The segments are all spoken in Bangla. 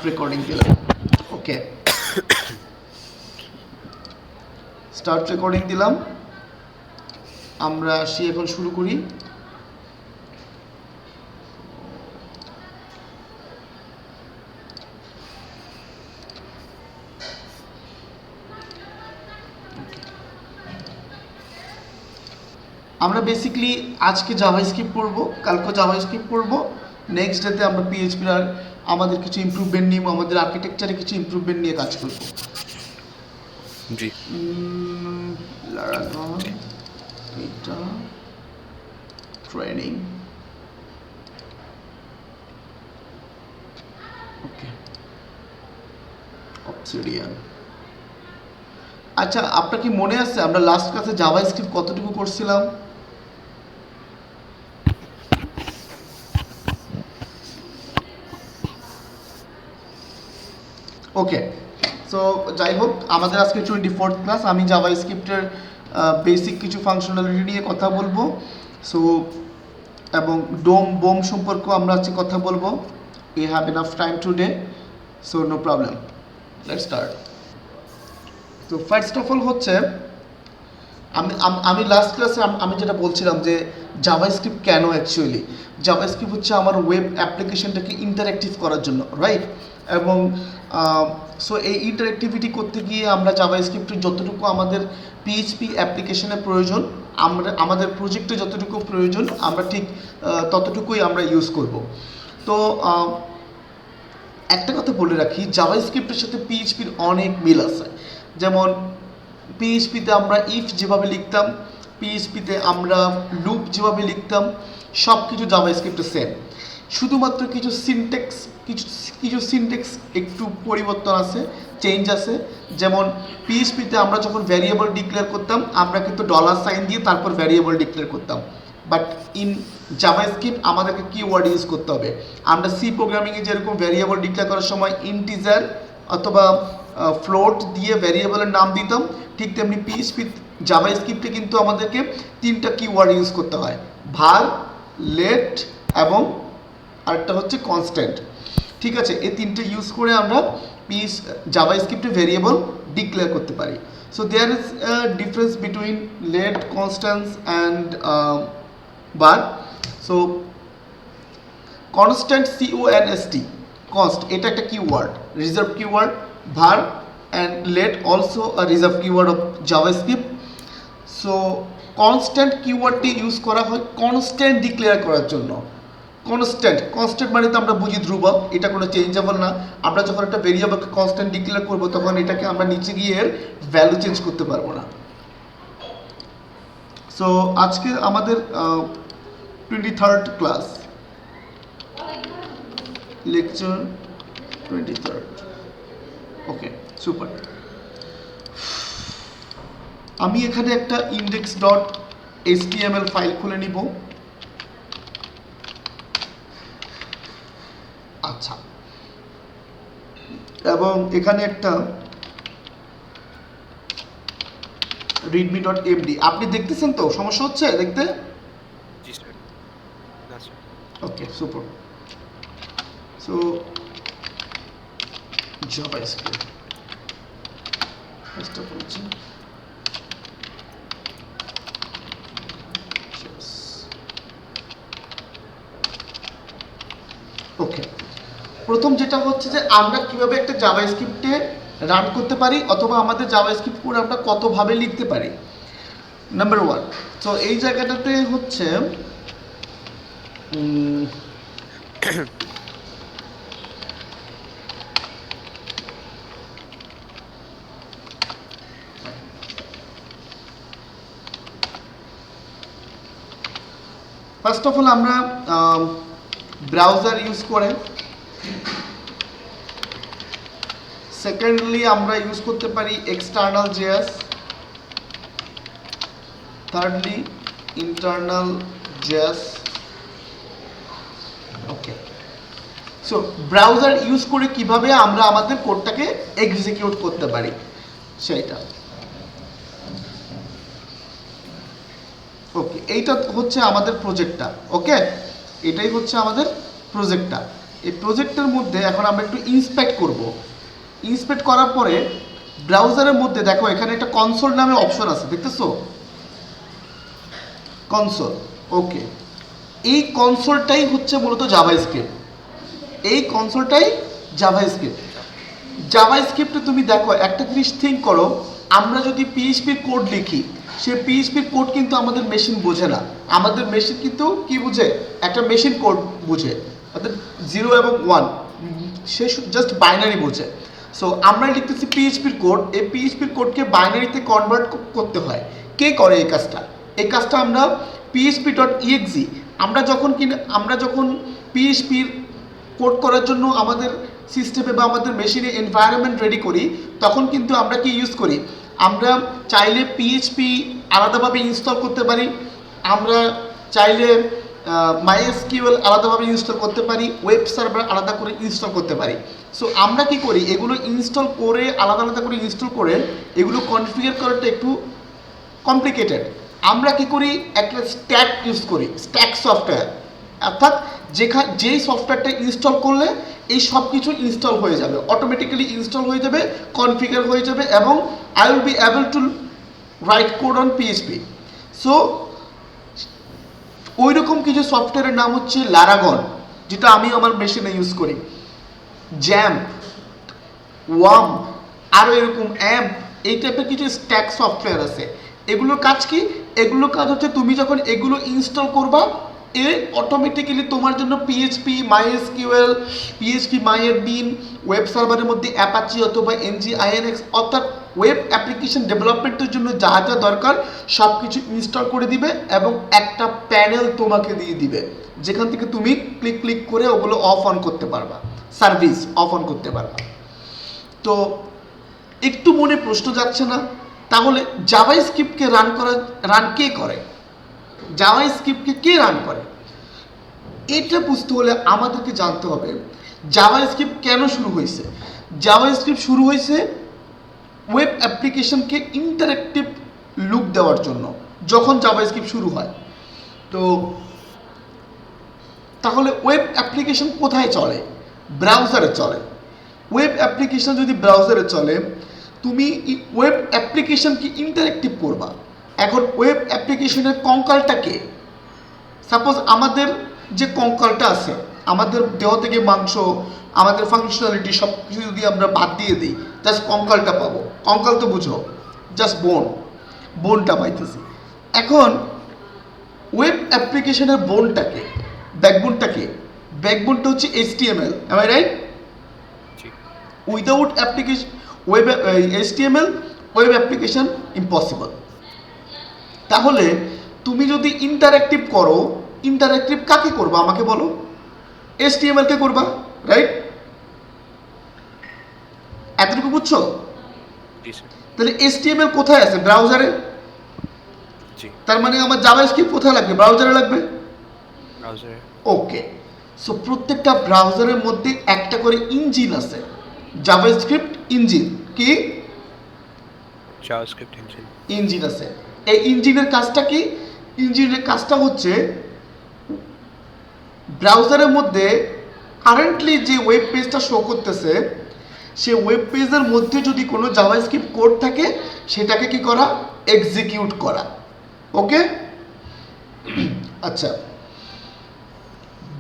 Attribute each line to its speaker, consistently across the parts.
Speaker 1: রেকর্ডিং দিলাম। ওকে, স্টার্ট রেকর্ডিং দিলাম। আমরা আসি, এখন শুরু করি। আমরা বেসিক্যালি আজকে জাভাস্ক্রিপ্ট পড়বো, কালকে জাভাস্ক্রিপ্ট পড়বো, নেক্সট ডেতে আমরা পিএইচপি আর আমাদের কিছু ইমপ্রুভমেন্ট নিয়ে, আমাদের আর্কিটেকচারে কিছু ইমপ্রুভমেন্ট নিয়ে কাজ করবো।
Speaker 2: জি
Speaker 1: লারাগন, এটা ট্রেনিং। ওকে, অবসিডিয়ান। আচ্ছা, আপনার কি মনে আছে আমরা লাস্ট ক্লাসে জাভাস্ক্রিপ্ট কতটুকু করছিলাম? ওকে, সো যাই হোক, আমাদের আজকে 24th ক্লাস। আমি জাভাস্ক্রিপ্টের বেসিক কিছু ফাংশনালিটি নিয়ে কথা বলবো। সো এবং বোম সম্পর্কে আমরা আজকে কথা বলবো। We have enough time today, so no problem, let's start. তো ফার্স্ট অফ অল হচ্ছে, আমি লাস্ট ক্লাসে আমি যেটা বলছিলাম যে জাভাস্ক্রিপ্ট কেন অ্যাকচুয়ালি, জাভাস্ক্রিপ্ট হচ্ছে আমার ওয়েব অ্যাপ্লিকেশনটাকে ইন্টারঅ্যাক্টিভ করার জন্য, রাইট? এবং সো এই ইন্টারঅ্যাক্টিভিটি করতে গিয়ে আমরা জাভাস্ক্রিপ্টের যতটুকু আমাদের পিএইচপি অ্যাপ্লিকেশনের প্রয়োজন, আমাদের প্রজেক্টে যতটুকু প্রয়োজন, আমরা ঠিক ততটুকুই আমরা ইউজ করব। তো একটা কথা বলে রাখি, জাভাস্ক্রিপ্টের সাথে পিএইচপির অনেক মিল আছে। যেমন পিএইচপিতে আমরা ইফ যেভাবে লিখতাম, পিএইচপিতে আমরা লুপ যেভাবে লিখতাম, সব কিছু জাভাস্ক্রিপ্টে সেম। শুধুমাত্র কিছু সিনট্যাক্স একটু পরিবর্তন আছে, চেঞ্জ আছে। যেমন পিএইচপিতে আমরা যখন ভ্যারিয়েবল ডিক্লেয়ার করতাম, আমরা কিন্তু ডলার সাইন দিয়ে তারপর ভ্যারিয়েবল ডিক্লেয়ার করতাম। বাট ইন জাভাস্ক্রিপ্ট আমাদেরকে কিওয়ার্ড ইউজ করতে হবে। আমরা সি প্রোগ্রামিংয়ে যেরকম ভ্যারিয়েবল ডিক্লেয়ার করার সময় ইন্টিজার অথবা ফ্লোট দিয়ে ভ্যারিয়েবলের নাম দিতাম, ঠিক তেমনি পিএইচপি জাভাস্ক্রিপ্টে কিন্তু আমাদেরকে 3টা কিওয়ার্ড ইউজ করতে হয়, ভার, লেট এবং আরেকটা হচ্ছে কনস্ট্যান্ট। ঠিক আছে, এই 3টে ইউজ করে আমরা জাভাস্ক্রিপ্টে ভ্যারিয়েবল ডিক্লেয়ার করতে পারি। So there is a difference between let, constants and var. So constant, CONST, const, এটা একটা keyword, reserve keyword. var and let also a reserve keyword of javascript. So constant কিওয়ার্ডটি ইউজ করা হয় কনস্ট্যান্ট ডিক্লেয়ার করার জন্য। কনস্ট্যান্ট মানে তো আমরা বুঝি ধ্রুবক, এটা কোনো চেঞ্জেবল না। আমরা যখন একটা ভেরিয়েবলকে কনস্ট্যান্ট ডিক্লেয়ার করব, তখন এটাকে আমরা নিচে গিয়ে এর ভ্যালু চেঞ্জ করতে পারবো না। সো আজকে আমাদের 23rd ক্লাস, লেকচার 23rd। ওকে, সুপার। আমি এখানে একটা index.html ফাইল খুলে নিব। আচ্ছা, এবং এখানে একটা readme.md, আপনি দেখতেছেন তো? সমস্যা হচ্ছে দেখতে?
Speaker 2: জি স্যার। আচ্ছা,
Speaker 1: okay, super. So JavaScript first of all হচ্ছে ওকে। প্রথম যেটা হচ্ছে যে আমরা কিভাবে একটা জাভাস্ক্রিপ্টে রান করতে পারি, অথবা আমাদের জাভাস্ক্রিপ্ট কোড আমরা কতভাবে লিখতে পারি। নাম্বার 1, তো এই জায়গাটাতে হচ্ছে ফার্স্ট অফ অল আমরা ব্রাউজার ইউজ করে, সেকেন্ডলি আমরা ইউজ করতে পারি external JS, thirdly internal JS. Okay, so browser use করে কিভাবে আমরা আমাদের কোডটাকে এক্সিকিউট করতে পারি সেইটা। ওকে, এইটা হচ্ছে আমাদের প্রজেক্টটা। ওকে, এটাই হচ্ছে আমাদের প্রজেক্টটা। এই প্রজেক্টের মধ্যে এখন আমরা একটু ইন্সপেক্ট করব। ইন্সপেক্ট করার পরে ব্রাউজারের মধ্যে দেখো এখানে একটা কনসোল নামে অপশন আছে, দেখতেছো? কনসোল, ওকে। এই কনসোলটাই হচ্ছে মূলত জাভাস্ক্রিপ্ট। এই কনসোলটাই জাভাস্ক্রিপ্ট। জাভাস্ক্রিপ্টে তুমি দেখো একটা জিনিস থিঙ্ক করো, আমরা যদি পিএইচপির কোড লিখি, সে পিএইচপির কোড কিন্তু আমাদের মেশিন বোঝে না। আমাদের মেশিন কিন্তু কি বুঝে? একটা মেশিন কোড বুঝে, অর্থাৎ 0 এবং 1, সে জাস্ট বাইনারি বোঝে। সো আমরা লিখতেছি পিএইচপির কোড, এই পিএইচপির কোডকে বাইনারিতে কনভার্ট করতে হয়। কে করে এই কাজটা? এই কাজটা আমরা php.exe আমরা যখন পিএইচপির কোড করার জন্য আমাদের সিস্টেমে বা আমাদের মেশিনে এনভায়রনমেন্ট রেডি করি, তখন কিন্তু আমরা কি ইউজ করি? আমরা চাইলে পিএইচপি আলাদাভাবে ইনস্টল করতে পারি, আমরা চাইলে MySQL আলাদাভাবে ইনস্টল করতে পারি, ওয়েব সার্ভার আলাদা করে ইনস্টল করতে পারি। সো আমরা কি করি? এগুলো ইনস্টল করে আলাদা আলাদা করে ইনস্টল করে এগুলো কনফিগার করাটা একটু কমপ্লিকেটেড। আমরা কি করি? একটা স্ট্যাক ইউজ করি, স্ট্যাক সফটওয়্যার, অর্থাৎ যেই সফটওয়্যারটা ইনস্টল করলে এই সব কিছু ইনস্টল হয়ে যাবে, অটোমেটিক্যালি ইনস্টল হয়ে যাবে, কনফিগার হয়ে যাবে, এবং I will be able to right code on PHP. So ওই রকম কিছু সফটওয়্যারের নাম হচ্ছে লারাগন, যেটা আমি আমার মেশিনে ইউজ করি, জ্যাম্প, ওয়াম, আরও এরকম অ্যাম্প, এই টাইপের কিছু স্ট্যাক সফটওয়্যার আছে। এগুলোর কাজ কি? এগুলোর কাজ হচ্ছে তুমি যখন এগুলো ইনস্টল করবা, এ অটোমেটিক্যালি তোমার জন্য পিএইচপি, MySQL, পিএইচপি মাইএডমিন, ওয়েব সার্ভারের মধ্যে অ্যাপাচি অথবা NGINX, অর্থাৎ ওয়েব অ্যাপ্লিকেশন ডেভেলপমেন্টের জন্য যা যা দরকার সব কিছু ইনস্টল করে দিবে, এবং একটা প্যানেল তোমাকে দিয়ে দিবে, যেখান থেকে তুমি ক্লিক করে ওগুলো অফ অন করতে পারবা, সার্ভিস অফ অন করতে পারবা। তো একটু মনে প্রশ্ন যাচ্ছে না? তাহলে জাভাস্ক্রিপ্টকে রান কে করে? জাভাস্ক্রিপ্টকে কে রান করে? এটা বুঝতে হলে আমাদেরকে জানতে হবে জাভাস্ক্রিপ্ট কেন শুরু হয়েছে। জাভাস্ক্রিপ্ট শুরু হয়েছে ওয়েব অ্যাপ্লিকেশনকে ইন্টারেক্টিভ লুক দেওয়ার জন্য, যখন জাভাস্ক্রিপ্ট শুরু হয়। তো তাহলে ওয়েব অ্যাপ্লিকেশন কোথায় চলে? ব্রাউজারে চলে। ওয়েব অ্যাপ্লিকেশন যদি ব্রাউজারে চলে, তুমি ওয়েব অ্যাপ্লিকেশনকে ইন্টারেক্টিভ করবা। এখন ওয়েব অ্যাপ্লিকেশনের কঙ্কালটা কে? সাপোজ আমাদের যে কঙ্কালটা আছে, আমাদের দেহ থেকে মাংস, আমাদের ফাংশনালিটি সব কিছু যদি আমরা বাদ দিয়ে দিই, জাস্ট কঙ্কালটা পাবো। কঙ্কাল তো বুঝো, জাস্ট বোনটা পাইতেছি। এখন ওয়েব অ্যাপ্লিকেশনের বোনটাকে, ব্যাকবোনটাকে, ব্যাকবোনটা হচ্ছে HTML, am I right? Without application web HTML web application impossible. তাহলে তুমি যদি ইন্টারেক্টিভ করো, ইন্টারেক্টিভ কাকে করবা আমাকে বলো? HTML কে করবা, রাইট? এতটুকু বুঝছো? তাহলে HTML কোথায় আছে? ব্রাউজারে। তার মানে আমার জাভাস্ক্রিপ্ট কোথায় লাগবে? ব্রাউজারে লাগবে। ওকে। সো প্রত্যেকটা ব্রাউজারের মধ্যে একটা করে ইঞ্জিন আছে, জাভাস্ক্রিপ্ট ইঞ্জিন। কি
Speaker 2: জাভাস্ক্রিপ্ট ইঞ্জিন?
Speaker 1: ইঞ্জিন আছে। এই ইঞ্জিনের কাজটা কি? ইঞ্জিনের কাজটা হচ্ছে ব্রাউজারের মধ্যে কারেন্টলি যে ওয়েব পেজটা শো করতেছে, সে ওয়েব পেজের মধ্যে যদি কোনো জাভাস্ক্রিপ্ট কোড থাকে, সেটাকে কি করা? এক্সিকিউট করা। ওকে, আচ্ছা।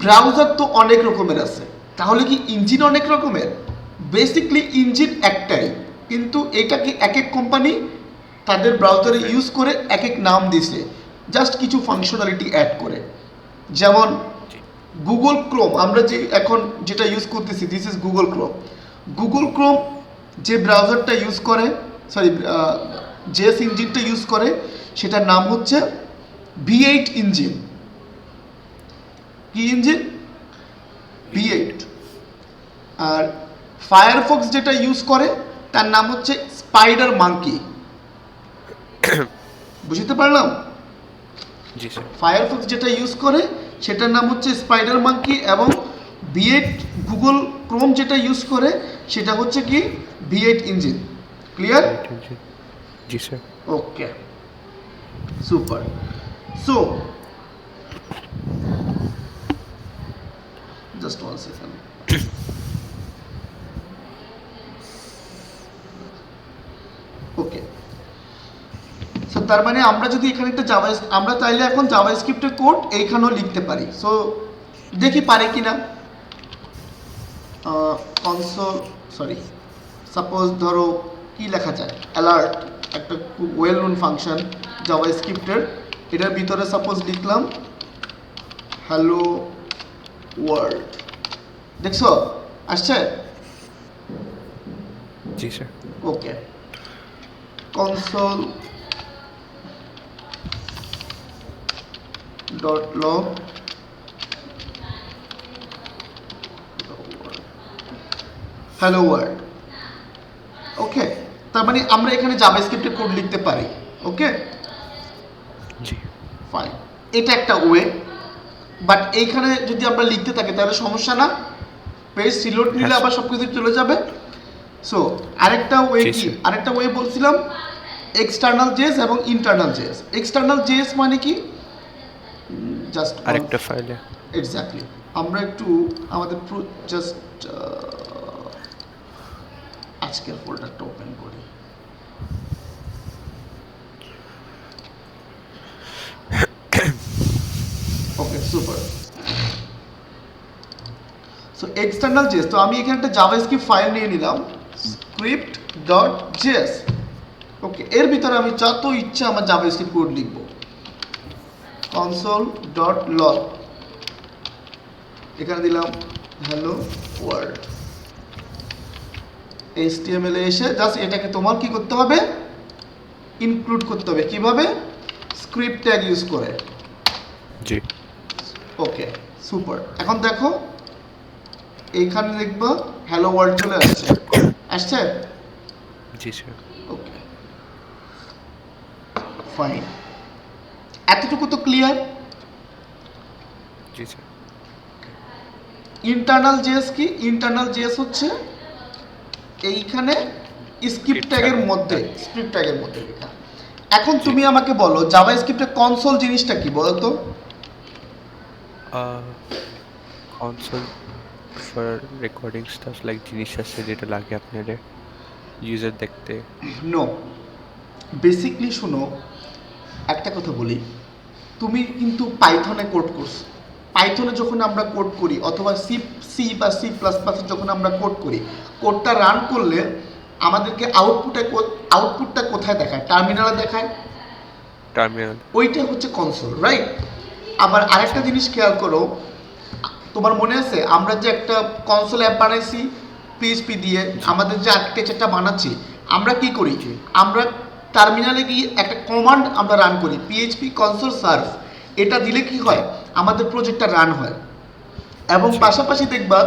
Speaker 1: ব্রাউজার তো অনেক রকমের আছে, তাহলে কি ইঞ্জিন অনেক রকমের? বেসিকলি ইঞ্জিন একটাই, কিন্তু এটাকে এক এক কোম্পানি তাদের ব্রাউজারে ইউজ করে এক এক নাম দিছে, জাস্ট কিছু ফাংশনালিটি অ্যাড করে। যেমন গুগল ক্রোম, আমরা যে এখন যেটা ইউজ করতেছি, this is Google Chrome. Google Chrome যে ব্রাউজারটা ইউজ করে, সরি, জেএস ইঞ্জিনটা ইউজ করে, সেটার নাম হচ্ছে V8 ইঞ্জিন। কি ইঞ্জিন? V8। আর ফায়ারফক্স যেটা ইউজ করে, তার নাম হচ্ছে স্পাইডার মাঙ্কি। বুঝতে পারলাম?
Speaker 2: জি স্যার।
Speaker 1: ফায়ারফক্স যেটা ইউজ করে সেটার নাম হচ্ছে স্পাইডার মাঙ্কি, এবং V8 গুগল ক্রোম যেটা ইউজ করে সেটা হচ্ছে কি? V8 engine. ক্লিয়ার?
Speaker 2: জি sir.
Speaker 1: Okay, super. So just 1 second. Okay, so তার মানে আমরা যদি এখানে একটা আমরা চাইলে এখন জাভাস্ক্রিপ্টের কোড এইখানেও লিখতে পারি। সো দেখি পারে কিনা। কনসোল, সরি, সাপোজ ধরো কি লেখা যায়, অ্যালার্ট, একটা খুব ওয়েল নোন ফাংশন জাভাস্ক্রিপ্টের, এটার ভিতরে সাপোজ লিখলাম হ্যালো ওয়ার্ল্ড, দেখছো আসছে?
Speaker 2: জি sir.
Speaker 1: Okay, console dot log hello world. Okay, তার মানে আমরা এখানে জাভাস্ক্রিপ্টের কোড লিখতে পারি। ওকে
Speaker 2: জি।
Speaker 1: ফাইন, এটা একটা ওয়ে। বাট এইখানে যদি আমরা লিখতে থাকি তাহলে সমস্যা না? পেজ সিলোড নিলে
Speaker 2: হ্যাঁ।
Speaker 1: আবার সব কিছু চলে যাবে। সো আরেকটা ওয়ে
Speaker 2: জি,
Speaker 1: কি,
Speaker 2: স্যার।
Speaker 1: আরেকটা ওয়ে বলছিলাম এক্সটার্নাল জেএস এবং ইন্টারনাল জেএস। এক্সটার্নাল জেএস মানে কি? জাস্ট
Speaker 2: আরেকটা ফাইলে।
Speaker 1: এক্স্যাক্টলি। আমরা একটু আমাদের জাস্ট আজকের ফোল্ডারটা ওপেন করি। ওকে সুপার। সো এক্সটার্নাল জেএস, তো আমি এখানে একটা জাভাস্ক্রিপ্ট ফাইল নিয়ে নিলাম script.js। ওকে, এর ভিতরে আমি যত ইচ্ছা আমার জাভাস্ক্রিপ্ট কোড লিখব। console.log, এখানে দিলাম হ্যালো ওয়ার্ল্ড। HTML এ এসে জাস্ট এটাকে তোমার কি করতে হবে, ইনক্লুড করতে হবে। কিভাবে? স্ক্রিপ্ট ট্যাগ ইউজ করে।
Speaker 2: জি।
Speaker 1: Okay super. এখন দেখো এইখানে দেখবা হ্যালো ওয়ার্ল্ড চলে আসছে, আসছে?
Speaker 2: জি স্যার।
Speaker 1: ওকে ফাইন, এতটুকু তো ক্লিয়ার।
Speaker 2: জি স্যার।
Speaker 1: ইন্টারনাল জেএস কি? ইন্টারনাল জেএস হচ্ছে এইখানে স্ক্রিপ্ট ট্যাগের মধ্যে, স্ক্রিপ্ট ট্যাগের মধ্যে লেখা। এখন তুমি আমাকে বলো জাভাস্ক্রিপ্টের কনসোল জিনিসটা কি বলো তো?
Speaker 2: Console for recording staff, like জিনিস আছে যেটা লাগে আপনাদের ইউজার দেখতে।
Speaker 1: নো, বেসিকলি শোনো, একটা কথা বলি, তুমি কিন্তু পাইথনে কোড করছো। পাইথনে যখন আমরা কোড করি অথবা সি বা সি প্লাস প্লাসে যখন আমরা কোড করি, কোডটা রান করলে আমাদেরকে আউটপুটটা কোথায় দেখায়? টার্মিনালে দেখায়।
Speaker 2: টার্মিনাল।
Speaker 1: ওইটা হচ্ছে কনসোল, রাইট? আবার আরেকটা জিনিস খেয়াল করো, তোমার মনে আছে আমরা যে একটা কনসোল অ্যাপ বানাইছি পিএইচপি দিয়ে, আমাদের যে আর্কিটেকচারটা বানাচ্ছি, আমরা কি করি? আমরা টার্মিনালে গিয়ে একটা কমান্ড আমরা রান করি, পিএইচপি কনসোল সার্ভ। এটা দিলে কি হয়? আমাদের প্রজেক্টটা রান হয়। এবং পাশাপাশি দেখবা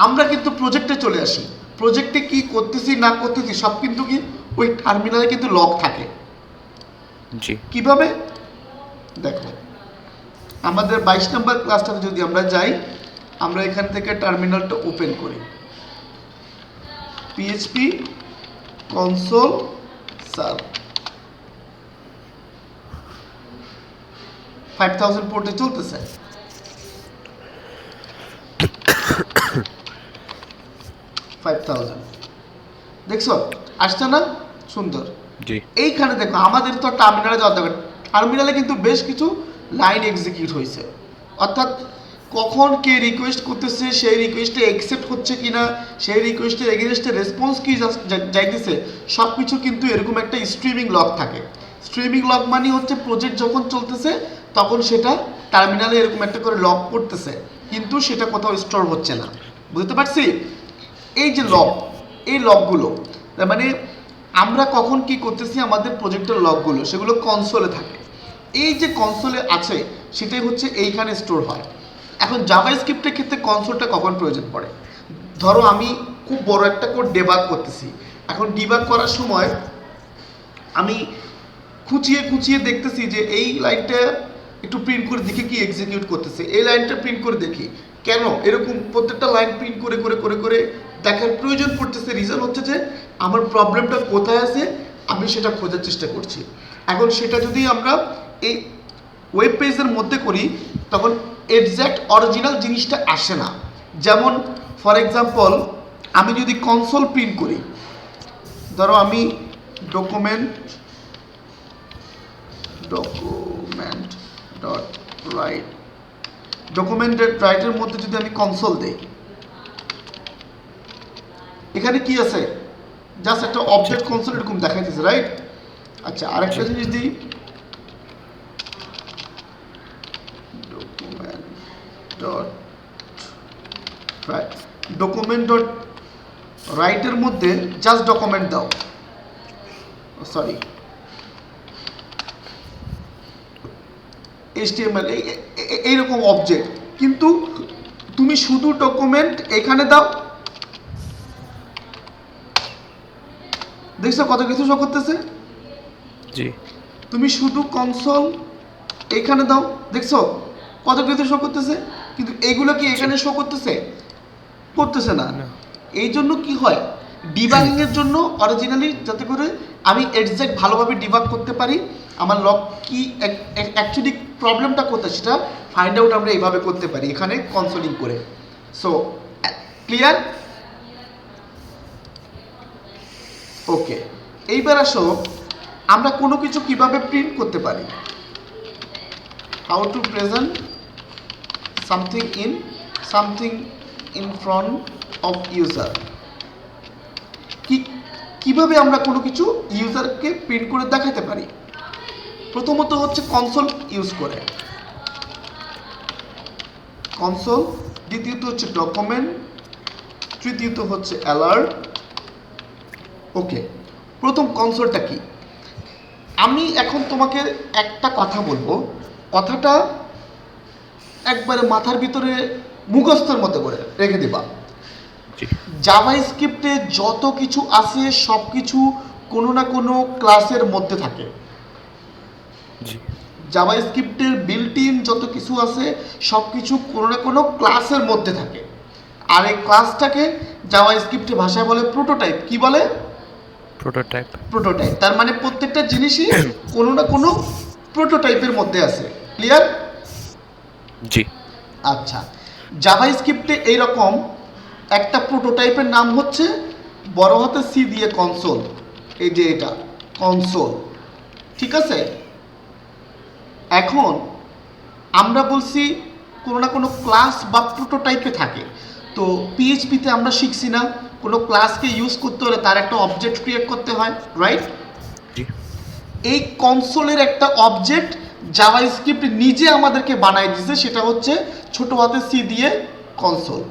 Speaker 1: আমরা কিন্তু প্রজেক্টে চলে আসি, প্রজেক্টে কি করতেছি না করতেছি সব কিন্তু কি ওই টার্মিনালে কিন্তু লক থাকে।
Speaker 2: জি।
Speaker 1: কিভাবে? দেখো আমাদের 22 নম্বর ক্লাসটাতে যদি আমরা যাই, আমরা এখান থেকে টার্মিনালটা ওপেন করি, পিএইচপি কনসোল সার্ভ 5000 পোর্টে চলতেছে। দেখছো আসছে না? সুন্দর।
Speaker 2: জি।
Speaker 1: এইখানে দেখো আমাদের তো টার্মিনালে যাওয়া দরকার। টার্মিনালে কিন্তু বেশ কিছু লাইন এক্সিকিউট হয়েছে, অর্থাৎ কখন কে রিকোয়েস্ট করতেছে, সেই রিকোয়েস্টে অ্যাকসেপ্ট হচ্ছে কিনা, সেই রিকোয়েস্টের এগেইনস্টে রেসপন্স কি যাইতেছে, সব কিছু কিন্তু এরকম একটা স্ট্রিমিং লগ থাকে। স্ট্রিমিং লগ মানে হচ্ছে প্রজেক্ট যখন চলতেছে তখন সেটা টার্মিনালে এরকম একটা করে লগ করতেছে, কিন্তু সেটা কোথাও স্টোর হচ্ছে না। বুঝতে পারছি? এই যে লগ, এই লগগুলো তার মানে আমরা কখন কি করতেছি, আমাদের প্রজেক্টের লগগুলো সেগুলো কনসোলে থাকে। এই যে কনসোলে আছে সেটাই হচ্ছে এইখানে স্টোর হয়। এখন জাভাস্ক্রিপ্টের ক্ষেত্রে কনসোলটা কখন প্রয়োজন পড়ে? ধরো আমি খুব বড় একটা কোড ডেবাগ করতেছি, এখন ডিবাগ করার সময় আমি খুঁচিয়ে খুঁচিয়ে দেখতেছি যে এই লাইনটা একটু প্রিন্ট করে দেখি কি এক্সিকিউট করতেছে, এই লাইনটা প্রিন্ট করে দেখি কেন এরকম প্রত্যেকটা লাইন প্রিন্ট করে করে করে করে দেখার প্রয়োজন পড়তেছে। রিজন হচ্ছে যে আমার প্রবলেমটা কোথায় আছে আমি সেটা খোঁজার চেষ্টা করছি। এখন সেটা যদি আমরা এই ওয়েব পেজের মধ্যে করি তখন এক্স্যাক্ট অরিজিনাল জিনিসটা আসে না। যেমন ফর এক্সাম্পল আমি যদি কনসোল প্রিন্ট করি, ধরো আমি ডকুমেন্ট ডট রাইট, ডকুমেন্ট রাইটের মধ্যে যদি আমি কনসোল দেই, এখানে কি আছে, জাস্ট একটা অবজেক্ট কনসোল এরকম দেখাইতেছে, রাইট? আচ্ছা, আরেকটা জিনিস দিই, ডকুমেন্ট ডট রাইটের মধ্যে জাস্ট ডকুমেন্ট দাও, সরি HTML, এইরকম অবজেক্ট, কিন্তু তুমি শুধু ডকুমেন্ট এখানে দাও, দেখছো কত কিছু শো করতেছে?
Speaker 2: জি।
Speaker 1: তুমি শুধু কনসোল এখানে দাও, দেখছো কত কিছু শো করতেছে? কিন্তু এগুলো কি এখানে শো করতেছে? করতেছে না। এই জন্য কি হয়, ডিবাগিং এর জন্য অরিজিনালি, যাতে করে আমি এক্সাক্ট ভালোভাবে ডিবাগ করতে পারি, আমার লগ কি অ্যাকচুয়ালি প্রবলেমটা কোথায় সেটা ফাইন্ড আউট আমরা এইভাবে করতে পারি এখানে কনসোলিং করে। So clear? ওকে, এইবার আসো আমরা কোনো কিছু কিভাবে প্রিন্ট করতে পারি। How to present something in front of user, কিভাবে আমরা কোনো কিছু ইউজারকে প্রিন্ট করে দেখাতে পারি। প্রথমত হচ্ছে কনসোল ইউজ করে, কনসোল, দ্বিতীয়ত হচ্ছে ডকুমেন্ট, তৃতীয়ত হচ্ছে অ্যালার্ট। ওকে, প্রথম কনসোলটা কি, আমি এখন তোমাকে একটা কথা বলবো, কথাটা একবারে মাথার ভিতরে মুখস্থের মতো করে রেখে দিবা। জাভাস্ক্রিপ্টে যত কিছু আছে সব কিছু কোনো না কোনো ক্লাসের মধ্যে থাকে। জাভাস্ক্রিপ্টের বিল্ট ইন যত কিছু আছে সব কিছু কোনো না কোনো ক্লাসের মধ্যে থাকে, আর এই ক্লাসটাকে জাভাস্ক্রিপ্টের ভাষায় বলে প্রোটোটাইপ। কি বলে? প্রোটোটাইপ। প্রোটোটাইপ, তার মানে প্রত্যেকটা জিনিসই কোনো না কোনো প্রোটোটাইপের মধ্যে আছে। ক্লিয়ার?
Speaker 2: জি।
Speaker 1: আচ্ছা, জাভাস্ক্রিপ্টে এইরকম একটা প্রোটোটাইপের নাম হচ্ছে বড় হাতে সি দিয়ে কনসোল, এই যে এটা কনসোল, ঠিক আছে? এখন আমরা বলছি কোনো না কোনো ক্লাস বা প্রোটোটাইপে থাকে, তো পিএইচপিতে আমরা শিখছি না কোনো ক্লাসকে ইউজ করতে হলে তার একটা অবজেক্ট ক্রিয়েট করতে হয়, রাইট? এই কনসোলের একটা অবজেক্ট জাভাস্ক্রিপ্ট নিজে আমাদেরকে বানাই দিয়েছে, সেটা হচ্ছে ছোট হাতে সি দিয়ে কনসোল।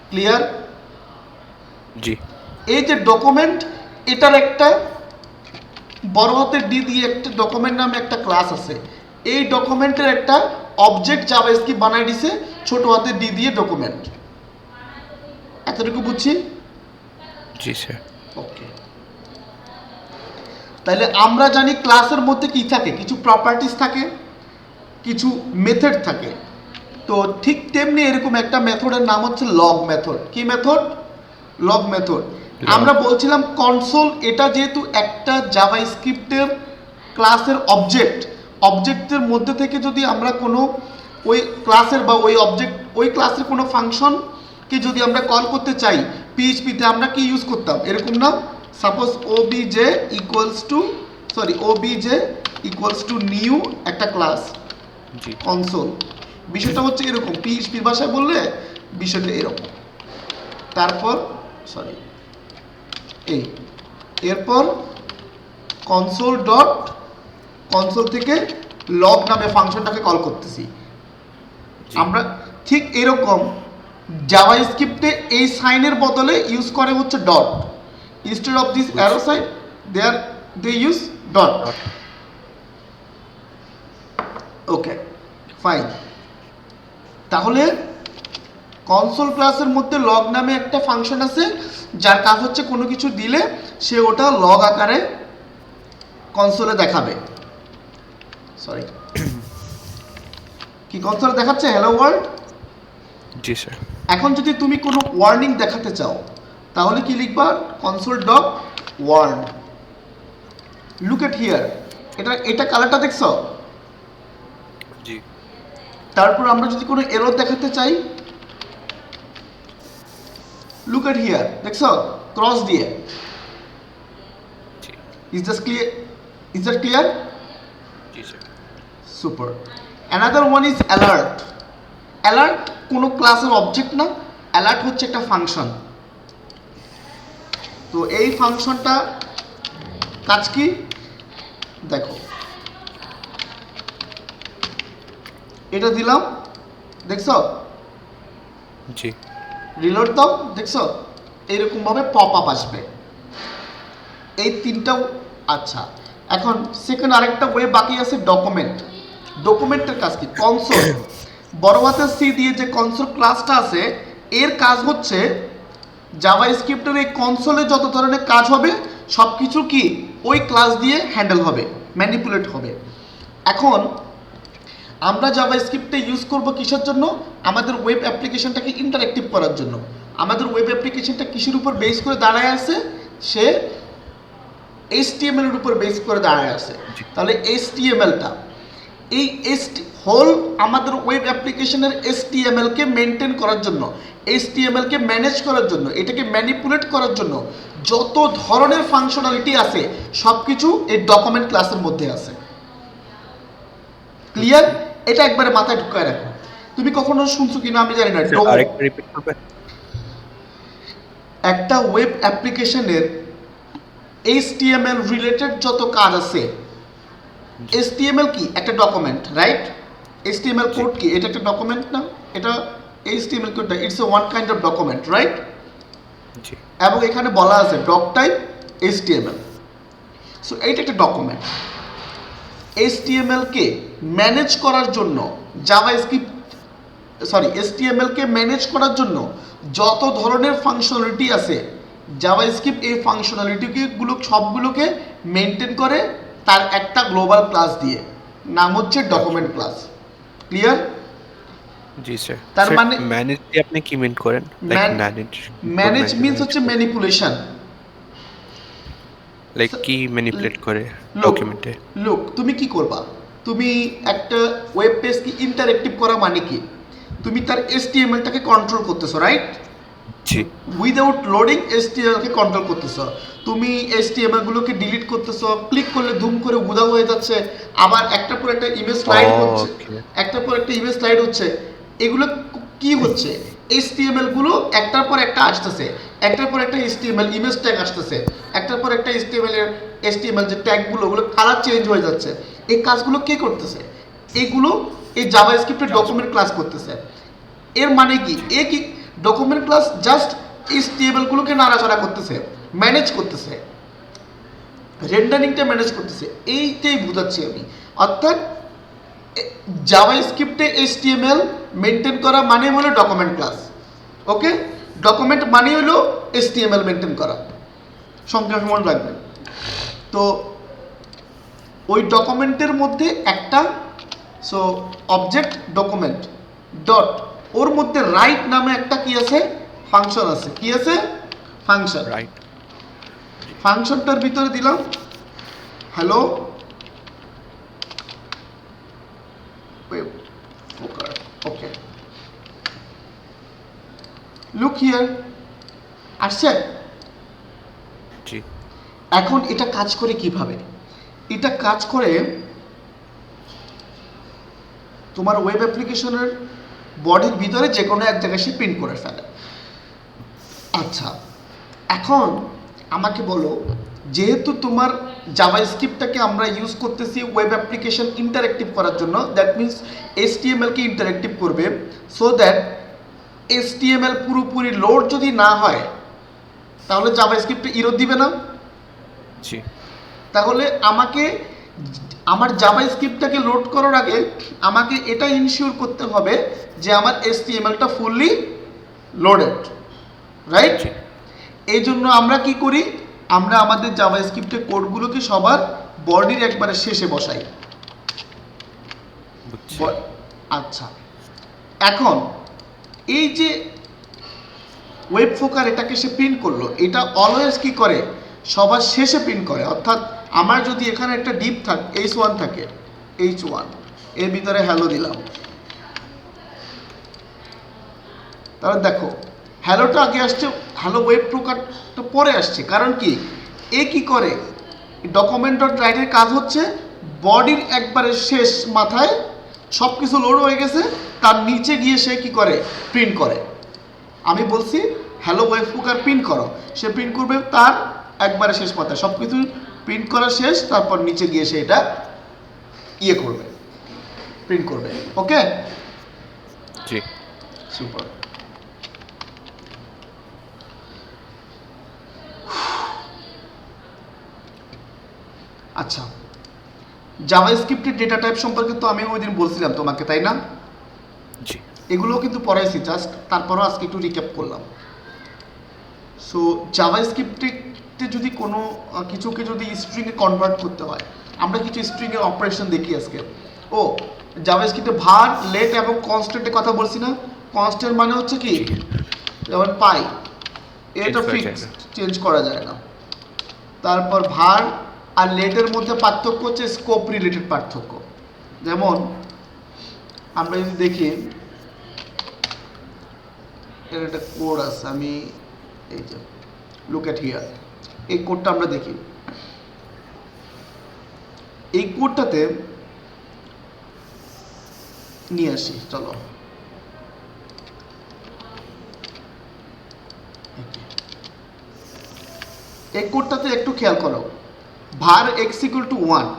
Speaker 1: ক্লিয়ার?
Speaker 2: জি।
Speaker 1: এই যে ডকুমেন্ট, এটার একটা বড় হাতের ডি দিয়ে একটা ডকুমেন্ট নামে একটা ক্লাস আছে, এই ডকুমেন্টের একটা অবজেক্ট জাভাস্ক্রিপ্ট বানাই দিয়েছে ছোট হাতের ডি দিয়ে ডকুমেন্ট। এতটুকু বুঝছি?
Speaker 2: জি স্যার।
Speaker 1: ওকে, তাহলে আমরা জানি ক্লাসের মধ্যে কি থাকে, কিছু প্রপার্টিজ থাকে, কিছু মেথড থাকে। তো ঠিক তেমনি এরকম একটা মেথডের নাম হচ্ছে লগ মেথড। কি মেথড? Log method. আমরা বলছিলাম কনসোল, এটা যেহেতু একটা জাভাস্ক্রিপ্টের ক্লাসের অবজেক্টের মধ্যে থেকে যদি আমরা কোনো ওই ক্লাসের বা ওই অবজেক্ট ওই ক্লাসের কোনো ফাংশনকে যদি আমরা কল করতে চাই, পিএইচপিতে আমরা কি ইউজ করতাম, এরকম না? Suppose OBJ equals to new একটা ক্লাস কনসোল। বিষয়টা হচ্ছে এরকম, পিএইচপির ভাষায় বললে বিষয়টা এরকম। তারপর এরপর কনসোল থেকে লগ নামে ফাংশনটাকে কল করতেছি আমরা। ঠিক এরকম জাভাস্ক্রিপ্টে এই সাইনের বদলে ইউজ করে হচ্ছে dot. Instead of this arrow sign they use dot. Okay, fine. তাহলে কনসোল ক্লাসের মধ্যে লগ নামে একটা ফাংশন আছে, যার কাজ হচ্ছে কোনো কিছু দিলে সে ওটা লগ আকারে কনসোলে দেখাবে। সরি, কি কনসোলে দেখাচ্ছে হ্যালো ওয়ার্ল্ড?
Speaker 2: জি স্যার।
Speaker 1: এখন যদি তুমি কোনো ওয়ার্নিং দেখাতে চাও তাহলে কি লিখবা? Console dot warn. Look at here, এটা কালারটা দেখছো?
Speaker 2: জি।
Speaker 1: তারপর আমরা যদি কোনো এরর দেখাতে চাই, লুক এট হিয়ার, দেখছো ক্রস দিয়ে।
Speaker 2: জি
Speaker 1: is this clear? Is that clear?
Speaker 2: জি sir.
Speaker 1: Super. Another one is alert. Alert কোনো ক্লাসের অবজেক্ট না, অ্যালার্ট হচ্ছে একটা ফাংশন। তো এই ফাংশনটা কাজ কি দেখো, এটা দিলাম, দেখছো
Speaker 2: জি
Speaker 1: রিলোড দাও, দেখছো এইরকম ভাবে পপ আপ আসবে। এই তিনটা। আচ্ছা, এখন সেকেন্ড আরেকটা ওয়ে বাকি আছে ডকুমেন্ট। ডকুমেন্টের কাজ কি? কনসোল, বড় হাতের সি দিয়ে যে কনসোল ক্লাসটা আছে, এর কাজ হচ্ছে জাভাস্ক্রিপ্টের এই কনসোলে যত ধরনের কাজ হবে সব কিছু কি ওই ক্লাস দিয়ে হ্যান্ডেল হবে, ম্যানিপুলেট হবে। এখন আমরা জাভাস্ক্রিপ্টে ইউজ করব কিসের জন্য? আমাদের ওয়েব অ্যাপ্লিকেশনটাকে ইন্টারঅ্যাক্টিভ করার জন্য। আমাদের ওয়েব অ্যাপ্লিকেশনটা কিসের উপর বেস করে দাঁড়ায় আছে? সে HTML এর উপর বেস করে দাঁড়ায় আছে।
Speaker 2: জি
Speaker 1: তাহলে HTML-টা, এই হোল আমাদের ওয়েব অ্যাপ্লিকেশনের HTML কে মেনটেন করার জন্য, HTML কে ম্যানেজ করার জন্য, এটাকে ম্যানিপুলেট করার জন্য যত ধরনের ফাংশনালিটি আছে সব কিছু এই ডকুমেন্ট ক্লাসের মধ্যে আছে। ক্লিয়ার? এটা একবারে মাথায় ঢুকায় রাখো। তুমি কখনো শুনছো কিনা আমি জানি না,
Speaker 2: স্যার আরেকটা রিপিট করবেন?
Speaker 1: একটা ওয়েব অ্যাপ্লিকেশনের HTML রিলেটেড যত কাজ আছে, HTML কি? একটা ডকুমেন্ট, রাইট? HTML কোড কি? এটা একটা ডকুমেন্ট না? এটা HTML কোডটা it's a one kind of document, right?
Speaker 2: জি
Speaker 1: এবং এখানে বলা আছে ডক টাইপ HTML। সো এইটা একটা ডকুমেন্ট। HTML কে ম্যানেজ করার জন্য HTML কে ম্যানেজ করার জন্য যত ধরনের ফাংশনালিটি আছে, জাভাস্ক্রিপ্ট এই ফাংশনালিটিগুলো সবগুলোকে মেনটেন করে তার একটা গ্লোবাল ক্লাস দিয়ে, নাম হচ্ছে ডকুমেন্ট ক্লাস। ক্লিয়ার?
Speaker 2: জি স্যার।
Speaker 1: তার মানে
Speaker 2: ম্যানেজ দিয়ে আপনি কি মিন করেন? লাইক ম্যানেজ
Speaker 1: ম্যানেজ মিন্স হচ্ছে ম্যানিপুলেশন।
Speaker 2: লাইক কি ম্যানিপুলেট করে
Speaker 1: লুক
Speaker 2: ডকুমেন্টে?
Speaker 1: লুক তুমি কি করবা? তুমি একটা ওয়েব পেজকে ইন্টারঅ্যাক্টিভ করা মানে কি? তুমি তার HTML-টাকে কন্ট্রোল করতেছো, রাইট?
Speaker 2: জি
Speaker 1: উইদাউট লোডিং HTML-কে কন্ট্রোল করতেছো। তুমি HTML-গুলোকে ডিলিট করতেছো, ক্লিক করলে ধুম করে উধাও হয়ে যাচ্ছে, আবার একটার পর একটা ইমেজ স্লাইড হচ্ছে,
Speaker 2: ওকে
Speaker 1: একটার পর একটা ইমেজ স্লাইড হচ্ছে। এগুলো কি হচ্ছে? HTML-গুলো একটার পর একটা আসতেছে, একটার পর একটা HTML ইমেজ ট্যাগ আসতেছে, একটার পর একটা HTML যে ট্যাগগুলো, ওগুলো কালার চেঞ্জ হয়ে যাচ্ছে। এই কাজগুলো কে করতেছে? এগুলো এই জাভাস্ক্রিপ্টের ডকুমেন্ট ক্লাস করতেছে। এর মানে কি? এ কি ডকুমেন্ট ক্লাস জাস্ট HTML-গুলোকে নাড়াচাড়া করতেছে, ম্যানেজ করতেছে, রেন্ডারিংটা ম্যানেজ করতেছে, এইটাই বোঝাচ্ছি আমি। অর্থাৎ জাভাস্ক্রিপ্টে HTML মেনটেন করা মানে হলো ডকুমেন্ট ক্লাস। ওকে, ডকুমেন্ট মানে হলো HTML মেনটেন করা, সংক্ষেপে মনে রাখবেন। তো ওই ডকুমেন্টের মধ্যে একটা অবজেক্ট ডকুমেন্ট ডট, ওর মধ্যে রাইট নামে একটা কি আছে? ফাংশন আছে। কি আছে? ফাংশন।
Speaker 2: রাইট
Speaker 1: ফাংশনটার ভিতরে দিলাম হ্যালো ওয়েব ফোকার। ওকে, লুক হিয়ার, আসছে?
Speaker 2: জি
Speaker 1: এখন এটা কাজ করে কিভাবে? এটা কাজ করে তোমার ওয়েব অ্যাপ্লিকেশনের বডির ভিতরে যে কোনো এক জায়গায় সে প্রিন্ট করে ফেলে। আচ্ছা, এখন আমাকে বলো, যেহেতু তোমার জাভাস্ক্রিপ্টটাকে আমরা ইউজ করতেছি ওয়েব অ্যাপ্লিকেশন ইন্টারঅ্যাক্টিভ করার জন্য, দ্যাট মিনস HTML-কে ইন্টারঅ্যাক্টিভ করবে, সো দ্যাট HTML পুরোপুরি লোড যদি না হয় তাহলে জাভাস্ক্রিপ্টে ইরর দিবে না?
Speaker 2: জি
Speaker 1: তাহলে আমাকে আমার জাভাস্ক্রিপ্টটাকে লোড করার আগে আমাকে এটা ইনশিওর করতে হবে যে আমার HTML-টা ফুললি লোডেড, রাইট?
Speaker 2: জি
Speaker 1: এই জন্য আমরা কি করি? আমরা আমাদের জাভাস্ক্রিপ্টের কোডগুলোকে সবার বডির একবারে শেষে বসাই।
Speaker 2: বুঝছি
Speaker 1: আচ্ছা, এখন এই যে ওয়েব ফোকার এটাকে সে প্রিন্ট করলো, এটা অলওয়েজ কি করে? সবার শেষে প্রিন্ট করে। অর্থাৎ আমার যদি এখানে একটা ডিপ থাকে, H1 থাকে, H1 এর ভিতরে হ্যালো দিলাম, তাহলে দেখো হ্যালোটা আগে আসছে, হ্যালো ওয়েব প্রকারটা পরে আসছে। কারণ কি, এ কি করে, ডকুমেন্ট ডট রাইটের কাজ হচ্ছে বডির একবারে শেষ মাথায় সব কিছু লোড হয়ে গেছে, তার নিচে গিয়ে সে কি করে, প্রিন্ট করে। আমি বলছি হ্যালো ওয়েব প্রকার প্রিন্ট করো, সে প্রিন্ট করবে তার একবারে শেষ মাথায় সব কিছু প্রিন্ট করা শেষ, তারপর নিচে গিয়ে সে এটা ইয়ে করবে, প্রিন্ট করবে। ওকে,
Speaker 2: জি
Speaker 1: সুপার। আচ্ছা, জাভাস্ক্রিপ্টের ডেটা টাইপ সম্পর্কে তো আমি ওই দিন বলছিলাম তোমাকে, তাই না?
Speaker 2: জি
Speaker 1: এগুলোও কিন্তু পড়াইছি জাস্ট, তারপরও আজকে একটু রিক্যাপ করলাম। সো জাভাস্ক্রিপ্টে যদি কোনো কিছুকে যদি স্ট্রিংয়ে কনভার্ট করতে হয়, আমরা কিছু স্ট্রিংয়ের অপারেশন দেখি আজকে। ও, জাভাস্ক্রিপ্টে ভার, লেট এবং কনস্ট্যান্টের কথা বলছি না? কনস্ট্যান্ট মানে হচ্ছে কি, যেমন পাই, এটা
Speaker 2: করা যায়
Speaker 1: ফিক্সড,
Speaker 2: না।
Speaker 1: চেঞ্জ করা যায় না। তারপর ভার আর লেটের মধ্যে পার্থক্য হচ্ছে স্কোপ রিলেটেড পার্থক্য। যেমন আমরা যদি দেখি, এর একটা কোড আছে, আমি এই যে লুক এট হিয়ার, এই কোডটা আমরা দেখি। এই কোডটাতে নিয়ে আসি, চলো। এই কোডটাতে একটু খেয়াল করো, var x equal to 1,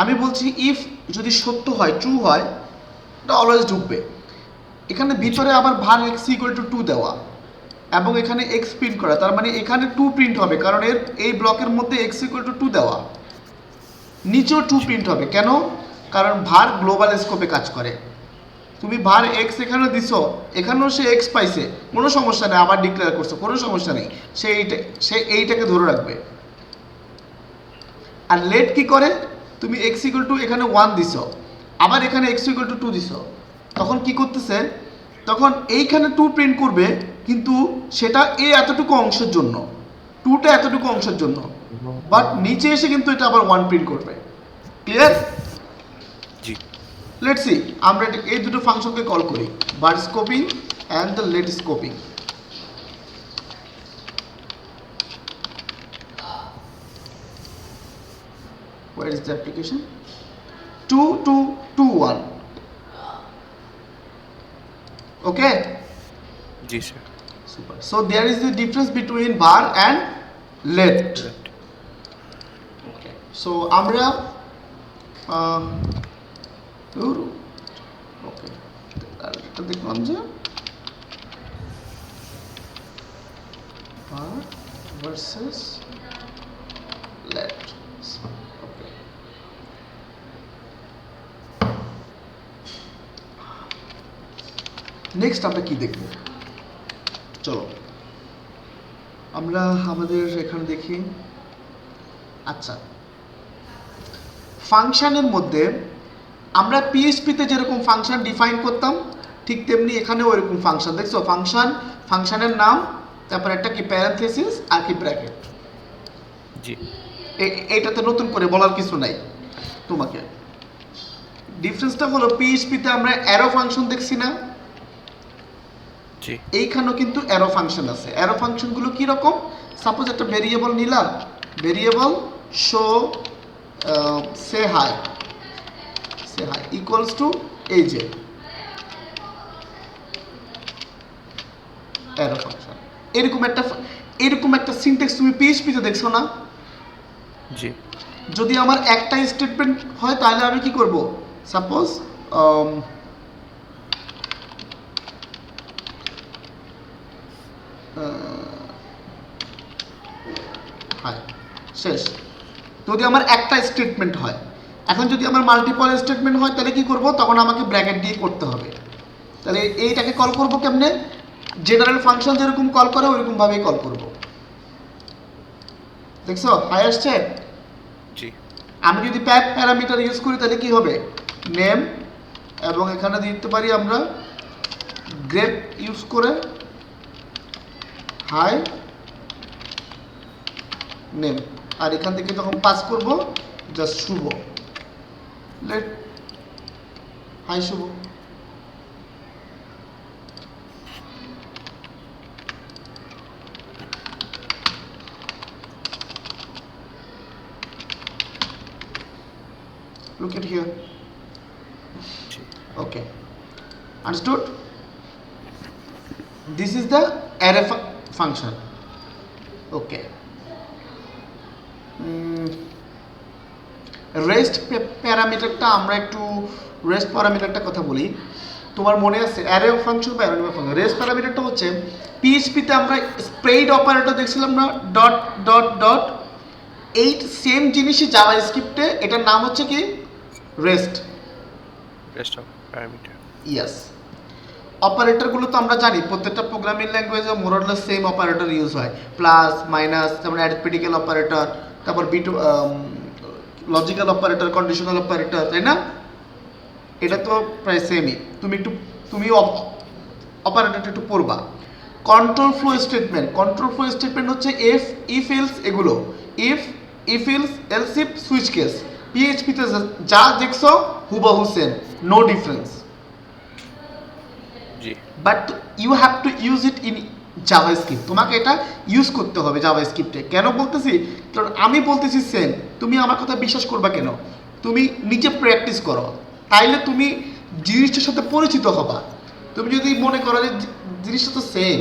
Speaker 1: আমি বলছি ইফ যদি সত্য হয়, ট্রু হয়, এটা অলওয়েজ ঢুকবে। এখানে ভিতরে আবার var x equal to 2 দেওয়া এবং এখানে x প্রিন্ট করা, তার মানে এখানে 2 প্রিন্ট হবে, কারণ এর এই ব্লকের মধ্যে x equal to 2 দেওয়া, নিচেও 2 প্রিন্ট হবে। কেন? কারণ var গ্লোবাল স্কোপে কাজ করে। তুমি var x এখানে দিছো, এখানেও সে x পাইছে, কোনো সমস্যা নেই, আবার ডিক্লেয়ার করছো, কোনো সমস্যা নেই, সে এইটাকে ধরে রাখবে। আর লেট কি করে, তুমি x ইকুয়াল টু এখানে 1 দিছো, আবার এখানে x ইকুয়াল টু 2 দিছো, তখন কি করতেছে, তখন এইখানে 2 প্রিন্ট করবে, কিন্তু সেটা এই এতটুকু অংশের জন্য, 2টা এতটুকু অংশের জন্য, বাট নিচে এসে কিন্তু এটা আবার 1 প্রিন্ট করবে। ক্লিয়ার?
Speaker 2: জি
Speaker 1: লেটস সি, আমরা এই দুটো ফাংশনকে কল করি, var scoping and the let scoping. Where is the application? 2 2 2 1. Okay,
Speaker 2: জি sir.
Speaker 1: super. So there is the difference between var and let. Okay, so আমরা ওকে, এটা দেখলাম যে var versus let. Okay, next আমরা কি দেখব, চলো আমরা আমাদের এখানে দেখি। আচ্ছা, ফাংশনের মধ্যে আমরা পিএইচপিতে যেরকম ফাংশন ডিফাইন করতাম, ঠিক তেমনি এখানে ওইরকম ফাংশন দেখছো, ফাংশনের নাম, তারপর একটা কি প্যারেনথেসিস আর কি ব্র্যাকেট।
Speaker 2: জি
Speaker 1: এইটাতে নতুন করে বলার কিছু নাই তোমাকে। ডিফারেন্সটা হলো পিএইচপিতে আমরা অ্যারো ফাংশন দেখছি না,
Speaker 2: জি
Speaker 1: এইখানেও কিন্তু অ্যারো ফাংশন আছে। অ্যারো ফাংশনগুলো কি রকম, সাপোজ একটা ভেরিয়েবল নিলাম, variable show say hi equals to এই যে অ্যারো ফাংশন। এরকম একটা সিনট্যাক্স তুমি পিএইচপিতে দেখছো না?
Speaker 2: জি
Speaker 1: যদি আমার একটা স্টেটমেন্ট হয় তাহলে আমি কি করব, সাপোজ হাই শেষ, যদি আমার একটা স্টেটমেন্ট হয়। এখন যদি আমার মাল্টিপল স্টেটমেন্ট হয় তাহলে কি করব, তখন আমাকে ব্র্যাকেট দিয়ে করতে হবে। তাহলে এইটাকে কল করব কেমনে, জেনারেল ফাংশন যেরকম কল করে ওইরকম ভাবেই কল করব। দেখছো হাই আসছে?
Speaker 2: জি
Speaker 1: আমি যদি প্যারামিটার ইউজ করি তাহলে কি হবে, নেম, এবং এখানে দিতে পারি আমরা গ্রেপ ইউজ করে হাই নেম, আর এখান থেকে যখন পাস করব just Shuvo, let hi Shuvo. look at here.
Speaker 2: জি
Speaker 1: Okay, understood? This is the array function. Okay. Rest প্যারামিটারটা আমরা একটু রেস্ট প্যারামিটারটা কথা বলি। তোমার মনে আছে অ্যারে ফাংশন বা অ্যারে ফাংশন? রেস্ট প্যারামিটারটা হচ্ছে পিএইচপিতে আমরা স্প্রেড অপারেটর দেখছিলাম না, ডট ডট ডট। এই সেম জিনিসই জাভাস্ক্রিপ্টে, এটার নাম হচ্ছে কি rest.
Speaker 2: Rest of parameter.
Speaker 1: Yes, অপারেটরগুলো তো আমরা জানি প্রত্যেকটা প্রোগ্রামিং ল্যাঙ্গুয়েজে মোরলেস সেম অপারেটর ইউজ হয়, প্লাস মাইনাস, যেমন অ্যারিথমেটিক্যাল অপারেটর, তারপর বিটু লজিক্যাল অপারেটর, কন্ডিশনাল অপারেটর, তাই না? এটা তো প্রায় সেমই। তুমি অপারেটরটা একটু পড়বা। কন্ট্রোল ফ্লো স্টেটমেন্ট হচ্ছে ইফ এলস, এগুলো if else, else if, switch case. পিএইচপিতে যা দেখছো হুবহু সেম, নো ডিফারেন্স,
Speaker 2: জি
Speaker 1: but you have to use it in JavaScript. তোমাকে এটা ইউজ করতে হবে জাভাস্ক্রিপ্টে। কেন বলতেছি? কারণ আমি বলতেছি সেম, তুমি আমার কথা বিশ্বাস করবা কেন? তুমি নিজে প্র্যাকটিস করো, তাইলে তুমি জিনিসটার সাথে পরিচিত হবা। তুমি যদি মনে করো যে জিনিসটা তো সেম,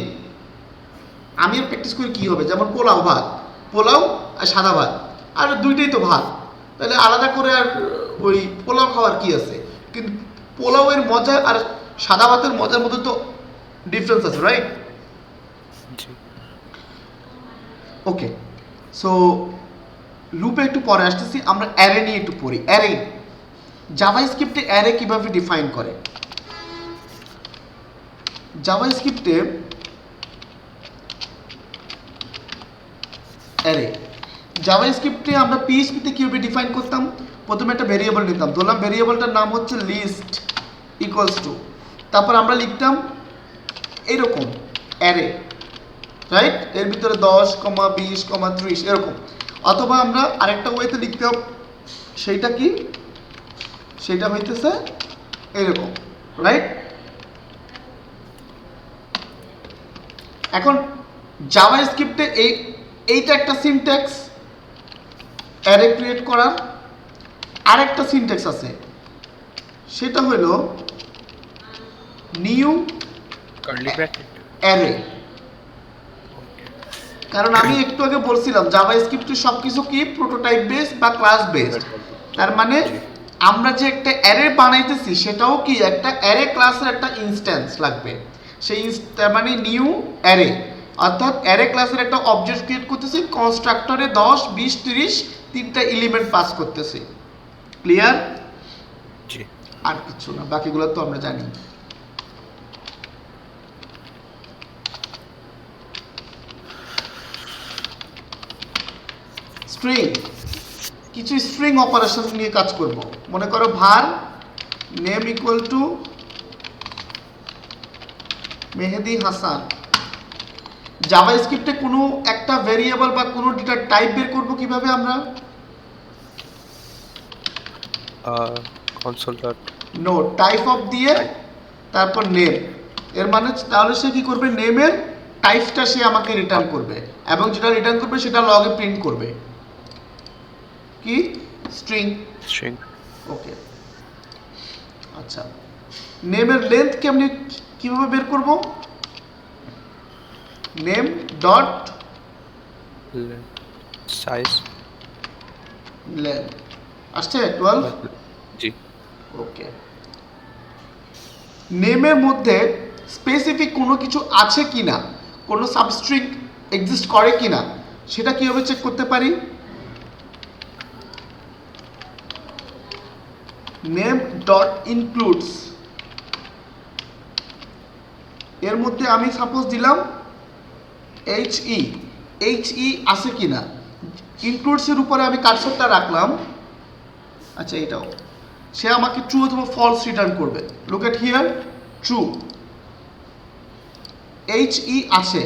Speaker 1: আমি আর প্র্যাকটিস করে কী হবে? যেমন পোলাও ভাত, পোলাও আর সাদা ভাত, আর দুইটাই তো ভাত, তাহলে আলাদা করে আর ওই পোলাও খাওয়ার কি আছে? কিন্তু পোলাওয়ের মজা আর সাদা ভাতের মজার মধ্যে তো ডিফারেন্স আছে, রাইট?
Speaker 2: জি
Speaker 1: ওকে, সো লুপে একটু পরে আসতেছি, আমরা অ্যারে নিয়ে একটু পড়ি। অ্যারে, জাভাস্ক্রিপ্টে অ্যারে কিভাবে ডিফাইন করে? জাভাস্ক্রিপ্টে অ্যারে, জাভাস্ক্রিপ্টে আমরা পিএইচপিতে কিভাবে ডিফাইন করতাম? প্রথমে একটা ভেরিয়েবল নিতাম, ধরলাম ভেরিয়েবলটার নাম হচ্ছে লিস্ট ইকুয়ালস টু, তারপর আমরা লিখতাম এরকম অ্যারে, রাইট? এর ভিতরে 10, 20, 30 এরকম। অথবা আমরা আরেকটা ওয়েতে লিখতাম, সেইটা কি? সেটা হইতেছে এরকম, রাইট? এখন জাভাস্ক্রিপ্টে এইটা একটা সিনট্যাক্স অ্যারে ক্রিয়েট করার। আরেকটা সিনট্যাক্স আছে, সেটা হলো নিউ
Speaker 2: কার্লি ব্র্যাকেট।
Speaker 1: অ্যারে। কারণ আমি একটু আগে বলছিলাম জাভাস্ক্রিপ্টের সব কিছু কি প্রোটোটাইপ বেস বা ক্লাস বেসড। তার মানে
Speaker 2: জি
Speaker 1: আমরা যে একটা অ্যারে বানাইতেছি সেটাও কি একটা অ্যারে ক্লাসের একটা ইনস্ট্যান্স লাগবে। সেই তার মানে নিউ অ্যারে, অর্থাৎ অ্যারে ক্লাসের একটা অবজেক্ট ক্রিয়েট করতেছি, কনস্ট্রাক্টরে 10, 20, 30 তিনটা এলিমেন্ট পাস করতেছি। ক্লিয়ার?
Speaker 2: জি
Speaker 1: আর কিছু না, বাকিগুলো তো আমরা জানি। স্ট্রিং, কিছু স্ট্রিং অপারেশন নিয়ে কাজ করব। মনে করো var name equal to Mehedi Hasan. জাভাস্ক্রিপ্টে কোনো একটা ভেরিয়েবল বা কোনো ডেটার টাইপ বের করব কিভাবে আমরা?
Speaker 2: Console dot
Speaker 1: no, type of দিয়ে তারপর নেম। এর মানে তাহলে সে কি করবে? নেমের টাইপটা সে আমাকে রিটার্ন করবে, এবং যেটা রিটার্ন করবে সেটা লগে প্রিন্ট করবে। কি? স্ট্রিং।
Speaker 2: স্ট্রিং।
Speaker 1: ওকে, আচ্ছা, নেমের লেন্থ কেমনি কিভাবে বের করব? নেম ডট
Speaker 2: সাইজ
Speaker 1: লেন্থ আসছে 12।
Speaker 2: জি
Speaker 1: ওকে, নেমের মধ্যে স্পেসিফিক কোনো কিছু আছে কিনা, কোনো সাবস্ট্রিং এক্সিস্ট করে কিনা, সেটা কিভাবে চেক করতে পারি? নেম ডট ইনক্লুডস, এর মধ্যে আমি সাপোজ দিলাম HE আছে কিনা। ইনক্লুডসের উপরে আমি কার্সরটা রাখলাম, আচ্ছা এটাও, সে আমাকে ট্রু অথবা ফলস রিটার্ন করবে। Look at here, true, HE আছে।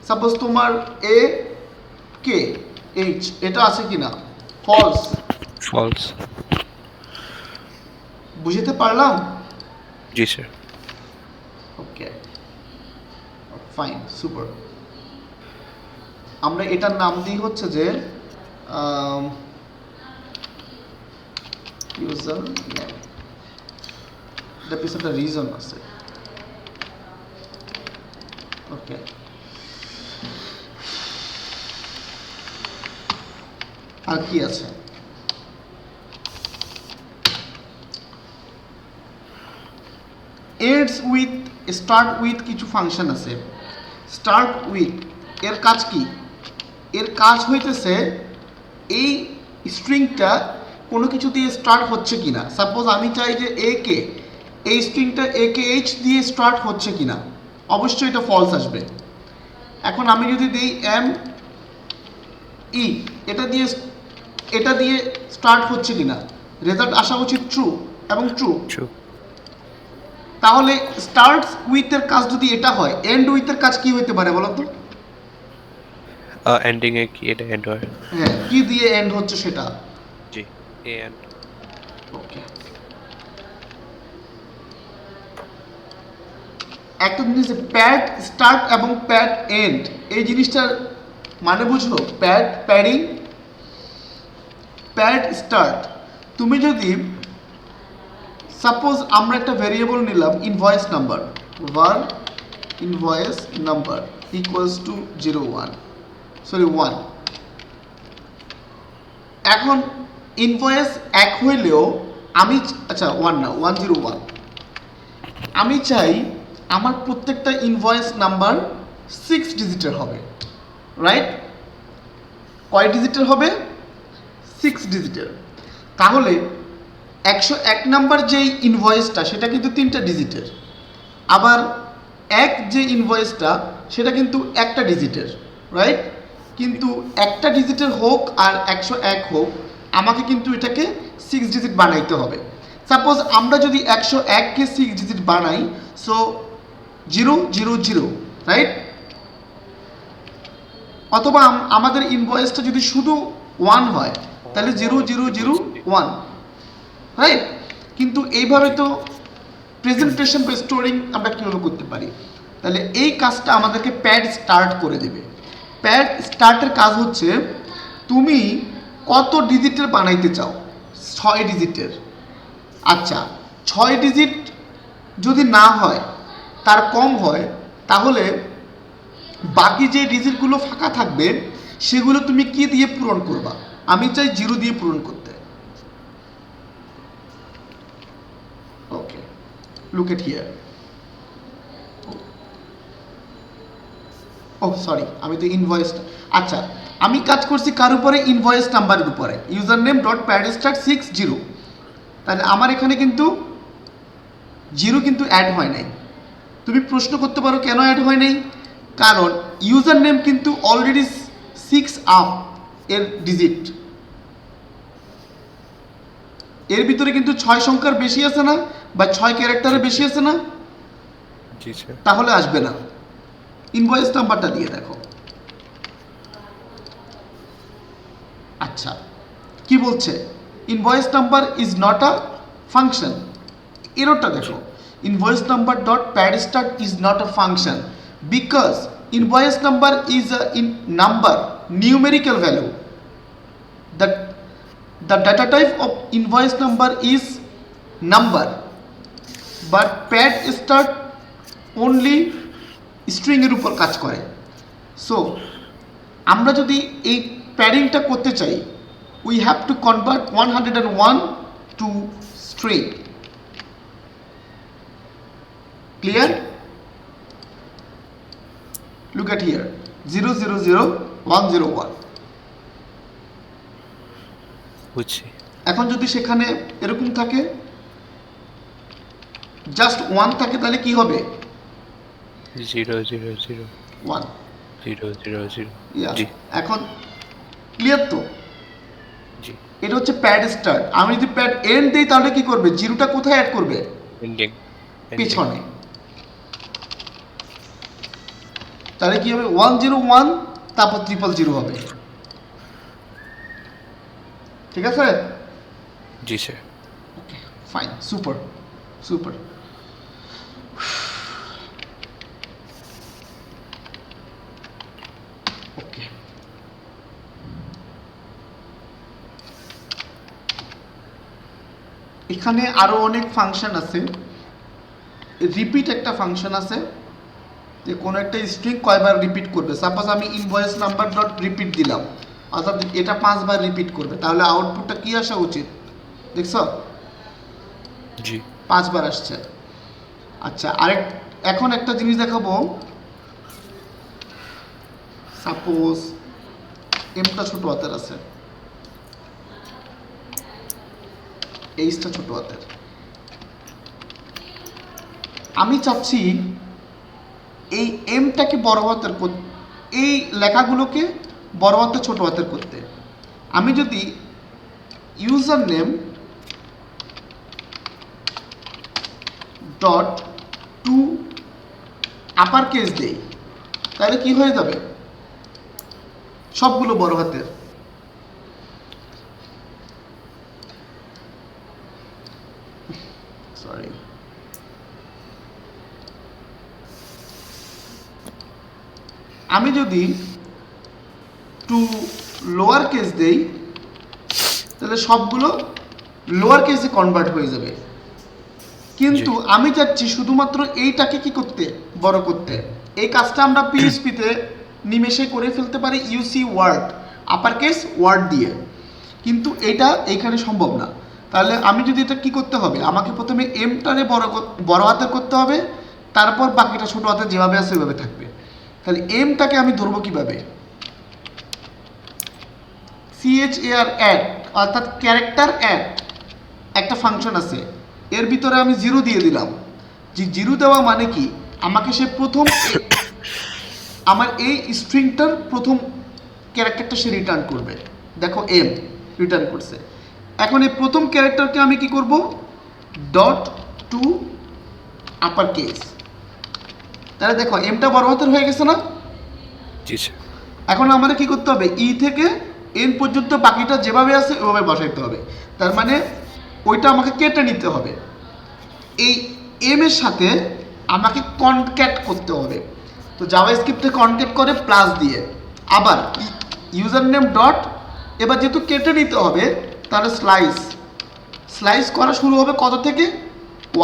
Speaker 1: সাপোজ তোমার AKH এটা আছে কিনা, ফলস।
Speaker 2: ফলস।
Speaker 1: বুঝতে পারলাম?
Speaker 2: জি স্যার।
Speaker 1: ওকে, ফাইন, সুপার। আমরা এটার নাম দিই হচ্ছে যে ইউজার নেম, এটা পিছনে রিজন আছে। ওকে, আর কি আছে? এন্ডস উইথ, স্টার্ট উইথ কিছু ফাংশন আছে। স্টার্ট উইথ এর কাজ কি? এর কাজ হইতেছে এই স্ট্রিংটা কোনো কিছু দিয়ে স্টার্ট হচ্ছে কিনা। সাপোজ আমি চাই যে এ কে, এই স্ট্রিংটা এ কে এইচ দিয়ে স্টার্ট হচ্ছে কিনা, অবশ্যই এটা ফলস আসবে। এখন আমি যদি দিই এম ই, এটা দিয়ে স্টার্ট হচ্ছে কিনা, রেজাল্ট আসা উচিত ট্রু এবং ট্রু।
Speaker 2: ট্রু।
Speaker 1: তাহলে স্টার্টস উইথ এর কাজ যদি এটা হয়, এন্ড উইথ এর কাজ কি হইতে পারে বলো তো?
Speaker 2: এন্ডিং এ কি এটা এন্ড হয়?
Speaker 1: হ্যাঁ, কি দিয়ে এন্ড হচ্ছে সেটা।
Speaker 2: জি, এ এন্ড।
Speaker 1: ওকে, একটা জিনিস প্যাড স্টার্ট এবং প্যাড এন্ড, এই জিনিসটার মানে বুঝলো? Pad padding, pad start. তুমি যদি সাপোজ আমরা একটা ভেরিয়েবল নিলাম invoice number, var invoice number equals to 1। এখন ইনভয়েস এক হইলেও আমি, আচ্ছা 1 না, 101, আমি চাই আমার প্রত্যেকটা ইনভয়েস নাম্বার 6 ডিজিটের হবে, রাইট? কয় ডিজিটের হবে? 6 ডিজিটের। তাহলে 101 নাম্বার যেই ইনভয়েসটা সেটা কিন্তু 3টা ডিজিটের, আবার এক যে ইনভয়েসটা সেটা কিন্তু একটা ডিজিটের, রাইট? কিন্তু একটা ডিজিটের হোক আর 101 হোক, আমাকে কিন্তু এটাকে 6 ডিজিট বানাইতে হবে। সাপোজ আমরা যদি 101কে 6 ডিজিট বানাই, সো 000, রাইট? অথবা আমাদের ইনভয়েসটা যদি শুধু 1 হয় তাহলে 0001, রাইট? কিন্তু এইভাবে তো প্রেজেন্টেশন বা স্টোরিং আমরা কীভাবে করতে পারি? তাহলে এই কাজটা আমাদেরকে প্যাড স্টার্ট করে দেবে। প্যাড স্টার্টের কাজ হচ্ছে তুমি কত ডিজিটের বানাইতে চাও? 6 ডিজিটের। আচ্ছা, 6 ডিজিট যদি না হয়, তার কম হয়, তাহলে বাকি যে ডিজিটগুলো ফাঁকা থাকবে সেগুলো তুমি কি দিয়ে পূরণ করবা? আমি চাই 0 দিয়ে পূরণ করতে। Okay, look at here. Oh sorry, আমি তো ইনভয়েসটা, আচ্ছা আমি কাজ করছি কার উপরে? ইনভয়েস নাম্বারের উপরে, user name dot pad start 60। তাহলে আমার এখানে কিন্তু 0 কিন্তু অ্যাড হয় নাই। তুমি প্রশ্ন করতে পারো কেন অ্যাড হয় নাই? কারণ ইউজার নেম কিন্তু অলরেডি 6 আপ এর ডিজিট, এর ভিতরে কিন্তু 6 সংখ্যার বেশি আছে না, বা 6 ক্যারেক্টারের বেশি আছে না?
Speaker 2: জি স্যার।
Speaker 1: তাহলে আসবে না। ইনভয়েস নাম্বারটা দিয়ে দেখো। আচ্ছা, কি বলছে? Invoice number is not a function. এররটা দেখো, invoice number dot pad start is not a function because invoice number is a number, numerical value. The data type of invoice number is number, but pad start only string এর উপর কাজ করে। সো আমরা যদি এই প্যাডিংটা করতে চাই, we have to convert 101 to string. Clear? Look at here, 000101।
Speaker 2: বুঝছি।
Speaker 1: এখন যদি সেখানে এরকম থাকে, জাস্ট 1 থাকে, তাহলে কি হবে?
Speaker 2: 00001 000। জি
Speaker 1: এখন ক্লিয়ার তো?
Speaker 2: জি।
Speaker 1: এটা হচ্ছে প্যাড স্টার্ট। আমি যদি প্যাড এন্ড দেই তাহলে কি করবে? জিরোটা কোথায় অ্যাড করবে?
Speaker 2: এন্ডিং।
Speaker 1: পিছনে। তাহলে কি হবে? 101 তারপর 000 হবে। ঠিক আছে?
Speaker 2: জি স্যার।
Speaker 1: ওকে, ফাইন, সুপার সুপার। ওকে, এখানে আরো অনেক ফাংশন আছে। রিপিট একটা ফাংশন আছে, যে কোনো একটা স্ট্রিং কয়বার রিপিট করবে। সাপোজ আমি ইনভয়েস নাম্বার ডট রিপিট দিলাম, অর্থাৎ এটা 5 বার রিপিট করবে, তাহলে আউটপুটটা কি আসা উচিত? দেখছো
Speaker 2: জি
Speaker 1: 5 বার আসছে। আচ্ছা এখন একটা জিনিস দেখাবো। সাপোজ এমটা ছোট হাতের আছে, এইচটা ছোট হাতের। আমি চাচ্ছি এই এমটাকে বড় হাতের এই লেখাগুলোকে বড় হাতে ছোট হাতের করতে। আমি যদি user name dot to upper case দেই, তাহলে কি হয়ে যাবে? সবগুলো বড় হাতের। সরি, আমি যদি টু লোয়ার কেস দেই, তাহলে সবগুলো লোয়ার কেসে কনভার্ট হয়ে যাবে। কিন্তু আমি চাচ্ছি শুধুমাত্র এইটাকে কি করতে, বড় করতে। এই কাজটা আমরা পিএইচপিতে নিমেষে করে ফেলতে পারি ইউসি ওয়ার্ড, আপার কেস ওয়ার্ড দিয়ে, কিন্তু এটা এইখানে সম্ভব না। তাহলে আমি যদি এটা কি করতে হবে, আমাকে প্রথমে এমটারে বড় হাতের করতে হবে, তারপর বাকিটা ছোট হাতে যেভাবে আছে ওইভাবে থাকবে। তাহলে এমটাকে আমি ধরবো কিভাবে? CHAR অ্যাড, অর্থাৎ ক্যারেক্টার অ্যাড একটা ফাংশন আছে, এর ভিতরে আমি 0 দিয়ে দিলাম। যে 0 দেওয়া মানে কি, আমাকে সে প্রথম আমার এই স্ট্রিংটার প্রথম ক্যারেক্টারটা সে রিটার্ন করবে। দেখো এম রিটার্ন করছে। এখন এই প্রথম ক্যারেক্টারকে আমি কি করব, ডট টু আপার কেস। তাহলে দেখো এমটা বড় হাতের হয়ে গেছে না?
Speaker 2: জি স্যার।
Speaker 1: এখন আমাদের কি করতে হবে, ই থেকে এন পর্যন্ত বাকিটা যেভাবে আছে ওভাবে বসাইতে হবে। তার মানে ওইটা আমাকে কেটে নিতে হবে। এই এম এর সাথে আমাকে কনক্যাট করতে হবে। তো জাভাস্ক্রিপ্টে কনক্যাট করে প্লাস দিয়ে, আবার ইউজার নেম ডট, এবার যেহেতু কেটে নিতে হবে তাহলে স্লাইস করা শুরু হবে কত থেকে?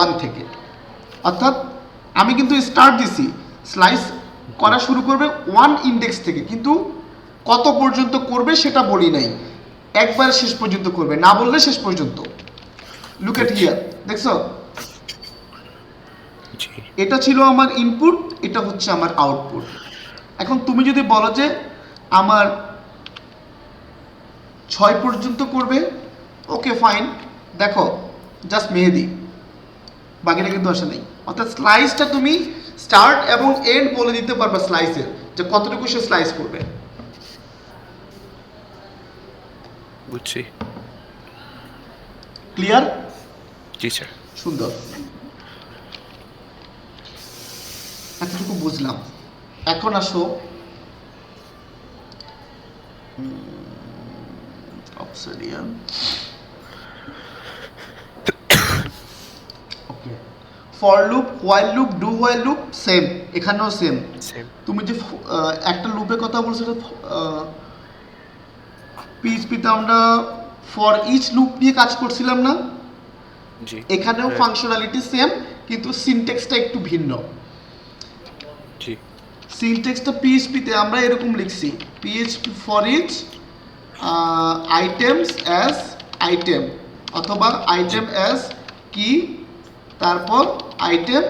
Speaker 1: 1 থেকে। অর্থাৎ আমি কিন্তু স্টার্ট দিছি, স্লাইস করা শুরু করবে 1 ইন্ডেক্স থেকে, কিন্তু কত পর্যন্ত করবে সেটা বলি নাই। একবার শেষ পর্যন্ত করবে, না বললে শেষ পর্যন্ত। লুক এট হিয়ার, দেখছো?
Speaker 2: জি
Speaker 1: এটা ছিল আমার ইনপুট, এটা হচ্ছে আমার আউটপুট। এখন তুমি যদি বলো যে আমার 6 পর্যন্ত করবে, ওকে ফাইন, দেখো জাস্ট মেহেদি, বাকিটা কিন্তু আসে নেই। অর্থাৎ স্লাইসটা তুমি স্টার্ট এবং এন্ড বলে দিতে পারবে স্লাইসের, যে কতটুকু সে স্লাইস করবে।
Speaker 2: বুঝছি।
Speaker 1: ক্লিয়ার?
Speaker 2: জি স্যার।
Speaker 1: সুন্দর, এতটুকু বুঝলাম। এখন আসো obsidian. Okay, for loop, while loop, do while loop same, এখানেও সেম।
Speaker 2: সেম।
Speaker 1: তুমি যে একটা লুপের কথা বলছো, পিএইচপিতে আমরা ফর ইচ লুপ নিয়ে কাজ করছিলাম না?
Speaker 2: জি
Speaker 1: এখানেও ফাংশনালিটি সেম, কিন্তু সিনট্যাক্সটা একটু ভিন্ন।
Speaker 2: জি
Speaker 1: সিনট্যাক্সটা পিএইচপিতে আমরা এরকম লিখছি, PHP for each items as item, অথবা আইটেম অ্যাজ কি, তারপর আইটেম,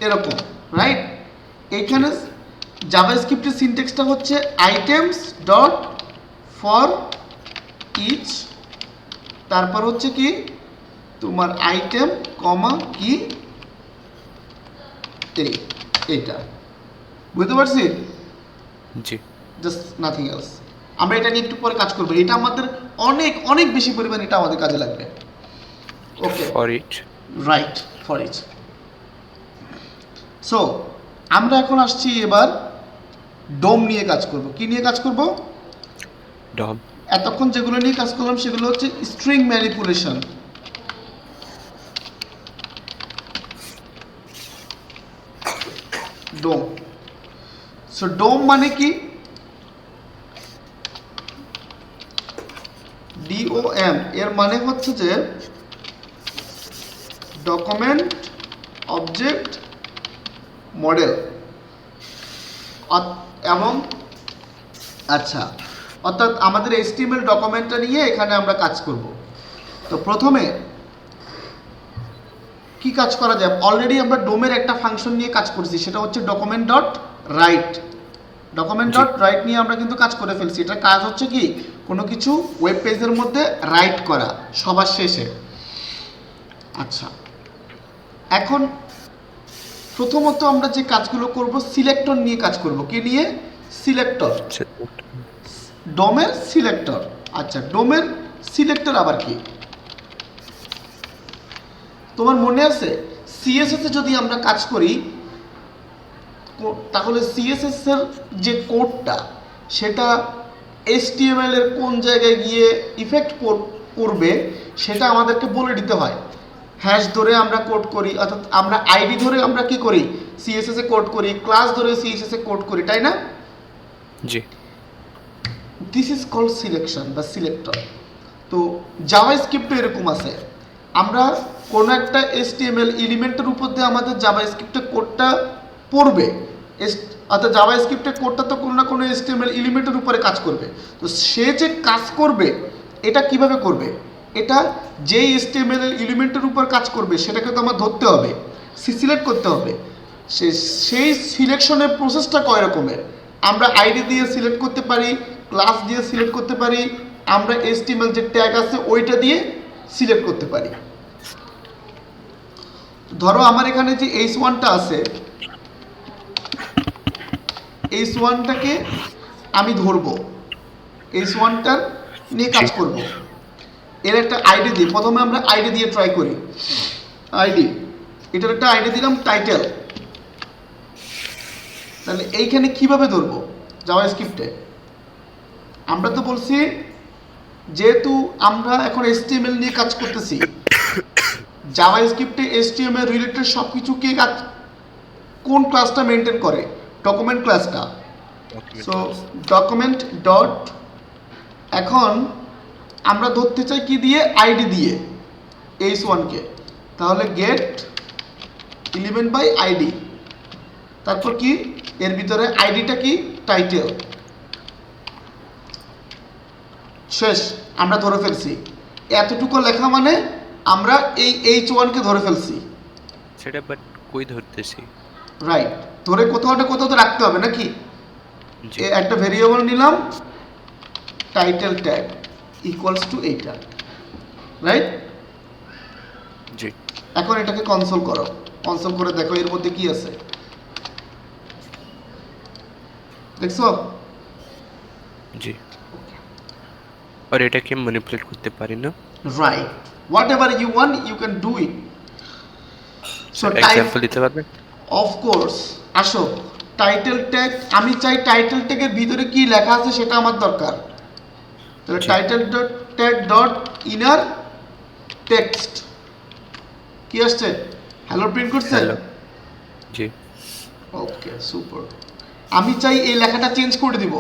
Speaker 1: এরকম, রাইট? এইখানে জাভাস্ক্রিপ্টের সিনট্যাক্সটা হচ্ছে আইটেমস ডট ফর ইচ, তারপর হচ্ছে কি তোমার আইটেম কমা কি, এইটা বুঝতে পারছি?
Speaker 2: জি
Speaker 1: জাস্ট নাথিং এলস। আমরা এটা নিয়ে একটু পরে কাজ করবো, এটা আমাদের অনেক অনেক বেশি পরিমাণ এটা আমাদের কাজে লাগবে। Okay,
Speaker 2: for each.
Speaker 1: Right, for each. So আমরা এখন আসছি এবার ডোম নিয়ে কাজ করব। কি নিয়ে কাজ করব?
Speaker 2: ডম।
Speaker 1: এতক্ষণ যেগুলো নিয়ে কাজ করলাম সেগুলো হচ্ছে স্ট্রিং ম্যানিপুলেশন। ডোম। সো ডোম মানে কি? DOM এর মানে হচ্ছে যে ডকুমেন্ট অবজেক্ট মডেল এবং আচ্ছা, অর্থাৎ আমাদের HTML ডকুমেন্টটা নিয়ে এখানে আমরা কাজ করব। তো প্রথমে কি কাজ করা যায়, অলরেডি আমরা ডোমের একটা ফাংশন নিয়ে কাজ করছি, সেটা হচ্ছে document dot right. Document dot right নিয়ে আমরা কিন্তু কাজ করে ফেলছি। এটার কাজ হচ্ছে কি, কোনো কিছু ওয়েব পেজের মধ্যে রাইট করা সবার শেষে। আচ্ছা, এখন প্রথমত আমরা যে কাজগুলো করব, সিলেক্টর নিয়ে কাজ করব। কি নিয়ে? সিলেক্টর, ডোমের সিলেক্টর। আচ্ছা, ডোমের সিলেক্টর আবার কি? তোমার মনে আছে সিএসএস এ যদি আমরা কাজ করি, তাহলে সিএসএস এর যে কোডটা, সেটা HTML এর কোন জায়গায় গিয়ে ইফেক্ট করবে সেটা আমাদেরকে বলে দিতে হয়। হ্যাশ ধরে আমরা কোড করি, অর্থাৎ আমরা আইডি ধরে আমরা কি করি, সিএসএস এ কোড করি, ক্লাস ধরে সিএসএস এ কোড করি, তাই না?
Speaker 2: জি।
Speaker 1: দিস ইজ কল্ড সিলেকশন বা সিলেক্টর। তো জাভাস্ক্রিপ্টে এরকম আছে, আমরা কোনো একটা HTML এলিমেন্টের উপর দিয়ে আমাদের জাভাস্ক্রিপ্টের কোডটা পড়বে, অর্থাৎ জাভাস্ক্রিপ্টের কোডটা তো কোনো না কোনো HTML এলিমেন্টের উপরে কাজ করবে। তো সে যে কাজ করবে এটা কিভাবে করবে, এটা যেই HTML এলিমেন্টের উপর কাজ করবে সেটাকে তো আমার ধরতে হবে, সিলেক্ট করতে হবে। সেই সিলেকশনের প্রসেসটা কয় রকমের, আমরা আইডি দিয়ে সিলেক্ট করতে পারি, ক্লাস দিয়ে সিলেক্ট করতে পারি, আমরা HTML যে ট্যাগ আছে ওইটা দিয়ে সিলেক্ট করতে পারি। ধরো আমার এখানে যে h1টা আছে, h1টাকে আমি ধরবো, h1টার নিয়ে কাজ করব। এর একটা আইডি দিই, প্রথমে আমরা আইডি দিয়ে ট্রাই করি। আইডি, এটার একটা আইডি দিলাম টাইটেল। তাহলে এইখানে কিভাবে ধরবো জাভাস্ক্রিপ্টে? আমরা তো বলছি যেহেতু আমরা এখন HTML নিয়ে কাজ করতেছি, জাভাস্ক্রিপ্টে HTML রিলেটেড সব কিছু কে কাজ, কোন ক্লাসটা মেনটেন করে? ডকুমেন্ট ক্লাসটা। সো ডকুমেন্ট ডট, এখন আমরা ধরতে চাই কি দিয়ে, আইডি দিয়ে h1কে, তাহলে গেট এলিমেন্ট বাই আইডি, তারপর কি এর ভিতরে আইডিটা কি, টাইটেল। শেষ, আমরা ধরে ফেলছি। এতটুকু লেখা মানে আমরা এই h1কে ধরে ফেলছি।
Speaker 2: সেটা বাট কই ধরতেছি?
Speaker 1: রাইট, ধরে কোথাও না কোথাও তো রাখতে হবে নাকি? একটা ভেরিয়েবল নিলাম টাইটেল ট্যাগ ইকুয়ালস টু এইটা, রাইট?
Speaker 2: জি।
Speaker 1: এখন এটাকে কনসোল করো, কনসোল করে দেখো এর মধ্যে কি আছে, দেখছো?
Speaker 2: জি। আর এটাকে ম্যানিপুলেট করতে পারি না?
Speaker 1: Right, whatever you want you can do it. So
Speaker 2: example দিতে পারবেন?
Speaker 1: অফ কোর্স, আসো টাইটেল ট্যাগ, আমি চাই টাইটেল ট্যাগের ভিতরে কি লেখা আছে সেটা আমার দরকার। তাহলে title dot tag dot inner text কি আসছে, হ্যালো প্রিন্ট করছে?
Speaker 2: হ্যালো। জি।
Speaker 1: Okay, super. আমি চাই এই লেখাটা চেঞ্জ করে দিব,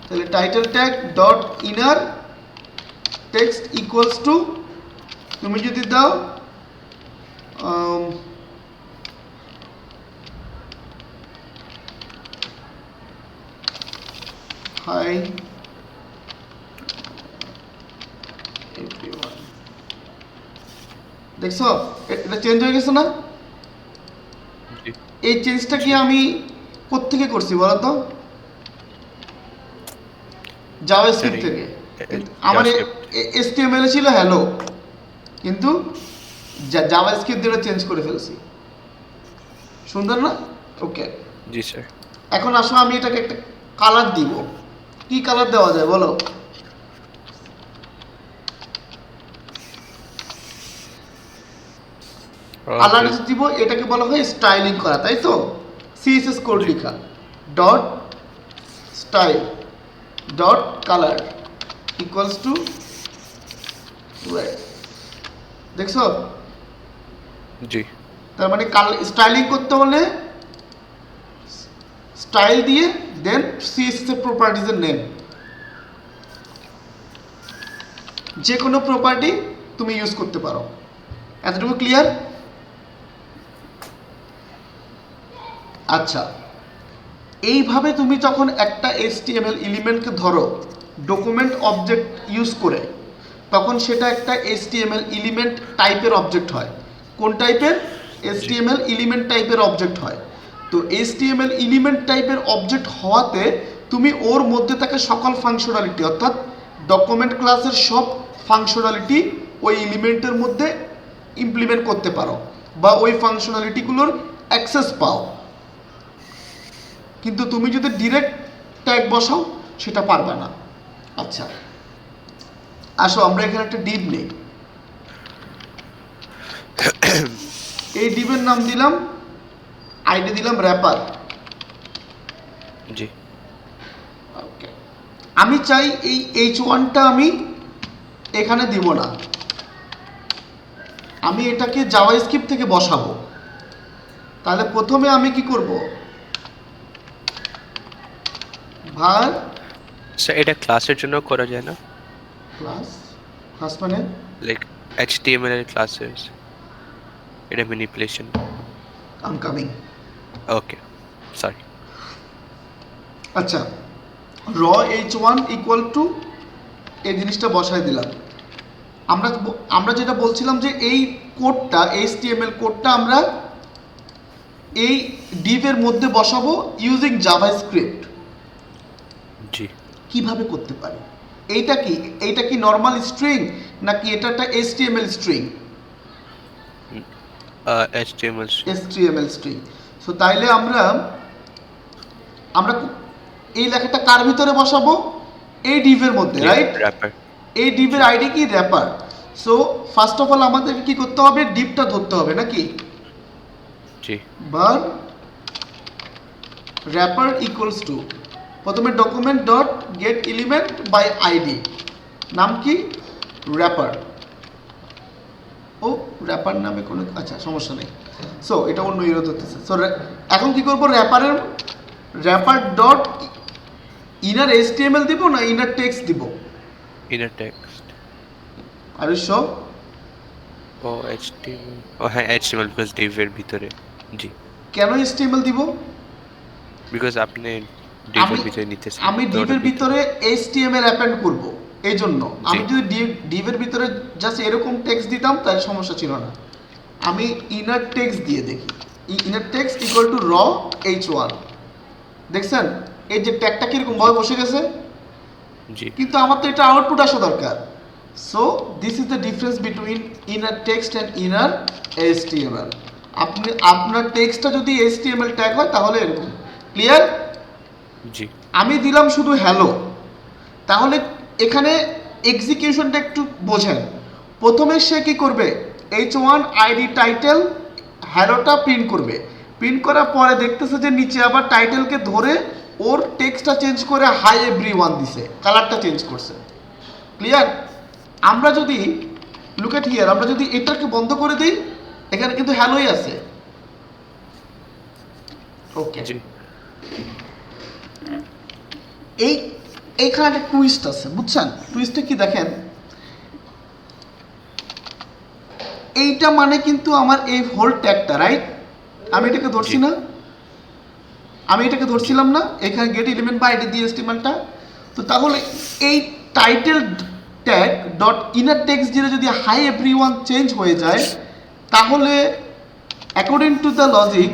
Speaker 1: তাহলে title tag dot inner text equals to, তুমি যদি দাও হাই এভরিওয়ান, দেখছো এটা চেঞ্জ হয়ে গেছে না?
Speaker 2: জি।
Speaker 1: এই চেঞ্জটা কি আমি কোত্থেকে করছি বলো তো? জাভাস্ক্রিপ্ট থেকে। আমার HTML এ ছিল হ্যালো, কিন্তু জাভাস্ক্রিপ্ট দিয়ে চেঞ্জ করে ফেলছি। সুন্দর না? ওকে।
Speaker 2: জি স্যার।
Speaker 1: এখন আসো আমি এটাকে একটা কালার দিব। কি কালার দেওয়া যায় বলো? কালার দিব, এটাকে বলা হয় স্টাইলিং করা, তাই তো? CSS কোড লেখা dot style dot colour equals to red, দেখছো?
Speaker 2: জি।
Speaker 1: তার মানে স্টাইলিং করতে হলে স্টাইল দিয়ে দেন CSS এর প্রপার্টিজের নেম, যে কোনো প্রপার্টি তুমি ইউজ করতে পারো। এতটুকু ক্লিয়ার? আচ্ছা, এইভাবে তুমি যখন একটা HTML এলিমেন্টকে ধরো ডকুমেন্ট অবজেক্ট ইউজ করে, তখন সেটা একটা HTML এলিমেন্ট টাইপের অবজেক্ট হয়। কোন টাইপের?
Speaker 2: জি
Speaker 1: HTML এলিমেন্ট টাইপের অবজেক্ট হয়। তো HTML এলিমেন্ট টাইপের অবজেক্ট হওয়াতে তুমি ওর মধ্যে থাকা সকল ফাংশনালিটি, অর্থাৎ ডকুমেন্ট ক্লাসের সব ফাংশনালিটি ওই এলিমেন্টের মধ্যে ইমপ্লিমেন্ট করতে পারো বা ওই ফাংশনালিটিগুলোর অ্যাক্সেস পাও। কিন্তু তুমি যদি ডিরেক্ট ট্যাগ বসাও সেটা পারবে না। আচ্ছা, আসো আমরা এখানে একটা ডিভ নেই। এই ডিভের নাম দিলাম, আইডি দিলাম র্যাপার।
Speaker 2: জি
Speaker 1: ওকে, আমি চাই এই H1টা আমি এখানে দিব না, আমি এটাকে জাভাস্ক্রিপ্ট থেকে বসাবো। তাহলে প্রথমে আমি কি করব, var
Speaker 2: স্যার এটা ক্লাসের জন্য করা যায় না,
Speaker 1: ক্লাস, ক্লাস মানে
Speaker 2: লাইক HTML এর ক্লাসেস, এটা manipulation.
Speaker 1: I'm coming.
Speaker 2: Okay sorry.
Speaker 1: আচ্ছা, র H1 ইকুয়াল টু এই জিনিসটা বসাই দিলাম। আমরা যেটা বলছিলাম যে এই কোডটা, HTML কোডটা আমরা এই ডিভের মধ্যে বসাবো ইউজিং জাভাস্ক্রিপ্ট।
Speaker 2: জি
Speaker 1: কিভাবে করতে পারি? এইটা কি নর্মাল স্ট্রিং নাকি এটা একটা HTML string?
Speaker 2: HTML
Speaker 1: HTML string. So তাইলে আমরা এই লেখাটা কার ভিতরে বসাবো? এই ডিভের মধ্যে, রাইট?
Speaker 2: র্যাপার।
Speaker 1: এই ডিভের আইডি কি? Wrapper. So first of all আমাদের কি করতে হবে? ডিভটা ধরতে হবে নাকি?
Speaker 2: জি
Speaker 1: বার র্যাপার ইকুয়ালস টু, প্রথমে document dot get element by ID, নাম কি? র্যাপার। ও র্যাপার নামে কোনো, আচ্ছা সমস্যা নেই। সো এটা অন্য ইউরো ধরতেছে। সো এখন কি করবো? র্যাপার ডট ইনার HTML দিব না ইনার টেক্সট দিব?
Speaker 2: Inner text.
Speaker 1: Are you sure?
Speaker 2: ও HTML, ও হ্যাঁ HTML বিকজ div এর ভিতরে। জি
Speaker 1: কেন HTML দিব?
Speaker 2: বিকজ আপনি div এর ভিতরে নিতেছেন।
Speaker 1: আমি ডিভের ভিতরে HTML অ্যাপেন্ড করব, এই জন্য।
Speaker 2: জি।
Speaker 1: আমি যদি ডিভের ভিতরে জাস্ট এরকম টেক্সট দিতাম তাহলে সমস্যা ছিল না। আমি ইনার টেক্সট দিয়ে দেখি, ইনার টেক্সট ইকুয়াল টু র H1। দেখছেন এই যে ট্যাগটা কিরকম ভাবে বসে গেছে?
Speaker 2: জি
Speaker 1: কিন্তু আমার তো এটা আউটপুট আসা দরকার। So this is the difference between inner text and inner HTML। আপনার টেক্সটটা যদি HTML ট্যাগ হয় তাহলে এরকম। ক্লিয়ার?
Speaker 2: জি
Speaker 1: আমি দিলাম শুধু হ্যালো। তাহলে এখানে এক্সিকিউশনটা একটু বোঝেন। প্রথমে সে কি করবে? H1 আইডি টাইটেল হ্যালোটা প্রিন্ট করবে। প্রিন্ট করার পরে দেখতেছে যে নিচে আবার টাইটেলকে ধরে ওর টেক্সটটা চেঞ্জ করে হাই এভরিওয়ান দিছে, কালারটা চেঞ্জ করছে। ক্লিয়ার? আমরা যদি লুক এট হিয়ার, আমরা যদি এটাকে বন্ধ করে দিই, এখানে কিন্তু হ্যালোই আছে। ওকে,
Speaker 2: জি
Speaker 1: এইখানে একটা টুইস্ট আছে, বুঝছেন? টুইস্টে কি দেখেন, এইটা মানে কিন্তু আমার এই হোল ট্যাগটা, রাইট? আমি এটাকে ধরছি
Speaker 2: জি।
Speaker 1: না, আমি এটাকে ধরছিলাম না এখানে গেট এলিমেন্ট বা আইডি দিয়ে HTML-টা। তো তাহলে এই title tag dot inner text দিয়ে যদি হাই এভরিওয়ান চেঞ্জ হয়ে যায়, তাহলে অ্যাকর্ডিং টু দ্য লজিক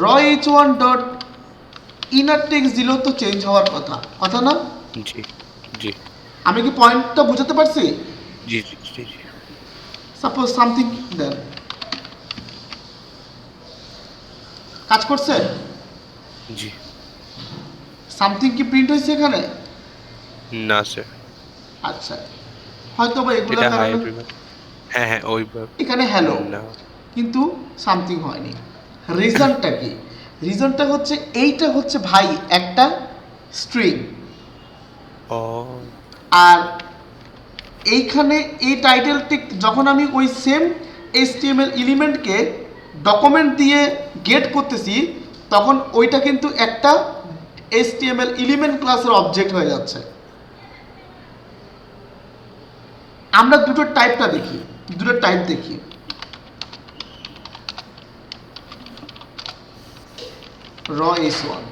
Speaker 1: র H1 ডট ইনার টেক্সট দিলেও তো চেঞ্জ হওয়ার কথা, কথা না?
Speaker 2: জি জি
Speaker 1: আমি কি পয়েন্টটা বুঝাতে পারছি?
Speaker 2: জি জি জি জি
Speaker 1: সাপোজ সামথিং দেন কাজ করছে,
Speaker 2: জি
Speaker 1: সামথিং কি প্রিন্ট হয়েছে এখানে?
Speaker 2: না স্যার,
Speaker 1: আচ্ছা, হয়তো বা এগুলোর
Speaker 2: এটা হাই
Speaker 1: কারণে
Speaker 2: এভরিওয়ান। হ্যাঁ হ্যাঁ ওইভাবে
Speaker 1: এখানে হ্যালো
Speaker 2: না।
Speaker 1: কিন্তু সামথিং হয়নি। রিজনটা কি? রিজনটা হচ্ছে এইটা হচ্ছে ভাই একটা স্ট্রিং,
Speaker 2: ও
Speaker 1: আর এইখানে এই টাইটেলটি যখন আমি ওই সেম HTML এলিমেন্টকে ডকুমেন্ট দিয়ে গেট করতেছি, তখন ওইটা কিন্তু একটা HTML এলিমেন্ট ক্লাসের অবজেক্ট হয়ে যাচ্ছে। আমরা দুটো টাইপটা দেখি, দুটো টাইপ দেখি। র h1,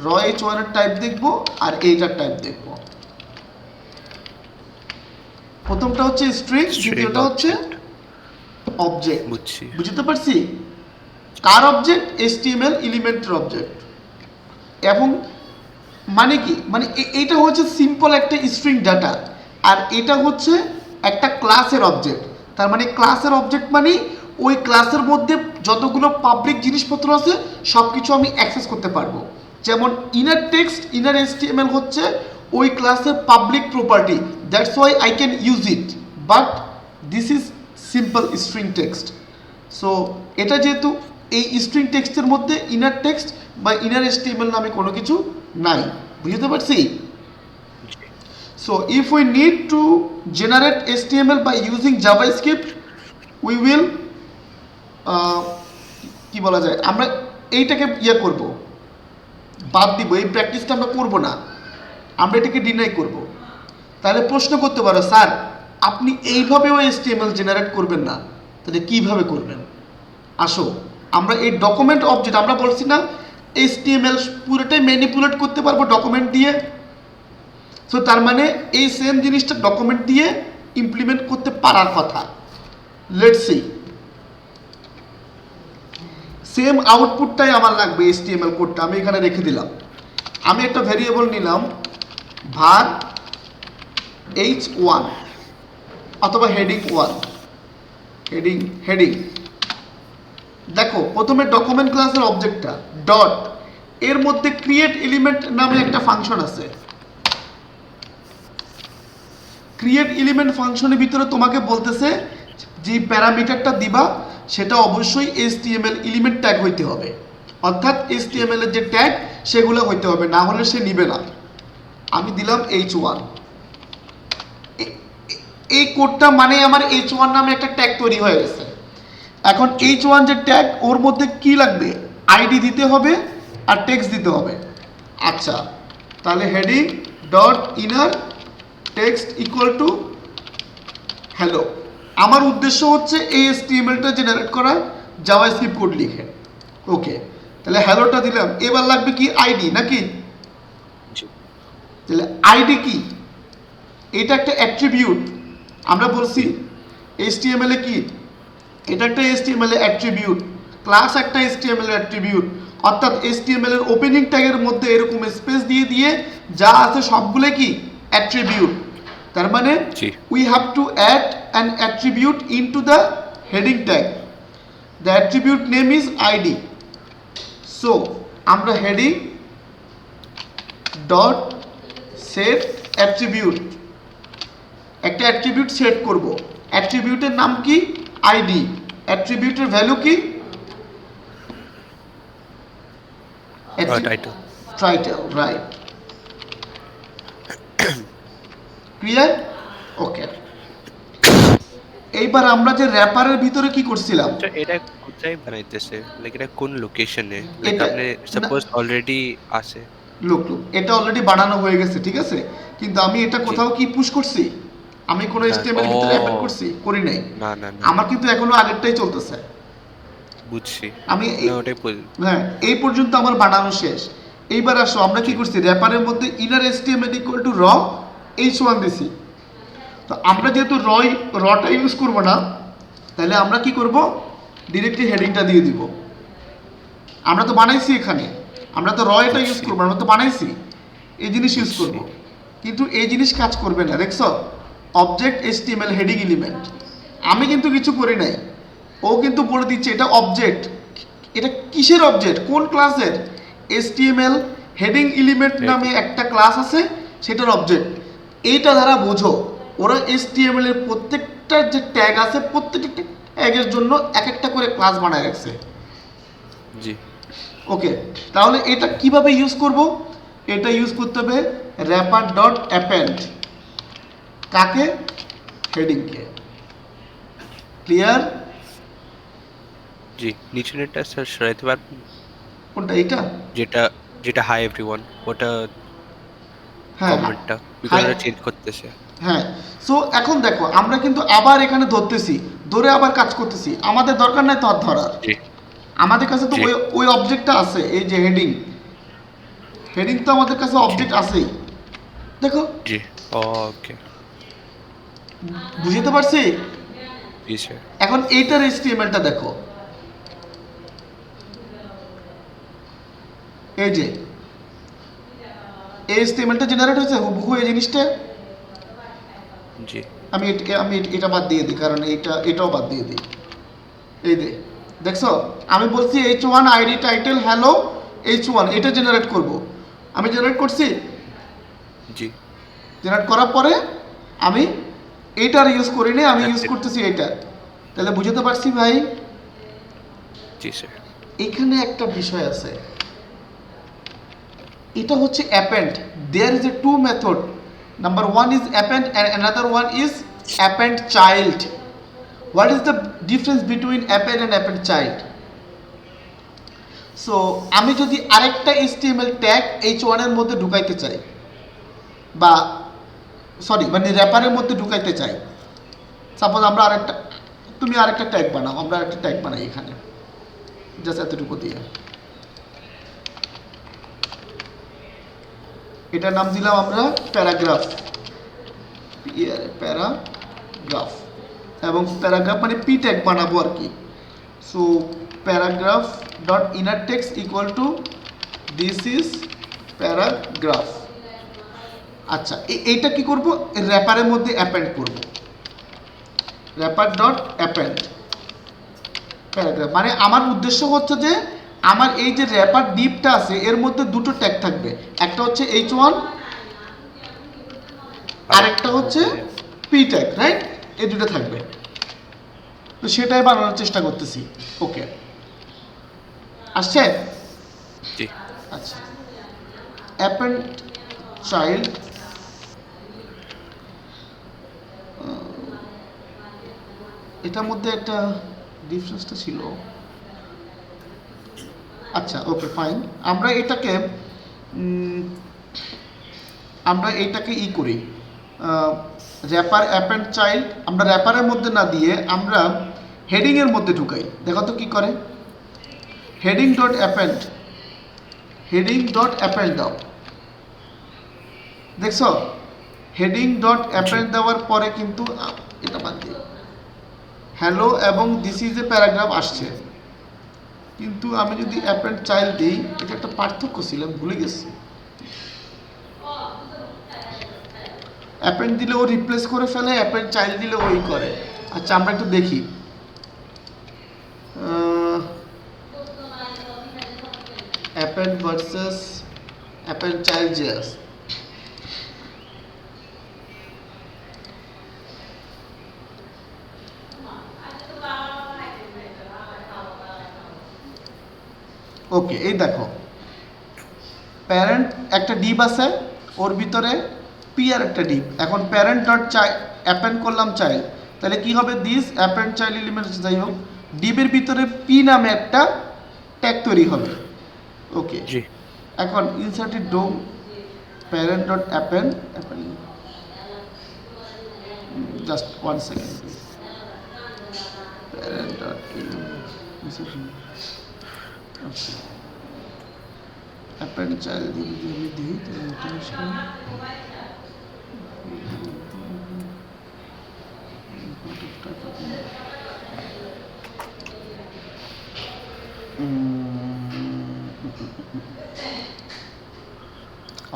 Speaker 1: র h1 এর টাইপ দেখব আর এইটার টাইপ দেখব। প্রথমটা হচ্ছে স্ট্রিং, দ্বিতীয়টা হচ্ছে অবজেক্ট।
Speaker 2: বুঝছি।
Speaker 1: বুঝতে পারছি? কার অবজেক্ট? HTML এলিমেন্টের অবজেক্ট। এবং মানে কি, মানে এইটা হচ্ছে সিম্পল একটা স্ট্রিং ডাটা, আর এটা হচ্ছে একটা ক্লাসের অবজেক্ট। তার মানে ক্লাসের অবজেক্ট মানে ওই ক্লাসের মধ্যে যতগুলো পাবলিক জিনিসপত্র আছে সব কিছু আমি অ্যাক্সেস করতে পারবো। যেমন ইনার টেক্সট, ইনার HTML হচ্ছে ওই ক্লাসের public property, that's why I can use it, but this is simple string text. So এটা যেহেতু এই স্ট্রিং টেক্সটের মধ্যে ইনার টেক্সট বা ইনার HTML নামে কোনো কিছু নাই। বুঝতে পারছি? So if we need to generate HTML by using JavaScript, we will কি বলা যায়, আমরা এইটাকে করব, বাদ দিব, এই প্র্যাকটিসটা আমরা করব না, আমরা এটাকে ডিনাই করব। তাহলে প্রশ্ন করতে পারো, স্যার আপনি এইভাবেও HTML জেনারেট করবেন না, তাহলে কিভাবে করবেন? আসো, আমরা এই ডকুমেন্ট অবজেক্ট, আমরা বলছি না HTML পুরোটাই ম্যানিপুলেট করতে পারবো ডকুমেন্ট দিয়ে। সো তার মানে এই সেম জিনিসটা ডকুমেন্ট দিয়ে ইমপ্লিমেন্ট করতে পারার কথা। লেটস সি, সেম আউটপুটটাই আমার লাগবে। HTML কোডটা আমি এখানে রেখে দিলাম। আমি একটা ভেরিয়েবল নিলাম var h1 অথবা হেডিং 1, হেডিং। দেখো প্রথমে ডকুমেন্ট ক্লাসের অবজেক্টটা ডট, এর মধ্যে ক্রিয়েট এলিমেন্ট নামে একটা ফাংশন আছে। ক্রিয়েট এলিমেন্ট ফাংশনের ভিতরে তোমাকে বলতেছে যে প্যারামিটারটা দিবা সেটা অবশ্যই HTML এলিমেন্ট ট্যাগ হইতে হবে, অর্থাৎ HTML এর যে ট্যাগ সেগুলো হইতে হবে, না হলে সে নিবে না। আমি দিলাম h1, এই কোডটা মানে আমার h1 নামে একটা ট্যাগ তৈরি হয়ে গেছে। এখন h1 যে ট্যাগ, ওর মধ্যে কি লাগবে? আইডি দিতে হবে আর টেক্সট দিতে হবে। আচ্ছা, তাহলে heading dot inner text equal to hello. আমার উদ্দেশ্য হচ্ছে এই HTMLটা জেনারেট করা জাভাস্ক্রিপ্ট কোড লিখে। ওকে, তাহলে হ্যালোটা দিলাম। এবার লাগবে কি? আইডি নাকি? তাহলে আইডি কি? এটা একটা অ্যাট্রিবিউট। আমরা বলছি HTML এ কি, এটা একটা HTML এর অ্যাট্রিবিউট, ক্লাস একটা HTML এর অ্যাট্রিবিউট, অর্থাৎ HTML এর ওপেনিং ট্যাগের মধ্যে এরকম স্পেস দিয়ে দিয়ে যা আছে সবগুলো কি? অ্যাট্রিবিউট। তার মানে we have to add an attribute into the heading tag. The attribute name is id. So আমরা heading dot set attribute, একটা অ্যাট্রিবিউট সেট করব। অ্যাট্রিবিউটের নাম কি? id। অ্যাট্রিবিউটের ভ্যালু কি? Title, right. ক্লিয়ার? ওকে। এইবার আমরা যে র্যাপারের ভিতরে কি করছিলাম,
Speaker 2: এটা কোথায় বানাইতেছে, লাইক এটা কোন লোকেশনে? লাইক
Speaker 1: এটা
Speaker 2: আপনি সাপোজ অলরেডি আছে,
Speaker 1: লোক এটা অলরেডি বানানো হয়ে গেছে, ঠিক আছে, কিন্তু আমি এটা কোথাও কি পুশ করছি? আমি কোনো HTML এর ভিতরে অ্যাড করছি? করি নাই।
Speaker 2: না না না,
Speaker 1: আমার কিন্তু এখনো আগেরটাই চলতেছে।
Speaker 2: বুঝছি।
Speaker 1: আমি
Speaker 2: না ওটাই
Speaker 1: হ্যাঁ, এই পর্যন্ত আমার বানানো শেষ। এইবার আসো, আমরা কি করছি? র্যাপারের মধ্যে ইনার HTML ইকুয়াল টু র h1 দিছি। তো আমরা যেহেতু রটা ইউজ করব না, তাহলে আমরা কি করব? ডিরেক্টলি হেডিংটা দিয়ে দিব। আমরা তো বানাইছি এখানে, আমরা তো এটা ইউজ করবো, আমরা তো বানাইছি, এই জিনিস ইউজ করব। কিন্তু এই জিনিস কাজ করবে না, দেখছো? অবজেক্ট HTML হেডিং এলিমেন্ট, আমি কিন্তু কিছু করি নাই, ও কিন্তু বলে দিচ্ছে এটা অবজেক্ট। এটা কিসের অবজেক্ট? কোন ক্লাসের? HTML হেডিং এলিমেন্ট নামে একটা ক্লাস আছে, সেটার অবজেক্ট। এইটা দ্বারা বোঝো, ওরা HTML এর প্রত্যেকটা যে ট্যাগ আছে, প্রত্যেকটা ট্যাগের জন্য এক একটা করে ক্লাস বানায় রাখছে।
Speaker 2: জি
Speaker 1: ওকে, তাহলে এটা কিভাবে ইউজ করব? এটা ইউজ করতে হবে র্যাপার ডট অ্যাপেন্ড। কাকে? হেডিংকে। ক্লিয়ার?
Speaker 2: জি, নিচেরটা স্যার সরাইতে পারবেন?
Speaker 1: কোনটা? এটা
Speaker 2: যেটা যেটা হাই এভরিওয়ান, ওটা
Speaker 1: হ্যাঁ
Speaker 2: কমেন্টটা বিকজ
Speaker 1: হাই
Speaker 2: ওরা চেঞ্জ করতেছে।
Speaker 1: হ্যাঁ। সো এখন দেখো আমরা কিন্তু আবার এখানে ধরতেছি, ধরে আবার কাজ করতেছি, আমাদের দরকার নাই তো আর ধরার,
Speaker 2: জি
Speaker 1: আমাদের কাছে তো
Speaker 2: জি
Speaker 1: ওই ওই অবজেক্টটা আছে, এই যে হেডিং, হেডিং তো আমাদের কাছে
Speaker 2: জি
Speaker 1: অবজেক্ট আছেই। দেখো,
Speaker 2: জি। ওকে।
Speaker 1: বুঝতে পারছি।
Speaker 2: জি স্যার।
Speaker 1: এখন এইটার এইচটিএমএলটা দেখো, এই যে এইচটিএমএলটা জেনারেট হয়েছে হুবহু এই জিনিসটা।
Speaker 2: জি
Speaker 1: আমি এটা বাদ দিয়ে দিই, কারণ এটাও বাদ দিয়ে দিই। এই যে দেখছো, আমি বলছি H1 ID title hello H1, এটা জেনারেট করব, আমি জেনারেট করছি।
Speaker 2: জি।
Speaker 1: জেনারেট করার পরে আমি এইটার ইউজ করিনি, আমি
Speaker 2: দ্যাটস
Speaker 1: ইউজ
Speaker 2: ইট।
Speaker 1: করতেছি এইটা। তাহলে বুঝতে পারছি ভাই।
Speaker 2: জি স্যার।
Speaker 1: এখানে একটা বিষয় আছে, এটা হচ্ছে append. There is a two method, number one is append and another one is append child. What is the difference between append and append child? So আমি যদি আরেকটা HTML ট্যাগ H1 এর মধ্যে ঢুকাইতে চাই, বা সরি মানে র্যাপারের মধ্যে ঢুকাইতে চাই, সাপোজ আমরা আরেকটা, তুমি আরেকটা ট্যাগ বানাও, আমরা আরেকটা ট্যাগ বানাই এখানে, জাস্ট এতটুকু দিয়ে, এটার নাম দিলাম আমরা প্যারাগ্রাফ, প্যারাগ্রাফ, এবং প্যারাগ্রাফ মানে পি ট্যাগ বানাবো আর কি। So paragraph dot inner text equal to this is paragraph. আচ্ছা, এইটা কি করব, র্যাপারের মধ্যে অ্যাপেন্ড করব, র্যাপার ডট অ্যাপেন্ড প্যারাগ্রাফ। মানে আমার উদ্দেশ্য হচ্ছে যে আমার এই যে র্যাপার ডিপটা আছে এর মধ্যে দুটো ট্যাগ থাকবে, একটা হচ্ছে H1, আরেকটা হচ্ছে পি ট্যাগ, রাইট? এই দুটো থাকবে, তো সেটাই বানানোর চেষ্টা করতেছি। ওকে, আসছে?
Speaker 2: জি
Speaker 1: আচ্ছা, অ্যাপেন্ড চাইল্ড, এটার মধ্যে একটা ডিফারেন্সটা ছিল। আচ্ছা ওকে ফাইন, আমরা এটাকে আমরা এইটাকে ই করি, র্যাপার অ্যাপেন্ড চাইল্ড, আমরা র্যাপারের মধ্যে না দিয়ে আমরা হেডিংয়ের মধ্যে ঢুকাই। দেখো তো কি করে, heading dot append, heading dot append দাও, দেখছো? হেডিং ডট অ্যাপেন্ড দেওয়ার পরে কিন্তু এটা বাদ দিই, হ্যালো এবং দিস ইজ এ প্যারাগ্রাফ আসছে, কিন্তু আমি যদি অ্যাপেন্ড চাইল্ড দিই, এটা একটা পার্থক্য ছিল, আমি ভুলে গেছি। অ্যাপেন্ড দিলে ও রিপ্লেস করে ফেলে, অ্যাপেন্ড চাইল্ড দিলে ওই করে। আচ্ছা আমরা একটু দেখি, অ্যাপেন্ড ভার্সেস অ্যাপেন্ড চাইল্ড যে আছে, ওকে এই দেখো, প্যারেন্ট একটা ডিপ আছে, ওর ভিতরে পি আর একটা ডিপ। এখন প্যারেন্ট ডট অ্যাপেন্ড করলাম চাইল্ড, তাহলে কি হবে, দিস অ্যাপেন্ড চাইল্ড এলিমেন্ট, যাই হোক, ডিপের ভিতরে পি নামে একটা ট্যাগ তৈরি হবে। ওকে,
Speaker 2: জি
Speaker 1: এখন inserted DOM parent dot append, just one second, parent dot append child যদি আমি দিই, তাহলে এটা আসবে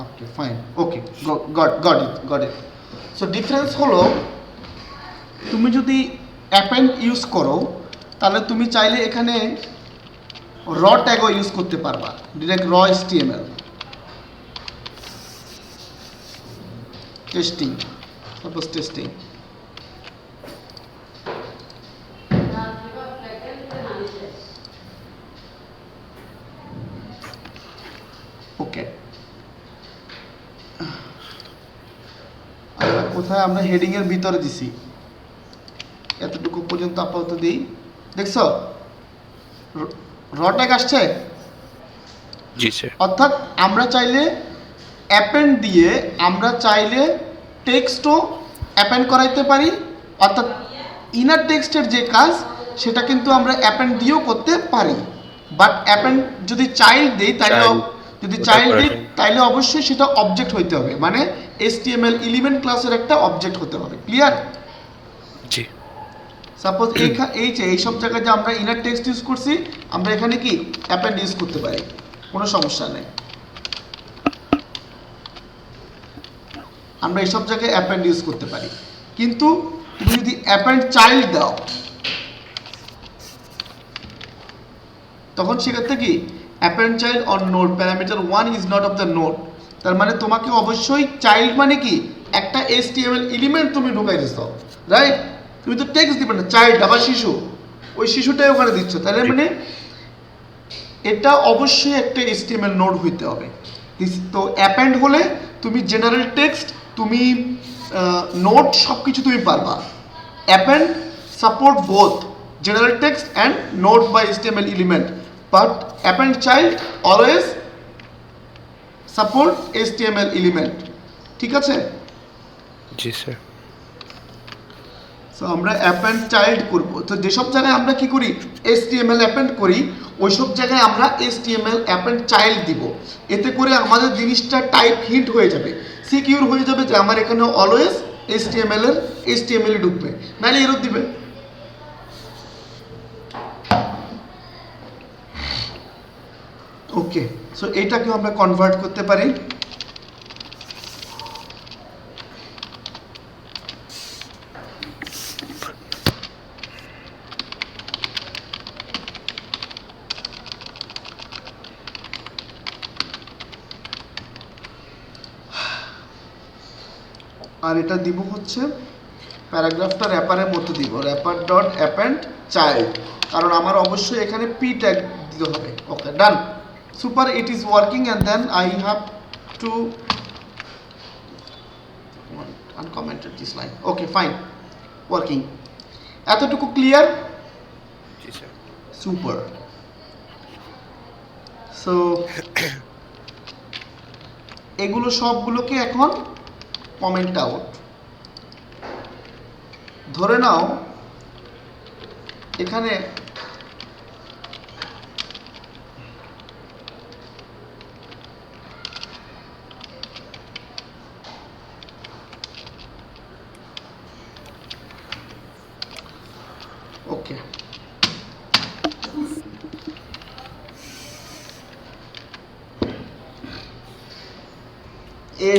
Speaker 1: okay fine, okay got it. So difference হলো, তুমি যদি অ্যাপেন্ড ইউজ করো তাহলে তুমি চাইলে এখানে র ট্যাগও ইউজ করতে পারবা, ডিরেক্ট র HTML টেস্টিং, সাপোজ টেস্টিং, ওকে। আমরা কোথায়, আমরা হেডিং এর ভিতরে দিছি, এতটুকু পর্যন্ত আপাতত দিই, দেখছো র ট্যাগ আসছে।
Speaker 2: জি স্যার।
Speaker 1: অর্থাৎ আমরা চাইলে অ্যাপেন্ড দিয়ে আমরা চাইলে টেক্সটও অ্যাপেন্ড করাইতে পারি, অর্থাৎ ইনার টেক্সটের যে কাজ সেটা কিন্তু আমরা অ্যাপেন্ড দিয়েও করতে পারি। বাট অ্যাপেন্ড যদি চাইল্ড দিই তাহলে
Speaker 2: Child,
Speaker 1: যদি
Speaker 2: ওটা
Speaker 1: চাইল্ড
Speaker 2: করা
Speaker 1: দিই
Speaker 2: যায়।
Speaker 1: তাহলে অবশ্যই সেটা অবজেক্ট হইতে হবে, মানে HTML এলিমেন্ট ক্লাসের একটা অবজেক্ট হতে হবে। ক্লিয়ার?
Speaker 2: জি
Speaker 1: সাপোজ এইসব জায়গায় যে আমরা ইনার টেক্সট ইউজ করছি, আমরা এখানে কি অ্যাপেন্ড ইউজ করতে পারি, কোনো সমস্যা নেই। আমরা এইসব জায়গায় অ্যাপেন্ড ইউজ করতে পারি, কিন্তু তুমি যদি অ্যাপেন্ড চাইল্ড দাও তখন সেক্ষেত্রে কি append child on node parameter 1 is not of the node. তার মানে তোমাকে অবশ্যই চাইল্ড মানে কি একটা HTML এলিমেন্ট তুমি ঢুকাই দিচ্ছ, রাইট? তুমি তো টেক্সট দিবে না, চাইল্ড আবার শিশু, ওই শিশুটাই ওখানে দিচ্ছ, তাহলে মানে এটা অবশ্যই একটা HTML নোড হইতে হবে। তো অ্যাপেন্ড হলে তুমি জেনারেল টেক্সট, তুমি নোট সব কিছু তুমি পারবা। Append support both general text and note বা HTML element, but append child always support HTML element. ঠিক আছে?
Speaker 2: জি স্যার।
Speaker 1: সো আমরা অ্যাপেন্ড চাইল্ড করব। তো যেসব জায়গায় আমরা কি করি HTML অ্যাপেন্ড করি, ওইসব জায়গায় আমরা HTML অ্যাপেন্ড চাইল্ড দিব। এতে করে আমাদের জিনিসটা টাইপ হিট হয়ে যাবে, সিকিউর হয়ে যাবে যে আমার এখানে অলওয়েজ HTML ঢুকবে, নাহলে এরর দিবে। ওকে, সো এইটাকেও আমরা কনভার্ট করতে পারি। আর এটা দিব হচ্ছে প্যারাগ্রাফটা র্যাপারের মধ্যে দিব, র্যাপার ডট অ্যাপেন্ড চাইল্ড, কারণ আমার অবশ্যই এখানে পি ট্যাগ দিতে হবে। Okay, done, super, it is working and then I have to uncommented this line. Okay, fine, working. এতটুকু ক্লিয়ার?
Speaker 2: জি স্যার।
Speaker 1: সুপার। সো এগুলো সবগুলোকে এখন কমেন্ট আউট। ধরে নাও এখানে ওকে,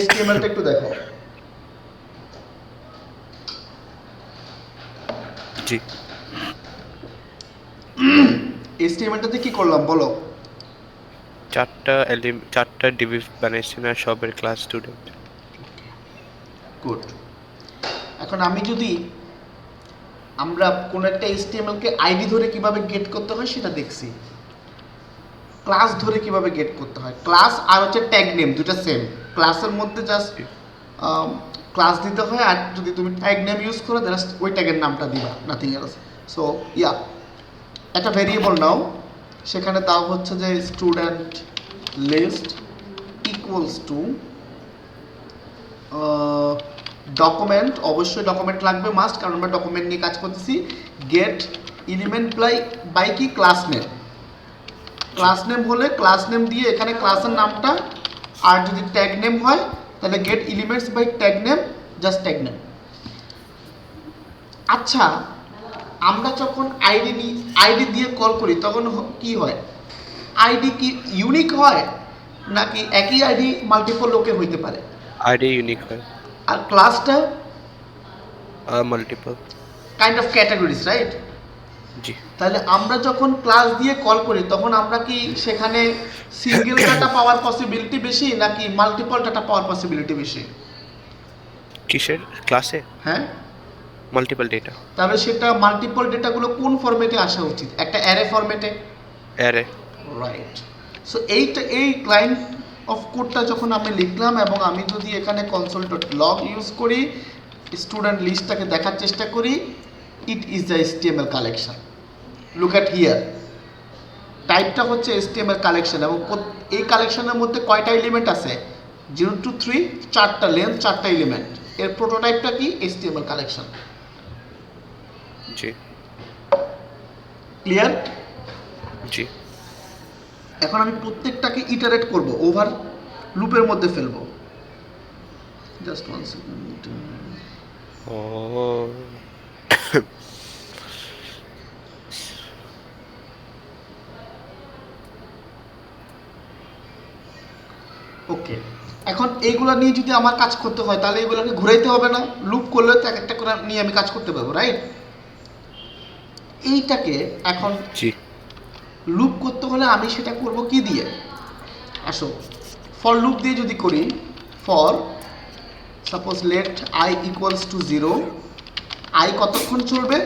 Speaker 1: HTML-টা একটু দেখো।
Speaker 2: জি
Speaker 1: HTML-টাতে কি করলাম বলো?
Speaker 2: চারটা ডিবি বানাইছেন আর সবের ক্লাস স্টুডেন্ট।
Speaker 1: গুড। এখন আমি যদি আমরা কোন একটা HTML-কে আইডি ধরে কিভাবে গেট করতে হয় সেটা দেখছি, ক্লাস ধরে কিভাবে গেট করতে হয়। ক্লাস আর হচ্ছে ট্যাগ নেম দুটো সেম, ক্লাসের মধ্যে জাস্ট ক্লাস দিতে হয়, আর যদি তুমি ট্যাগ নেম ইউজ করো জাস্ট ওই ট্যাগের নামটা দিবা, নাথিং এলস। সো ইয়া, একটা ভেরিয়েবল নাও, সেখানে দাও হচ্ছে যে student list equals to document, অবশ্যই ডকুমেন্ট লাগবে মাস্ট, কারণ আমরা ডকুমেন্ট নিয়ে কাজ করতেছি। গেট এলিমেন্ট বাই কি ক্লাস নেম, ক্লাস নেম হলে ক্লাস নেম দিয়ে এখানে ক্লাসের নামটা, আর যদি ট্যাগ নেম হয় তাহলে get elements by tag name, just tag name. আচ্ছা, আমরা যখন আইডি দিয়ে কল করি তখন কি হয়? আইডি কি ইউনিক হয় নাকি একই আইডি মাল্টিপল লোকের হইতে পারে?
Speaker 2: আইডি ইউনিক হয়।
Speaker 1: আর ক্লাসটা
Speaker 2: multiple
Speaker 1: kind of categories, right?
Speaker 2: জি।
Speaker 1: তাহলে আমরা যখন ক্লাস দিয়ে কল করি তখন আমরা কি সেখানে সিঙ্গেল ডাটা পাওয়ার পসিবিলিটি বেশি নাকি মাল্টিপল ডাটা পাওয়ার পসিবিলিটি বেশি?
Speaker 2: কিসের ক্লাসে?
Speaker 1: হ্যাঁ,
Speaker 2: মাল্টিপল ডেটা।
Speaker 1: তাহলে সেটা মাল্টিপল ডেটাগুলো কোন ফরম্যাটে আসা উচিত? একটা অ্যারে ফরম্যাটে,
Speaker 2: অ্যারে।
Speaker 1: রাইট? সো এই ক্লায়েন্ট অফ কোডটা যখন আমি লিখলাম এবং আমি যদি এখানে console.log ইউজ করি, স্টুডেন্ট লিস্টটাকে দেখার চেষ্টা করি, it is the HTML collection. Look at here, টাইপটা হচ্ছে HTML কালেকশন, এবং এই কালেকশনের মধ্যে কয়টা এলিমেন্ট আছে? 0 to 3 চারটা লেন্থ, চারটা এলিমেন্ট। এর প্রোটোটাইপটা কি? HTML collection.
Speaker 2: জি
Speaker 1: ক্লিয়ার?
Speaker 2: জি।
Speaker 1: এখন আমি প্রত্যেকটাকে ইটারেট করব, ওভার লুপের মধ্যে ফেলবো। Just 1 second.
Speaker 2: ও
Speaker 1: ওকে, এখন এইগুলা নিয়ে যদি আমার কাজ করতে হয় তাহলে এগুলোকে ঘুরাইতে হবে না, লুপ করলে তো এক একটা করে নিয়ে আমি কাজ করতে পারবো, রাইট? এইটাকে এখন
Speaker 2: জি
Speaker 1: লুপ করতে হলে আমি সেটা করব কি দিয়ে? আসো, ফর লুপ দিয়ে যদি করি, for suppose let i equals to 0, i কতক্ষণ চলবে?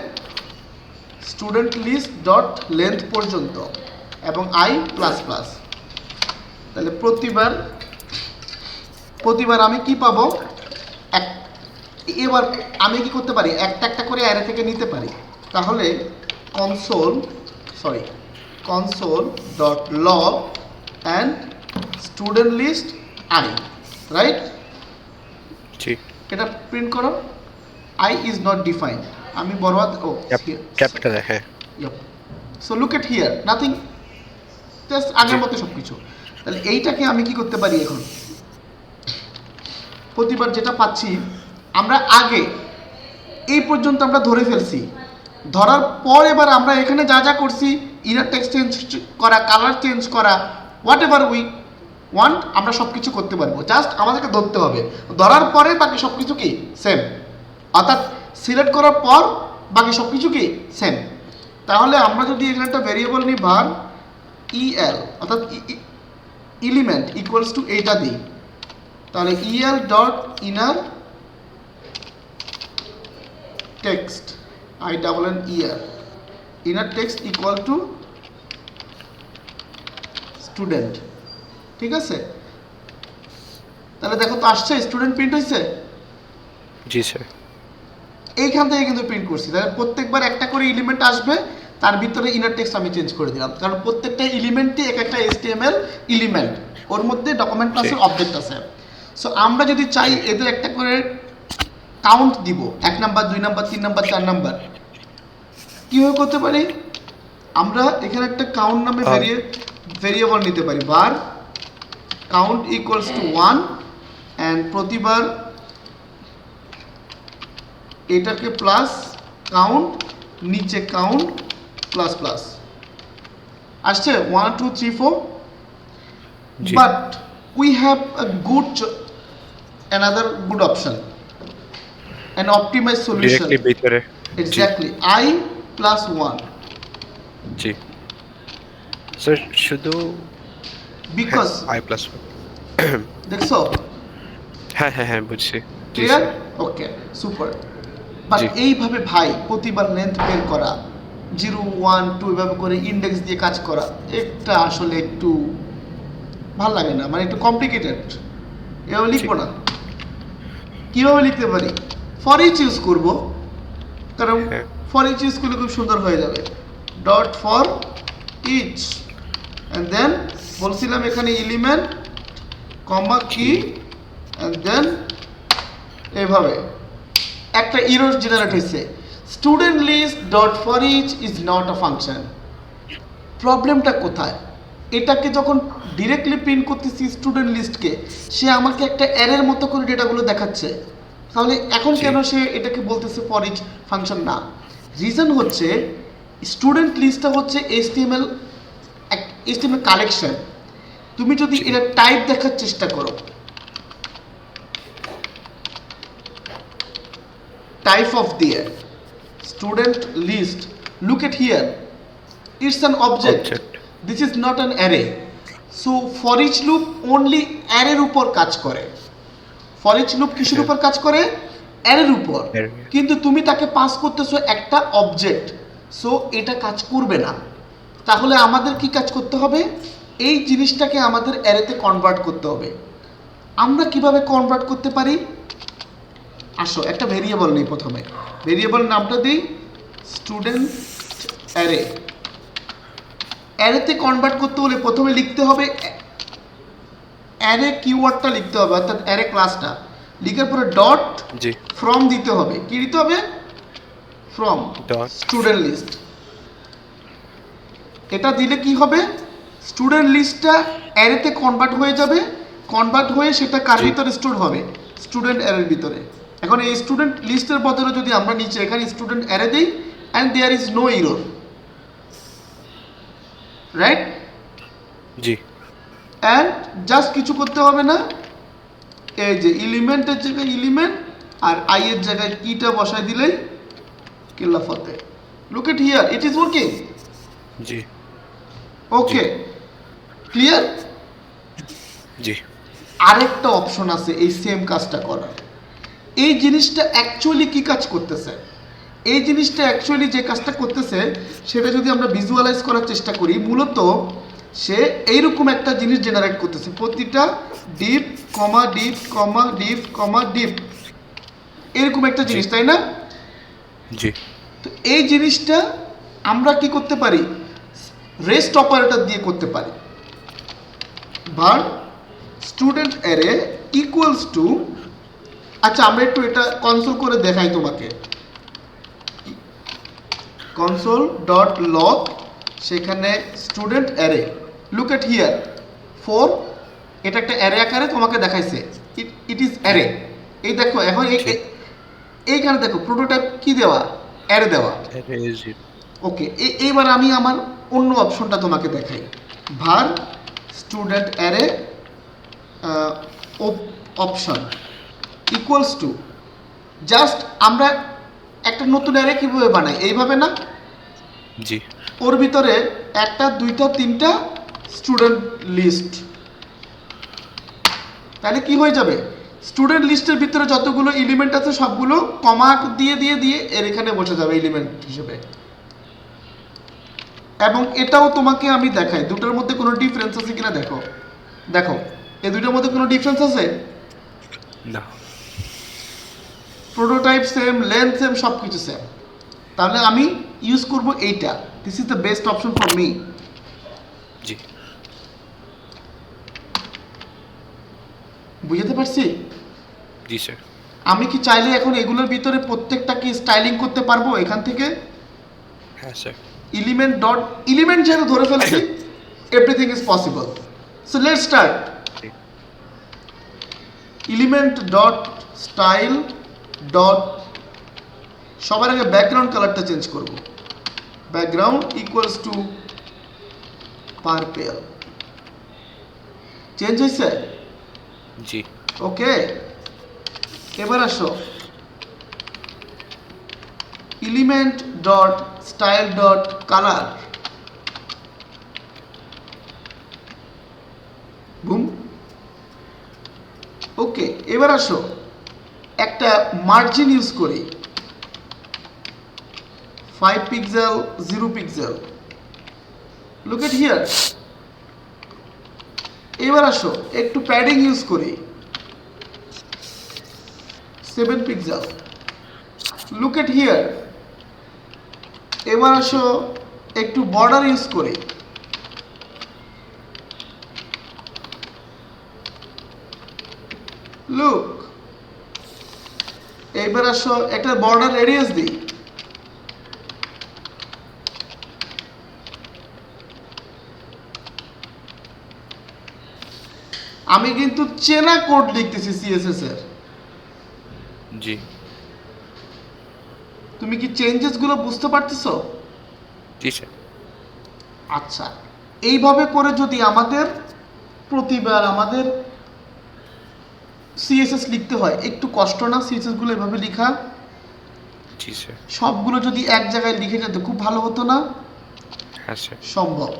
Speaker 1: স্টুডেন্ট লিস্ট ডট লেন্থ পর্যন্ত, এবং আই প্লাস প্লাস। তাহলে প্রতিবার আমি কি পাবো? এক। এবার আমি কি করতে পারি? একটা একটা করে অ্যারে থেকে নিতে পারি। তাহলে console dot log and student list I, right?
Speaker 2: জি।
Speaker 1: এটা প্রিন্ট করো, আই ইজ নট ডিফাইন্ড। আমি বড় হাত, ও
Speaker 2: ক্যাপিটাল, হ্যাঁ।
Speaker 1: So look at here, nothing, just আগের মতো সব কিছু। তাহলে এইটাকে আমি কি করতে পারি? এখন প্রতিবার যেটা পাচ্ছি, আমরা আগে এই পর্যন্ত আমরা ধরে ফেলছি, ধরার পর এবার আমরা এখানে যা যা করছি, ইনার টেক্সট চেঞ্জ করা, কালার চেঞ্জ করা, হোয়াট এভার উই ওয়ান্ট, আমরা সব কিছু করতে পারবো। জাস্ট আমাদেরকে ধরতে হবে, ধরার পরে বাকি সব কিছু কি সেম, অর্থাৎ সিলেক্ট করার পর বাকি সব কিছু কি সেম। তাহলে আমরা যদি এখানে একটা ভেরিয়েবল নিই var el, অর্থাৎ এলিমেন্ট ইকুয়ালস টু এইটা দিই, তাহলে el dot inner text, I double N E R, inner text equal to student. ঠিক আছে? তাহলে দেখো তো আসছে, স্টুডেন্ট প্রিন্ট হয়েছে।
Speaker 2: জি স্যার।
Speaker 1: এইখান থেকে কিন্তু প্রিন্ট করছি। তাহলে প্রত্যেকবার একটা করে এলিমেন্ট আসবে, তার ভিতরে ইনার টেক্সট আমি চেঞ্জ করে দিলাম, কারণ প্রত্যেকটা এলিমেন্টই এক একটা HTML এলিমেন্ট, ওর মধ্যে ডকুমেন্ট ক্লাসের অবজেক্ট আছে। সো আমরা যদি চাই এদের একটা করে কাউন্ট দিব, 1 নাম্বার 2 নাম্বার 3 নাম্বার 4 নাম্বার, কীভাবে করতে পারি? আমরা এখানে একটা কাউন্ট নামে ভেরিয়েবল নিতে পারি, var count equals to 1, and প্রতিবার এটাকে প্লাস কাউন্ট, নিচে কাউন্ট প্লাস প্লাস আসছে 1 2 3 4। But we have a another good option, an optimized solution,
Speaker 2: directly ভিতরে।
Speaker 1: exactly I plus 1,
Speaker 2: জি স্যার, শুধু
Speaker 1: because
Speaker 2: আই প্লাস।
Speaker 1: দেখছো?
Speaker 2: হ্যাঁ হ্যাঁ হ্যাঁ, বুঝছি। জি
Speaker 1: clear?
Speaker 2: Sir.
Speaker 1: Okay, super. But
Speaker 2: জি।
Speaker 1: এইভাবে ভাই প্রতিবার লেন্থ বের করা, 0 1 2 এভাবে করে ইন্ডেক্স দিয়ে কাজ করা, এটা আসলে একটু ভাল লাগে না, মানে একটু কমপ্লিকেটেড। এভাবে লিখবো না। কিভাবে লিখতে পারি? ফর ইচ ইউজ করবো, কারণ
Speaker 2: হ্যাঁ।
Speaker 1: ফর ইচ ইউজ করলে খুব সুন্দর হয়ে যাবে। Dot for each, and then বলছিলাম এখানে এলিমেন্ট কমা কি, অ্যান্ড দেন এভাবে একটা এরর জেনারেট হয়েছে, student list dot for each is not a function. প্রবলেমটা কোথায়? এটাকে যখন ডিরেক্টলি প্রিন্ট করতেছি স্টুডেন্ট লিস্টকে, সে আমাকে একটা অ্যারের মতো করে ডেটাগুলো দেখাচ্ছে, তাহলে এখন কেন সে এটাকে বলতেছে ফর ইচ ফাংশন না? রিজন হচ্ছে স্টুডেন্ট লিস্টটা হচ্ছে HTML কালেকশন। তুমি যদি এটা টাইপ দেখার চেষ্টা করো, type of the student list, look at here, it's an object. This is not an array. So for each loop only array উপর কাজ করে। for each loop কিসের উপর কাজ করে? array উপর। কিন্তু তুমি তাকে পাস করতেছো একটা অবজেক্ট, সো এটা কাজ করবে না। তাহলে আমাদের কি কাজ করতে হবে? এই জিনিসটাকে আমাদের অ্যারেতে কনভার্ট করতে হবে। আমরা কিভাবে কনভার্ট করতে পারি? আসো একটা ভেরিয়েবল নেই, প্রথমে ভেরিয়েবল নামটা দিই স্টুডেন্ট অ্যারে। অ্যারেতে কনভার্ট করতে হলে প্রথমে লিখতে হবে অ্যারে কিওয়ার্ডটা লিখতে হবে, অর্থাৎ অ্যারে ক্লাসটা লিখার পরে ডট
Speaker 2: জি
Speaker 1: ফ্রম দিতে হবে। কি দিতে হবে? From
Speaker 2: dot
Speaker 1: student list. এটা দিলে কি হবে? স্টুডেন্ট লিস্টটা অ্যারেতে কনভার্ট হয়ে যাবে, কনভার্ট হয়ে সেটা কার
Speaker 2: জি
Speaker 1: ভিতরে স্টোর হবে? স্টুডেন্ট অ্যারের ভিতরে। এখন এই স্টুডেন্ট লিস্টের বদলে যদি আমরা নিচে এখানে স্টুডেন্ট অ্যারে দিই, and there is no error, right?
Speaker 2: জি
Speaker 1: অ্যান্ড জাস্ট কিছু করতে হবে না, এই যে এলিমেন্টের জায়গায় এলিমেন্ট আর আই এর জায়গায় কিটা বসাই দিলেই কেল্লা ফতে। Look at here, it is working.
Speaker 2: জি
Speaker 1: ওকে, ক্লিয়ার?
Speaker 2: জি
Speaker 1: আরেকটা অপশন আছে এই সেম কাজটা করার। এই জিনিসটা অ্যাকচুয়ালি কি কাজ করতেছে? এই জিনিসটা অ্যাকচুয়ালি যে কাজটা করতেছে সেটা যদি আমরা ভিজুয়ালাইজ করার চেষ্টা করি, মূলত সে এইরকম একটা জিনিস জেনারেট করতেছে, প্রতিটা ডিপ কমা ডিপ কমা ডিপ কমা ডিপ, এরকম একটা জিনিস, তাই না?
Speaker 2: জি
Speaker 1: তো এই জিনিসটা আমরা কি করতে পারি? রেস্ট অপারেটর দিয়ে করতে পারি। var student array equals to, আচ্ছা আমরা একটু এটা কনসোল করে দেখাই তোমাকে। কনসোল ডট লগ, সেখানে student array, look at here 4, এটা একটা অ্যারে আকারে তোমাকে দেখাইছে, ইট ইজ অ্যারে। এই দেখো এখন এইখানে দেখো প্রোটোটাইপ কি দেওয়া? অ্যারে দেওয়া।
Speaker 2: অ্যারে
Speaker 1: ওকে, এইবার আমি আমার অন্য অপশনটা তোমাকে দেখাই। var student array option equals to, just আমরা একটা নতুন অ্যারে কীভাবে বানাই? এইভাবে না?
Speaker 2: জি
Speaker 1: ওর ভিতরে একটা দুইটা তিনটা স্টুডেন্ট লিস্ট, তাহলে কি হয়ে যাবে? স্টুডেন্ট লিস্টের ভিতরে যতগুলো এলিমেন্ট আছে সবগুলো কমা দিয়ে দিয়ে দিয়ে এর এখানে বসে যাবে এলিমেন্ট হিসেবে। এবং এটাও তোমাকে আমি দেখাই দুটোর মধ্যে কোনো ডিফারেন্স আছে কিনা। দেখো দেখো, এই দুটোর মধ্যে কোনো ডিফারেন্স আছে?
Speaker 2: না
Speaker 1: প্রোটোটাইপ সেম, লেন্থ সেম, সব কিছু সেম। তাহলে আমি ইউজ করব এইটা। This is the best option for me.
Speaker 2: জি
Speaker 1: বুঝতে পারছি?
Speaker 2: জি স্যার
Speaker 1: আমি কি চাইলে এখন এগুলোর ভিতরে প্রত্যেকটা কি স্টাইলিং করতে পারবো এখান থেকে?
Speaker 2: হ্যাঁ স্যার
Speaker 1: এলিমেন্ট ডট এলিমেন্ট যেহেতু ধরে ফেলছি, everything is possible. So let's start. Element dot style dot, সবার আগে ব্যাকগ্রাউন্ড কালারটা চেঞ্জ করব। Background equals to purple. Change হয়েছে?
Speaker 2: জি
Speaker 1: ওকে, এবার আসো element dot style dot colour, boom. Okay, এবার আসো একটা মার্জিন ইউজ করি, 5 pixel 0 pixel. Look at here. এবার আসো একটু প্যাডিং ইউজ করি, 7 পিক্সেল। Look at here. এবার আসো একটু বর্ডার ইউজ করি, লুক। এবার আসো একটা বর্ডার রেডিয়াস দিই, আমি কিন্তু চেনা কোড লিখতেছি সিএসএস এর।
Speaker 2: জি
Speaker 1: তুমি কি চেঞ্জেস গুলো বুঝতে পারতেছো?
Speaker 2: জি স্যার
Speaker 1: আচ্ছা, এইভাবে করে যদি আমাদের প্রতিবার আমাদের সিএসএস লিখতে হয়, একটু কষ্ট না সিএসএস গুলো এভাবে লেখা?
Speaker 2: জি স্যার
Speaker 1: সবগুলো যদি এক জায়গায় লিখে যেত খুব ভালো হতো না?
Speaker 2: হ্যাঁ স্যার
Speaker 1: সম্ভব।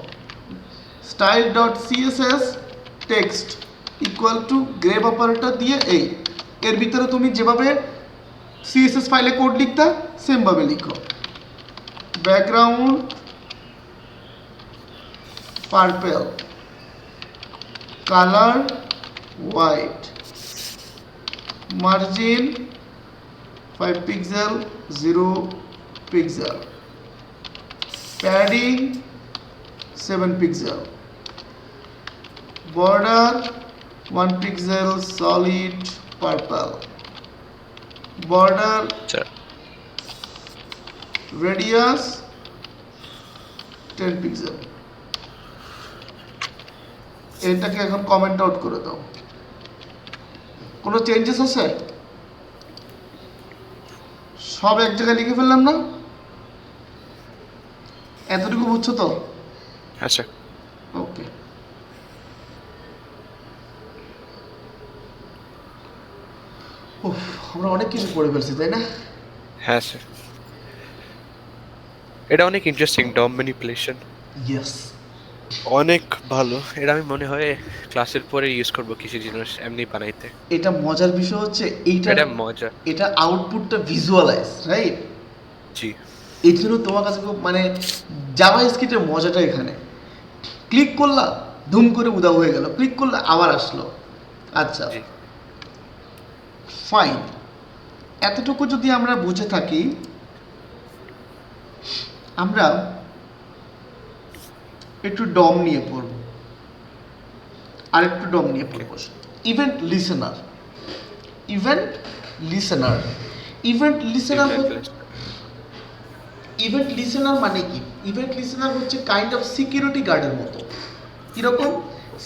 Speaker 1: Style dot CSS text equal to grave operator দিয়ে এর ভিতরে তুমি যেভাবে সিএসএস ফাইলে কোড লিখতা সেমভাবে লিখো। Background purple, colour white, margin 5 pixel 0 pixel, padding 7 pixel, border 1 pixel solid purple, border
Speaker 2: আচ্ছা
Speaker 1: radius 10 pixel। এটাকে এখন কমেন্ট আউট করে দাও। কোনো চেঞ্জেস আছে? সব এক জায়গায় লিখে ফেললাম না? এতটুকু বুঝছো তো?
Speaker 2: আচ্ছা
Speaker 1: ওকে। উফ, আমরা অনেক কিছু পড়ে ফেলছি তাই না?
Speaker 2: হ্যাঁ স্যার এটা অনেক ইন্টারেস্টিং ডম ম্যানিপুলেশন
Speaker 1: ইয়েস।
Speaker 2: অনেক ভালো এটা আমি মনে হয় ক্লাসের পরে ইউজ করব কিছু জিনিস এমনি বানাইতে
Speaker 1: এটা মজার বিষয় হচ্ছে
Speaker 2: এটা মজা
Speaker 1: এটা আউটপুটটা ভিজুয়ালাইজ, রাইট?
Speaker 2: জি
Speaker 1: এই জন্য তোমার কাছে খুব মানে জাভা স্ক্রিপ্টের মজাটা এখানে। ক্লিক করলা, ধুম করে উদাও হয়ে গেল, ক্লিক করলে আবার আসলো। আচ্ছা
Speaker 2: জি
Speaker 1: ফাইন। এতটুকু যদি আমরা বুঝে থাকি, আমরা একটু ডম নিয়ে পড়ব, আর একটু ডম নিয়ে পড়ব। Event listener, event listener, event listener event listener মানে কি? ইভেন্ট লিসেনার হচ্ছে কাইন্ড অফ সিকিউরিটি গার্ডের মতো। কীরকম?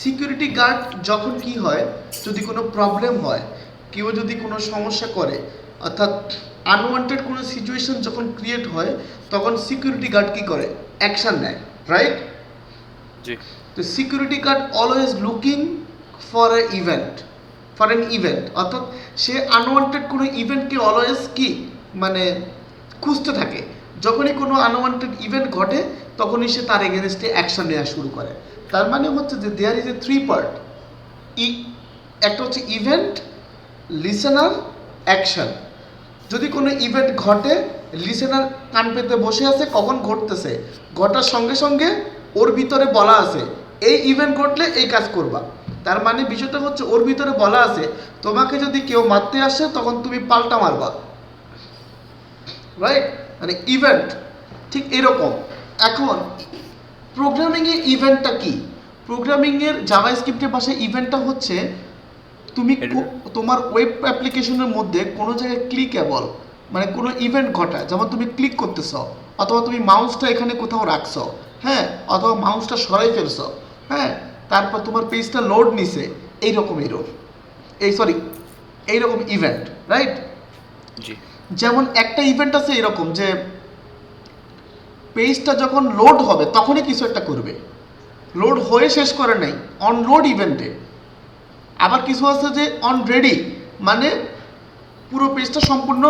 Speaker 1: সিকিউরিটি গার্ড যখন কি হয়, যদি কোনো প্রবলেম হয়, কেউ যদি কোনো সমস্যা করে, অর্থাৎ আনওয়ান্টেড কোনো সিচুয়েশন যখন ক্রিয়েট হয়, তখন সিকিউরিটি গার্ড কি করে? অ্যাকশন নেয়, রাইট?
Speaker 2: জি
Speaker 1: তো security guard always looking for a event, for an event, অর্থাৎ সে আনওয়ান্টেড কোনো ইভেন্টকে অলওয়েজ কি মানে খুঁজতে থাকে। যখনই কোনো আনওয়ান্টেড ইভেন্ট ঘটে, তখনই সে তার এগেনস্টে অ্যাকশন নেওয়া শুরু করে। তার মানে হচ্ছে যে দেয়ার ইজ এ 3 পার্ট। একটা হচ্ছে ইভেন্ট, লিসেনার, অ্যাকশন। যদি কোনো ইভেন্ট ঘটে, লিসেনার কান পেতে বসে আছে, কখন ঘটতেছে, ঘটার সঙ্গে সঙ্গে ওর ভিতরে বলা আছে এই ইভেন্ট ঘটলে এই কাজ করবা। তার মানে বিষয়টা হচ্ছে ওর ভিতরে বলা আছে তোমাকে যদি কেউ মারতে আসে তখন তুমি পাল্টা মারবা, রাইট? মানে ইভেন্ট ঠিক এরকম। এখন প্রোগ্রামিংয়ে ইভেন্টটা কি? প্রোগ্রামিংয়ের জাভাস্ক্রিপ্টের ভাষায় ইভেন্টটা হচ্ছে তুমি তোমার ওয়েব অ্যাপ্লিকেশনের মধ্যে কোনো জায়গায় ক্লিকেবল, মানে কোনো ইভেন্ট ঘটায়, যেমন তুমি ক্লিক করতেছ, অথবা তুমি মাউসটা এখানে কোথাও রাখছো, হ্যাঁ, অথবা মাউসটা সরাই ফেলছো, হ্যাঁ, তারপর তোমার পেজটা লোড নিছে, এইরকম এরর, এইরকম ইভেন্ট, রাইট?
Speaker 2: জি
Speaker 1: যেমন একটা ইভেন্ট আছে এরকম যে পেজটা যখন লোড হবে তখনই কিছু একটা করবে, লোড হয়ে শেষ করে নাই, অন লোড ইভেন্টে। আবার কিছু আছে যে অন রেডি, মানে পুরো পেজটা সম্পূর্ণ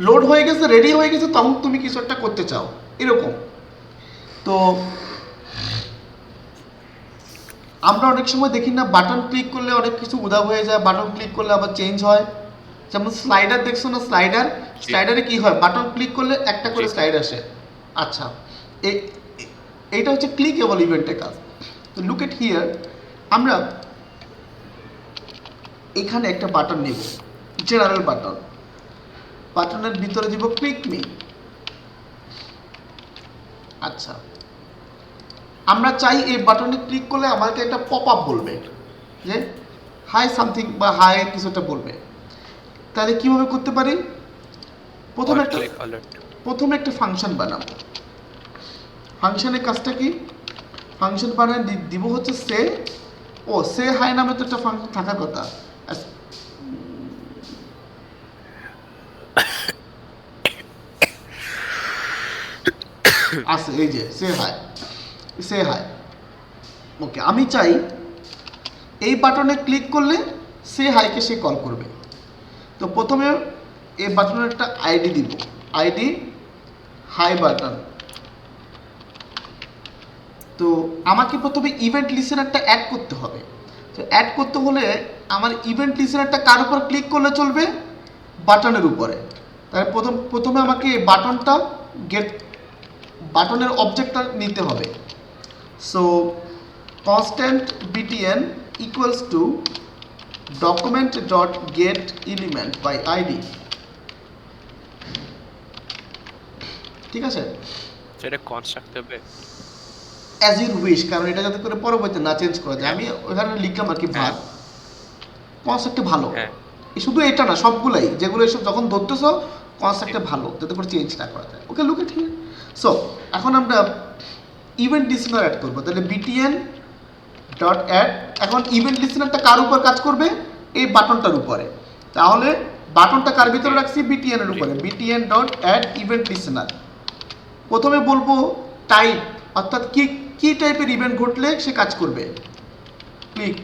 Speaker 1: লোড হয়ে গেছে, রেডি হয়ে গেছে, তখন তুমি কিছু একটা করতে চাও, এরকম। তো আমরা অনেক সময় দেখি না, বাটন ক্লিক করলে অনেক কিছু উধাও হয়ে যায়, বাটন ক্লিক করলে আবার চেঞ্জ হয়। যেমন স্লাইডার দেখছো না, স্লাইডারে কি হয়, বাটন ক্লিক করলে একটা করে স্লাইড আসে। আচ্ছা, এইটা হচ্ছে ক্লিকেবল ইভেন্টের কাজ। তো লুক এট হিয়ার, আমরা এখানে একটা বাটন নেব, জেনারেল বাটন, বাটনের ভিতরে দিব ক্লিক মি। আচ্ছা, আমরা চাই এই বাটনে ক্লিক করলে আমাকে একটা পপ আপ বলবে যে হাই সামথিং বা হাই কিছু একটা বলবে। তাহলে কিভাবে করতে পারি? প্রথমে একটা ফাংশন বানাবো। ফাংশনের কাজটা কি? ফাংশন বানায় দিব হচ্ছে সে হাই নামে তো একটা ফাংশন থাকার কথা আছে, এই যে সে হাই। ওকে, আমি চাই এই বাটনে ক্লিক করলে সে হাইকে সে কল করবে। তো প্রথমে এই বাটনের একটা আইডি দিব, আইডি হাই বাটন। তো আমাকে প্রথমে ইভেন্ট লিসেনারটা অ্যাড করতে হবে। তো অ্যাড করতে হলে আমার ইভেন্ট লিসেনারটা কার উপর ক্লিক করলে চলবে? বাটনের উপরে। তাহলে প্রথমে আমাকে এই বাটনের অবজেক্টটা নিতে হবে। So constant btn equals to document dot get element by id, ঠিক আছে?
Speaker 2: সেটা কনস্ট্রাক্ট হবে
Speaker 1: অ্যাজ ইউ উইশ, কারণ এটা যাতে করে পরবর্তীতে না চেঞ্জ করা যায়। আমি ওখানে লিখলাম আর কি ভার কনসেপ্টে ভালো।
Speaker 2: হ্যাঁ
Speaker 1: শুধু এটা না, সবগুলাই যেগুলো এসব যখন ধরতেছো কনসেপ্টে ভালো, যাতে করে চেঞ্জ না করা যায়। ওকে, লুক এট হিয়ার। সো এখন আমরা ইভেন্ট লিসেনার অ্যাড করবো। তাহলে বিটিএন ডট অ্যাড। এখন ইভেন্ট লিসেনারটা কার উপর কাজ করবে? এই বাটনটার উপরে। তাহলে বাটনটা কার ভিতরে রাখছি? বিটিএন এর উপরে। BTN dot add event listener. প্রথমে বলবো টাইপ, অর্থাৎ কি কি টাইপের ইভেন্ট ঘটলে সে কাজ করবে। ক্লিক,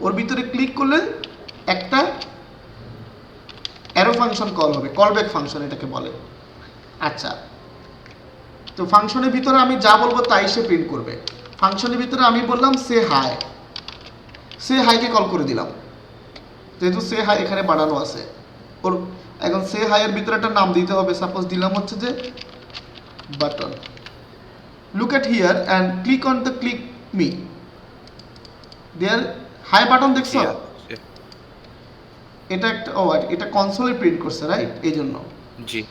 Speaker 1: ওর ভিতরে ক্লিক করলে একটা অ্যারো ফাংশন কল হবে, কলব্যাক ফাংশন এটাকে বলে। আচ্ছা, তো ফাংশনের ভিতরে আমি যা বলবো তাই সে প্রিন্ট করবে। ফাংশনের ভিতরে আমি বললাম সে হাই, সে হাইকে কল করে দিলাম, যেহেতু সে হাই এখানে বানানো আছে ওর। এখন সে হাই এর ভিতরে একটা নাম দিতে হবে। সাপোজ দিলাম হচ্ছে যে button. Look at here and click on the click me there. Hi button দেখছো? এটা একটা, ও এটা কনসোলে প্রিন্ট করছে, রাইট? এই জন্য
Speaker 2: জি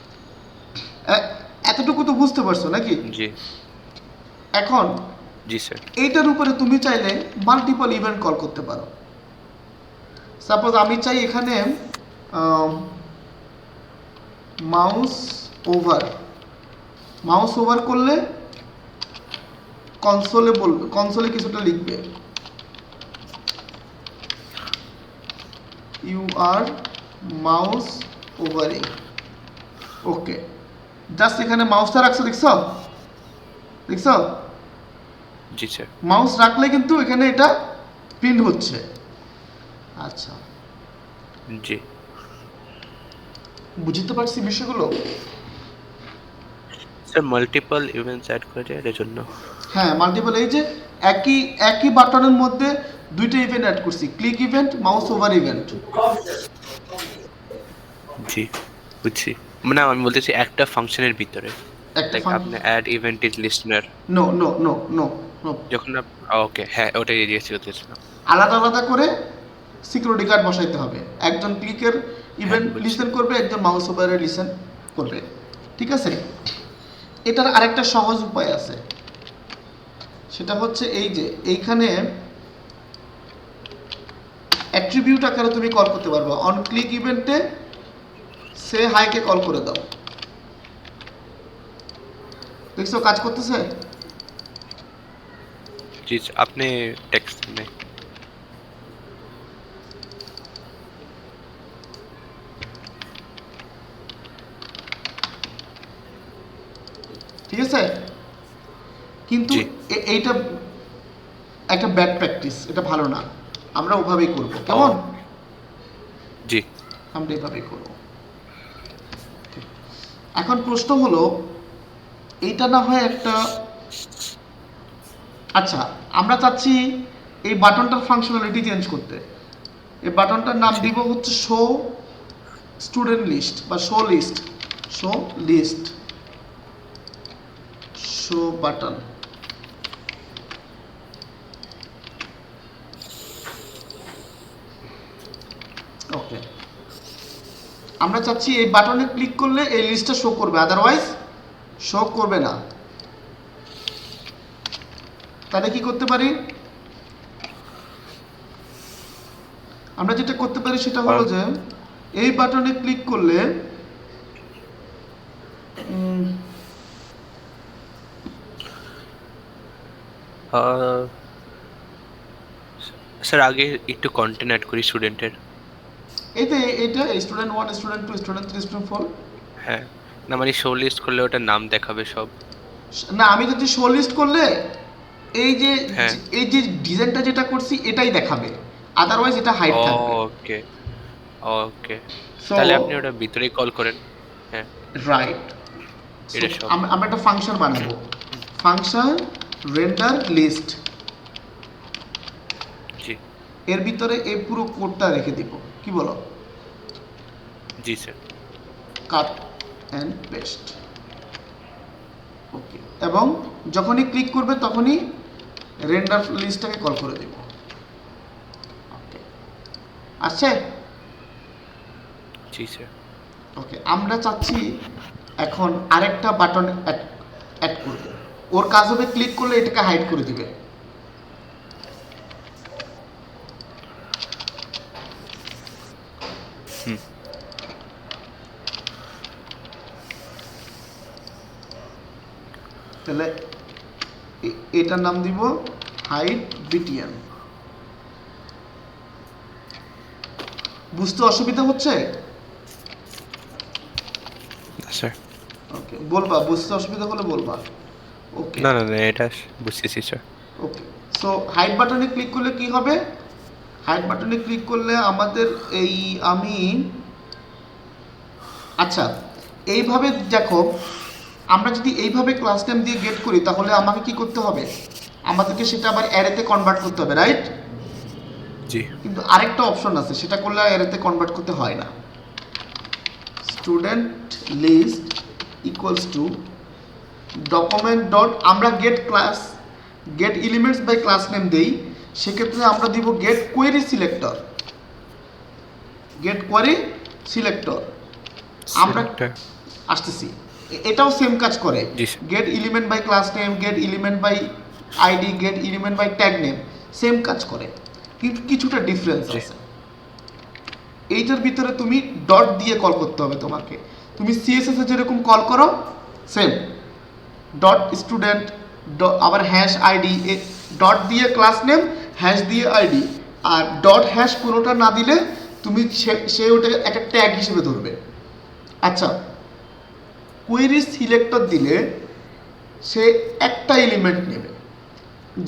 Speaker 1: এতটুকু তো বুঝতে পারছো নাকি?
Speaker 2: জি
Speaker 1: এখন
Speaker 2: জি স্যার।
Speaker 1: এইটার উপরে তুমি চাইলে মাল্টিপল ইভেন্ট কল করতে পারো। সাপোজ আমি চাই এখানে মাউস ওভার। মাউস ওভার করলে কনসোলে বলবে, কনসোলে কিছুটা লিখবে, you are mouse hovering. Okay, just এখানে মাউসটা রাখছো, দেখছো? দেখছো?
Speaker 2: জি স্যার।
Speaker 1: মাউস রাখলে কিন্তু এখানে এটা প্রিন্ট হচ্ছে। আচ্ছা,
Speaker 2: জি
Speaker 1: বুঝতে পারছি বিষয়গুলো।
Speaker 2: স্যার মাল্টিপল ইভেন্টস অ্যাড করে যায় এর জন্য।
Speaker 1: হ্যাঁ, মাল্টিপল, এই যে একই একই বাটনের মধ্যে দুইটা ইভেন্ট অ্যাড করছি, click event, mouse over event.
Speaker 2: জি বুঝছি, মানে আমি বলতেছি একটা ফাংশনের ভিতরে,
Speaker 1: একটা
Speaker 2: লাইক আপনি add event is listener
Speaker 1: no no no no no,
Speaker 2: যখন ওকে হ্যাঁ ওটাই এরিয়া ছিল।
Speaker 1: আলাদা আলাদা করে সিকিউরিটি গার্ড বসাইতে হবে। একজন ক্লিকের ইভেন্ট
Speaker 2: বুঝছি।
Speaker 1: লিসেন করবে, একজন মাউস ওভারের লিসেন করবে। ঠিক আছে? এটার আরেকটা সহজ উপায় আছে, সেটা হচ্ছে এই যে এইখানে অ্যাট্রিবিউট আকারে তুমি কল করতে পারবে। অন ক্লিক ইভেন্টে সে হাইকে কল করে দাও। দেখছো কাজ করতেছে?
Speaker 2: জি আপনি টেক্সট নেই।
Speaker 1: ঠিক আছে? কিন্তু
Speaker 2: জি।
Speaker 1: এইটা একটা ব্যাড প্র্যাকটিস, এটা ভালো না। আমরা ওভাবেই করব, কেমন?
Speaker 2: জি
Speaker 1: আমরা এভাবেই করব। এখন প্রশ্ন হলো, এইটা না হয় একটা, আচ্ছা আমরা চাচ্ছি এই বাটনটার ফাংশনালিটি চেঞ্জ করতে। এই বাটনটার নাম
Speaker 2: জি।
Speaker 1: দিব হচ্ছে শো স্টুডেন্ট লিস্ট বা show list. Show list, show button. Okay, আমরা চাচ্ছি এই বাটনে ক্লিক করলে এই লিস্টটা শো করবে, আদারওয়াইজ শো করবে না। তাহলে কি করতে পারি? আমরা যেটা করতে পারি সেটা হলো যে এই বাটনে ক্লিক করলে
Speaker 2: স্যার আগে একটু কন্টেন্ট অ্যাড করি স্টুডেন্টের।
Speaker 1: এটা স্টুডেন্ট 1, স্টুডেন্ট 2, স্টুডেন্ট 3, স্টুডেন্ট 4।
Speaker 2: হ্যাঁ না মানে শো লিস্ট করলে ওটার নাম দেখাবে সব।
Speaker 1: না, আমি যদি শো লিস্ট করলে এই যে
Speaker 2: হ্যাঁ
Speaker 1: এই যে ডিজাইনটা যেটা করছি এটাই দেখাবে, আদারওয়াইজ এটা হাইড থাকবে।
Speaker 2: ওকে ওকে
Speaker 1: সো
Speaker 2: তাহলে আপনি ওটা ভিতরেই কল করেন। হ্যাঁ
Speaker 1: রাইট,
Speaker 2: এটা সব।
Speaker 1: আমরা একটা ফাংশন বানাবো, ফাংশন রেন্ডার লিস্ট।
Speaker 2: জি
Speaker 1: এর ভিতরে এই পুরো কোডটা রেখে দিব, কি বলো?
Speaker 2: জি sir.
Speaker 1: Cut and paste. Okay, এবং যখনই ক্লিক করবে তখনই রেন্ডার লিস্টটাকে কল করে দেব। ওকে, আছে?
Speaker 2: জি স্যার।
Speaker 1: ওকে, আমরা চাচ্ছি এখন আরেকটা বাটন অ্যাড করব। ওর কাজ হবে ক্লিক করলে এটাকে হাইড করে দিবে।
Speaker 2: হুম
Speaker 1: তাহলে এটার নাম দিব হাইট বিটিএন। বুঝতে অসুবিধা হচ্ছে?
Speaker 2: না স্যার।
Speaker 1: ওকে, বলবা বুঝতে অসুবিধা হলে বলবা। ওকে
Speaker 2: না না না, এটা বুঝতেছি স্যার।
Speaker 1: ওকে। সো হাইট বাটনে ক্লিক করলে কি হবে? হাইট বাটনে ক্লিক করলে আমাদের এই আমি আচ্ছা এইভাবে দেখো, আমরা যদি এইভাবে ক্লাস নেম দিয়ে গেট করি তাহলে আমাকে কি করতে হবে? আমাদেরকে সেটা আবার অ্যারেতে কনভার্ট করতে হবে, রাইট?
Speaker 2: জি
Speaker 1: কিন্তু আরেকটা অপশন আছে, সেটা করলে অ্যারেতে কনভার্ট করতে হয় না। Student list equals to document dot, আমরা get elements by class name দেই, সেক্ষেত্রে আমরা দিব get query selector. Get query selector আমরা
Speaker 2: সিলেক্টর।
Speaker 1: আসতেছি, এটাও সেম কাজ করে।
Speaker 2: জি sir.
Speaker 1: Get element by class name, get element by ID, get element by tag name, same কাজ করে, কিন্তু কিছুটা ডিফারেন্স
Speaker 2: জি।
Speaker 1: আছে। এইটার ভিতরে তুমি ডট দিয়ে কল করতে হবে তোমাকে। তুমি সিএসএস এ যেরকম কল করো সেম ডট স্টুডেন্ট, আবার হ্যাশ আইডি, ডট দিয়ে ক্লাস নেম, হ্যাশ দিয়ে আইডি। আর ডট হ্যাশ কোনোটা না দিলে তুমি সে ওটাকে একটা ট্যাগ হিসেবে ধরবে। আচ্ছা, কোয়েরি সিলেক্টর দিলে সে একটা এলিমেন্ট নেবে।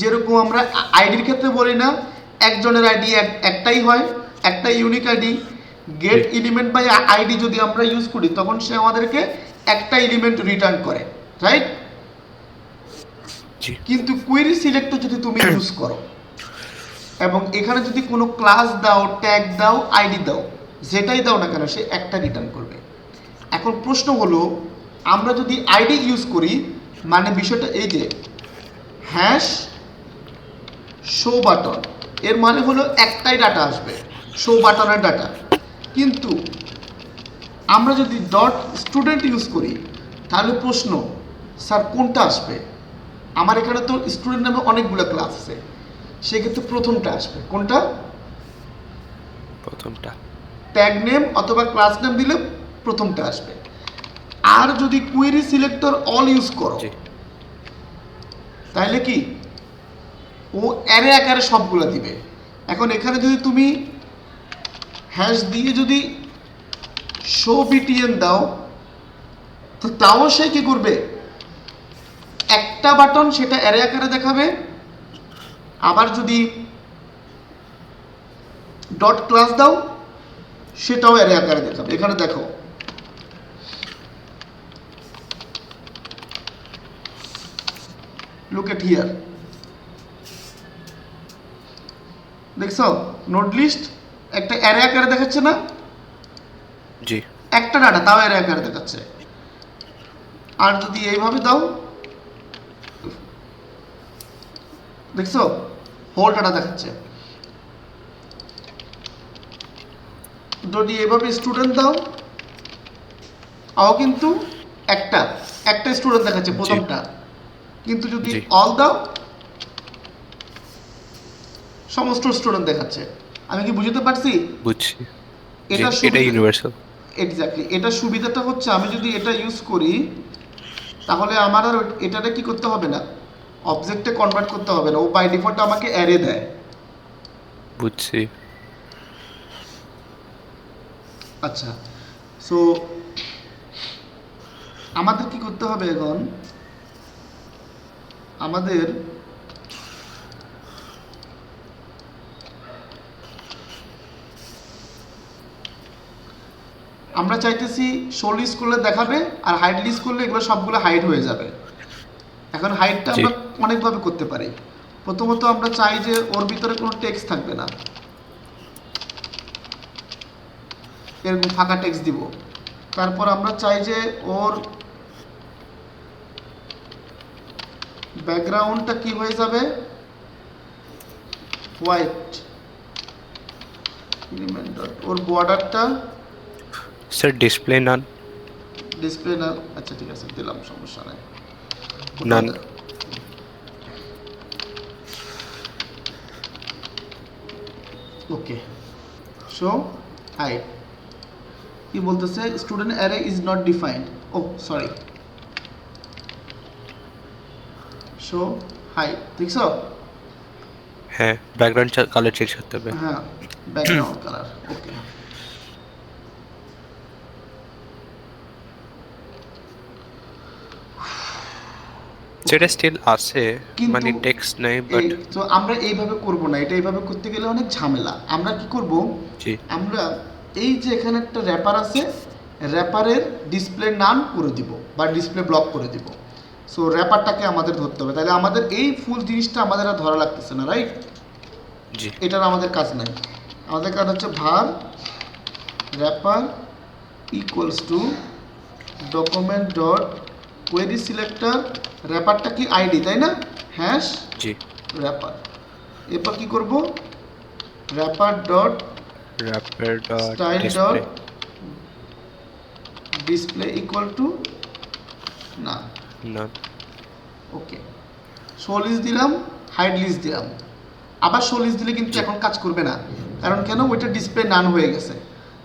Speaker 1: যেরকম আমরা আইডির ক্ষেত্রে বলি না, একজনের আইডি একটাই হয়, একটা unique ID. Get element by ID যদি আমরা ইউজ করি তখন সে আমাদেরকে একটা এলিমেন্ট রিটার্ন করে, রাইট?
Speaker 2: জি
Speaker 1: কিন্তু কোয়েরি সিলেক্টর যদি তুমি ইউজ করো এবং এখানে যদি কোনো ক্লাস দাও, ট্যাগ দাও, আইডি দাও, যেটাই দাও না কেন সে একটা রিটার্ন করবে। এখন প্রশ্ন হলো, আমরা যদি আইডি ইউজ করি, মানে বিষয়টা এই যে হ্যাশ শো বাটন, এর মানে হলো একটাই ডাটা আসবে, শো বাটনের ডাটা। কিন্তু আমরা যদি ডট স্টুডেন্ট ইউজ করি তাহলে প্রশ্ন, স্যার কোনটা আসবে? আমার এখানে তো স্টুডেন্ট নামে অনেকগুলো ক্লাস আছে, সেক্ষেত্রে প্রথমটা আসবে। কোনটা?
Speaker 2: প্রথমটা।
Speaker 1: ট্যাগ নেম অথবা ক্লাস নেম দিলে প্রথমটা আসবে। আর যদি কোয়েরি সিলেক্টর অল ইউজ করো
Speaker 2: জি
Speaker 1: তাহলে কি ও অ্যারে আকারে সবগুলো দিবে। এখন এখানে যদি তুমি হ্যাশ দিয়ে যদি শো বিটিএন দাও তো তাও সে কি করবে? একটা বাটন সেটা অ্যারে আকারে দেখাবে। আবার যদি ডট ক্লাস দাও সেটাও অ্যারে আকারে দেখাবে। এখানে দেখো, লুক এট হিয়ার, দেখছো নোট লিস্ট একটা অ্যারে আকারে দেখাচ্ছে না?
Speaker 2: জি
Speaker 1: একটা ডাটা তাও অ্যারে আকারে দেখাচ্ছে। আর যদি এইভাবে দাও, দেখছো হোল ডাটা দেখাচ্ছে। যদি এইভাবে স্টুডেন্ট দাও তাও কিন্তু একটা একটা স্টুডেন্ট দেখাচ্ছে প্রথমটা। কিন্তু যদি
Speaker 2: জি
Speaker 1: অল দাও সমস্ত স্টুডেন্ট দেখাচ্ছে। আমি কি বুঝতে পারছি?
Speaker 2: বুঝছি। জি
Speaker 1: এটা
Speaker 2: এটা
Speaker 1: সুবিধা,
Speaker 2: ইউনিভার্সাল।
Speaker 1: এক্স্যাক্টলি এটা সুবিধাটা হচ্ছে আমি যদি এটা ইউজ করি তাহলে আমার আর এটাতে কি করতে হবে না, অবজেক্টে কনভার্ট করতে হবে না, ও বাই ডিফল্ট আমাকে অ্যারে দেয়।
Speaker 2: বুঝছি।
Speaker 1: আচ্ছা, সো আমাদের কি করতে হবে এখন? আমাদের আমরা চাইতেছি শো লিস্ট করলে দেখাবে আর হাইড লিস্ট করলে এগুলো সবগুলো হাইড হয়ে যাবে। এখন হাইডটা
Speaker 2: জি
Speaker 1: আমরা অনেকভাবে করতে পারি। প্রথমত আমরা চাই যে ওর ভিতরে কোনো টেক্সট থাকবে না, এরকম ফাঁকা টেক্সট দিব। তারপর আমরা চাই যে ওর ব্যাকগ্রাউন্ডটা কি হয়ে যাবে, হোয়াইট। ওর বর্ডারটা
Speaker 2: স্যার ডিসপ্লে নান।
Speaker 1: ডিসপ্লে না, আচ্ছা ঠিক আছে দিলাম, সমস্যা নাই।
Speaker 2: নান।
Speaker 1: Okay, show hide. কি বলতেছে student array is not defined ও সরি শো হাই দেখছো
Speaker 2: হ্যাঁ ব্যাকগ্রাউন্ড কালার চেঞ্জ করতে হবে
Speaker 1: হ্যাঁ ব্যাকগ্রাউন্ড কালার ওকে
Speaker 2: সেটা স্টিল আছে
Speaker 1: কিন্তু
Speaker 2: মানে টেক্সট নাই বাট
Speaker 1: তো আমরা এইভাবে করব না, এটা এইভাবে করতে গেলে অনেক ঝামেলা। আমরা কি করব,
Speaker 2: জি
Speaker 1: আমরা এই যে এখানে একটা র্যাপার আছে, র্যাপারের ডিসপ্লে নান করে দিব বা ডিসপ্লে ব্লক করে দিব। সো র্যাপারটাকে আমাদের ধরতে হবে, তাহলে আমাদের এই ফুল জিনিসটা আমাদের আর ধরা লাগতেছে না, রাইট?
Speaker 2: জি
Speaker 1: এটার আমাদের কাজ নাই, আমাদের কাজ হচ্ছে var wrapper equals to document dot query selector, র্যাপারটা কি আইডি তাই না, হ্যাশ
Speaker 2: জি
Speaker 1: র্যাপার। এরপর কি করব, wrapper dot
Speaker 2: wrapper dot
Speaker 1: style
Speaker 2: display
Speaker 1: dot display equal to না,
Speaker 2: না
Speaker 1: ওকে। শো লিস্ট দিলাম, হাইড লিস্ট দিলাম। আবার শো লিস্ট দিলে কিন্তু এখন কাজ করবে না, কারণ কেন, ওইটা ডিসপ্লে নান হয়ে গেছে।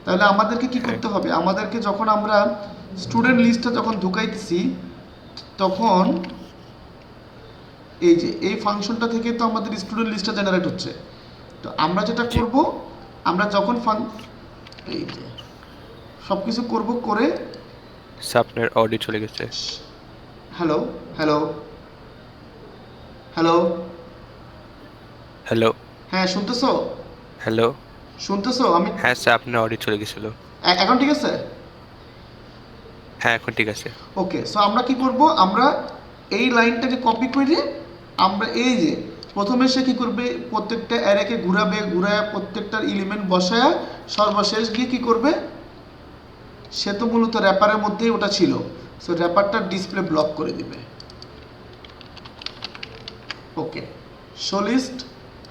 Speaker 1: তাহলে আমাদেরকে কি করতে হবে, আমাদেরকে যখন আমরা স্টুডেন্ট লিস্টটা যখন ঢুকাইতেছি তখন এই যে এই ফাংশনটা থেকে তো আমাদের স্টুডেন্ট লিস্টটা জেনারেট হচ্ছে। তো আমরা যেটা করব, আমরা যখন এই যে সব কিছু করব করে
Speaker 2: আপনার অডিও চলে গেছে
Speaker 1: হ্যালো হ্যালো হ্যালো
Speaker 2: হ্যালো
Speaker 1: হ্যাঁ শুনতেছো,
Speaker 2: হ্যালো
Speaker 1: শুনতেছো? আমি
Speaker 2: হ্যাঁ স্যার আপনার অডিও চলে গেছিল
Speaker 1: এখন ঠিক আছে?
Speaker 2: হ্যাঁ এখন ঠিক আছে
Speaker 1: ওকে, সো আমরা কি করব, আমরা এই লাইনটাকে কপি করে আমরা এই যে প্রথমে সে কি করবে, প্রত্যেকটা অ্যারেকে ঘুরাবে, ঘুরায় প্রত্যেকটার এলিমেন্ট বসায় সর্বশেষ গিয়ে কি করবে, সে তো মূলত র্যাপারের মধ্যেই ওটা ছিল, সো র্যাপারটার ডিসপ্লে ব্লক করে দিবে। Okay, show list,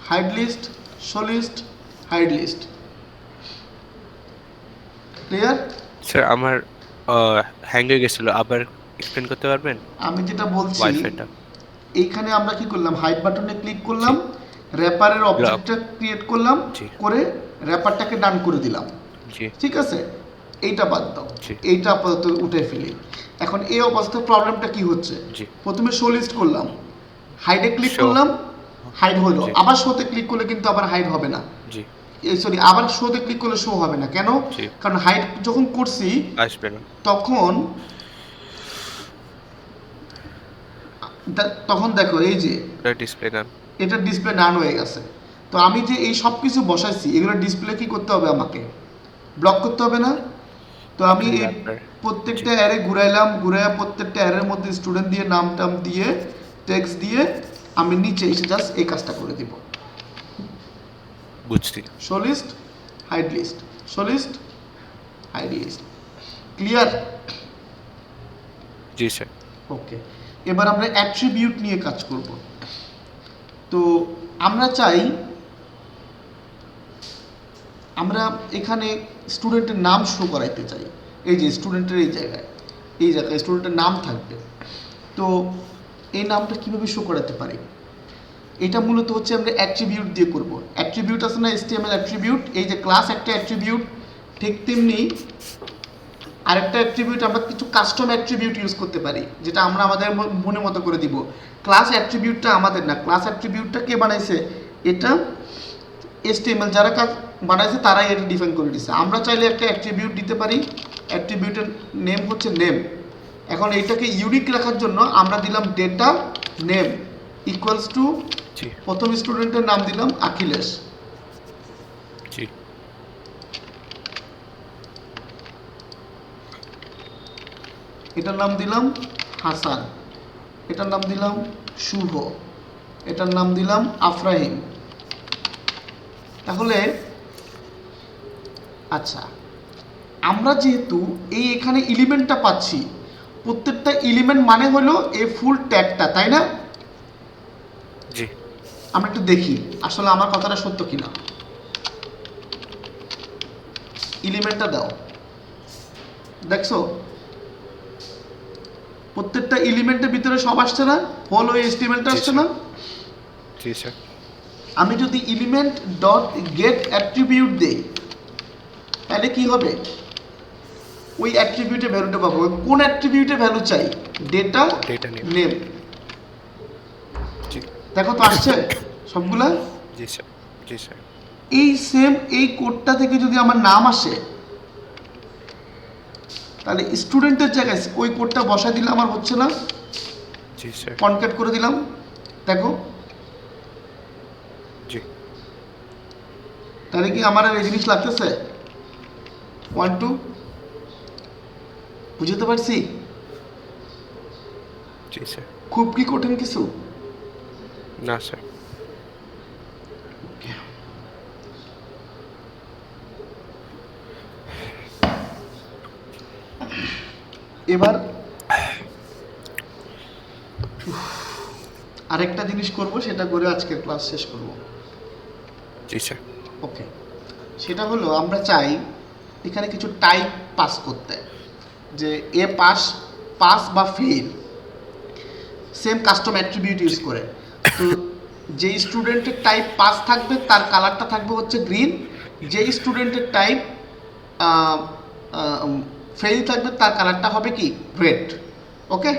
Speaker 1: hide list, show list, hide list, clear?
Speaker 2: Sir আমার হ্যাং হয়ে গেছিল আবার এক্সপ্লেন করতে পারবেন
Speaker 1: আমি যেটা বলছি,
Speaker 2: ওয়াইফাইটা
Speaker 1: এইখানে আমরা কি করলাম, হাইড বাটনে ক্লিক করলাম, র্যাপারের অবজেক্টটা ক্রিয়েট করলাম,
Speaker 2: জি
Speaker 1: করে র্যাপারটাকে ডান করে দিলাম,
Speaker 2: জি
Speaker 1: ঠিক আছে? এইটা বাদ দাও,
Speaker 2: জি
Speaker 1: এইটা আপাতত উঠে ফেলি। এখন এই অবস্থায় প্রবলেমটা কি হচ্ছে,
Speaker 2: জি
Speaker 1: প্রথমে শো লিস্ট করলাম, হাইডে ক্লিক
Speaker 2: Show.
Speaker 1: করলাম, হাইড হলো,
Speaker 2: জি।
Speaker 1: আবার শোতে ক্লিক করলে কিন্তু আবার হাইড হবে না,
Speaker 2: জি
Speaker 1: সরি আবার শোতে ক্লিক করলে শো হবে না, কেন?
Speaker 2: জি
Speaker 1: কারণ হাইড যখন করছি
Speaker 2: আসবে না
Speaker 1: তখন তখন দেখো এই যে
Speaker 2: ডিসপ্লে না
Speaker 1: এটা ডিসপ্লে নান হয়ে গেছে। তো আমি যে এই সব কিছু বসাইছি এগুলো ডিসপ্লে কি করতে হবে, আমাকে ব্লক করতে হবে না? তো আমি এই
Speaker 2: র্যাপার
Speaker 1: প্রত্যেকটা অ্যারে ঘুরাইলাম, ঘুরাইয়া প্রত্যেকটা অ্যারের মধ্যে স্টুডেন্ট দিয়ে নাম টাম দিয়ে টেক্সট দিয়ে আমি নিচে এসে জাস্ট এই কাজটা করে দিব,
Speaker 2: বুঝছি
Speaker 1: show list, hide list, show list, hide list, clear?
Speaker 2: জি স্যার
Speaker 1: ওকে, এবার আমরা অ্যাট্রিবিউট নিয়ে কাজ করব। তো আমরা চাই আমরা এখানে স্টুডেন্টের নাম শো করাইতে চাই, এই যে স্টুডেন্টের এই জায়গায় স্টুডেন্টের নাম থাকবে। তো এই নামটা কিভাবে শো করাতে পারি, এটা মূলত হচ্ছে আমরা অ্যাট্রিবিউট দিয়ে করব। অ্যাট্রিবিউট আছে না, HTML অ্যাট্রিবিউট, এই যে ক্লাস একটা অ্যাট্রিবিউট, ঠিক তেমনি আরেকটা অ্যাট্রিবিউট আমরা কিছু কাস্টম অ্যাট্রিবিউট ইউজ করতে পারি, যেটা আমরা আমাদের মনে মতো করে দিব। ক্লাস অ্যাট্রিবিউটটা আমাদের না, ক্লাস অ্যাট্রিবিউটটা কে বানাইছে, এটা HTML যারা কাজ বানাইছে তারাই এটা ডিফাইন করে দিচ্ছে। আমরা চাইলে একটা অ্যাট্রিবিউট দিতে পারি, অ্যাট্রিবিউটের নেম হচ্ছে নেম। এখন এইটাকে ইউনিক রাখার জন্য আমরা দিলাম ডেটা নেম ইকুয়ালস টু,
Speaker 2: জি
Speaker 1: প্রথম স্টুডেন্টের নাম দিলাম আখিলেশ,
Speaker 2: জি
Speaker 1: এটার নাম দিলাম হাসান, এটার নাম দিলাম শুভ, এটার নাম দিলাম আফরাহিম। তাহলে আচ্ছা, আমরা যেহেতু এই এখানে এলিমেন্টটা পাচ্ছি, প্রত্যেকটা এলিমেন্ট মানে হলো এই ফুল ট্যাগটা, তাই না?
Speaker 2: জি
Speaker 1: আমরা একটু দেখি আসলে আমার কথাটা সত্য কিনা। এলিমেন্টটা দাও, দেখছো প্রত্যেকটা এলিমেন্টের ভিতরে সব আসছে না, হোল ওই HTML-টা
Speaker 2: জি,
Speaker 1: আসছে
Speaker 2: স্যার।
Speaker 1: না?
Speaker 2: জি স্যার
Speaker 1: আমি যদি এলিমেন্ট ডট গেট অ্যাট্রিবিউট দেই তাহলে কি হবে, ওই অ্যাট্রিবিউটে ভ্যালুটা পাবো। কোন অ্যাট্রিবিউটে ভ্যালু চাই? Data
Speaker 2: data name.
Speaker 1: নেম।
Speaker 2: জি
Speaker 1: দেখো তো আসছে সবগুলা।
Speaker 2: জি স্যার। জি স্যার।
Speaker 1: এই সেম এই কোডটা থেকে যদি আমার নাম আসে, তাহলে স্টুডেন্টের জায়গায় ওই কোডটা বসাই দিলে আমার হচ্ছে না?
Speaker 2: জি স্যার।
Speaker 1: কনক্যাট করে দিলাম, দেখো।
Speaker 2: জি
Speaker 1: তাহলে কি আমার আর এই জিনিস লাগতেছে? 1 2 বুঝতে পারছি?
Speaker 2: জি স্যার।
Speaker 1: খুব কি কঠিন কিছু?
Speaker 2: না স্যার।
Speaker 1: এবার আরেকটা জিনিস করব, সেটা করে আজকের ক্লাস শেষ করব।
Speaker 2: জি স্যার।
Speaker 1: ওকে, সেটা হলো আমরা চাই এখানে কিছু টাইপ পাস করতে, যে এ পাস, পাস বা fail, same custom attribute use করে। তো যেই স্টুডেন্টের টাইপ পাস থাকবে তার কালারটা থাকবে হচ্ছে গ্রিন, যেই স্টুডেন্টের টাইপ ফেল থাকবে তার কালারটা হবে কি? রেড। ওকে,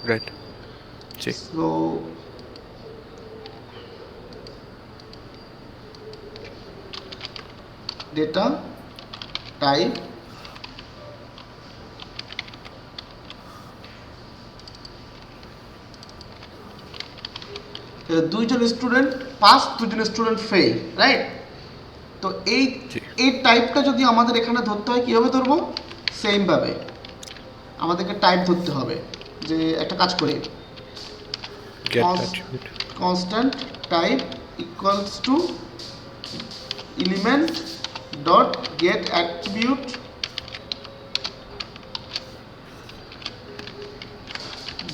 Speaker 2: রাইট। জি
Speaker 1: সো ডেটা টাইপ দুইজন স্টুডেন্ট পাস, দুজন স্টুডেন্ট ফেল, রাইট? তো এই
Speaker 2: জি।
Speaker 1: এই টাইপটা যদি আমাদের এখানে ধরতে হয়, কীভাবে ধরবো? সেমভাবে আমাদেরকে টাইপ ধরতে হবে। যে একটা কাজ করি,
Speaker 2: get attribute.
Speaker 1: Constant type equals to element dot get attribute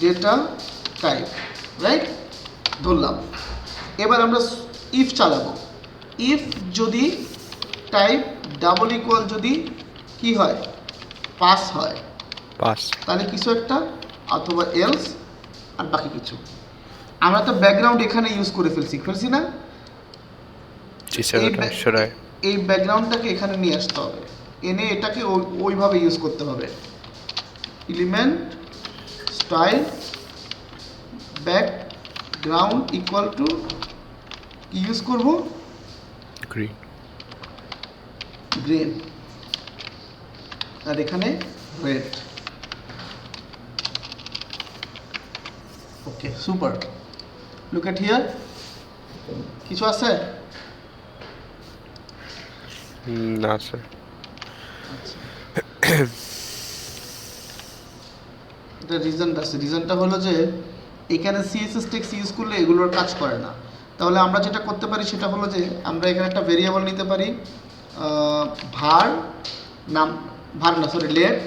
Speaker 1: data type, right? ধরলাম। এবার আমরা ইফ চালাবো। ইফ যদি টাইপ ডাবল ইকুয়াল যদি কি হয়? পাস হয়,
Speaker 2: পাস।
Speaker 1: তাহলে কিছু একটা, অথবা এলস, আর বাকি কিছু। আমরা তো ব্যাকগ্রাউন্ড এখানে ইউজ করে ফেলছি না?
Speaker 2: জি স্যার,
Speaker 1: এই
Speaker 2: ওটা সরাই।
Speaker 1: এই ব্যাকগ্রাউন্ডটাকে এখানে নিয়ে আসতে হবে, এনে এটাকে ওইভাবে ইউজ করতে হবে। Element style background equal to কি ইউজ করব?
Speaker 2: গ্রিন।
Speaker 1: গ্রিন, আর এখানে red. Okay, super. Look at here, কিছু আছে?
Speaker 2: না স্যার।
Speaker 1: আচ্ছা, এটা রিজনটা আছে। রিজনটা হলো যে এখানে সিএসএস টেক্সট ইউজ করলে এগুলোর কাজ করে না। তাহলে আমরা যেটা করতে পারি সেটা হলো যে আমরা এখানে একটা ভেরিয়েবল নিতে পারি, ভার নাম, ভার না সরি, লেট।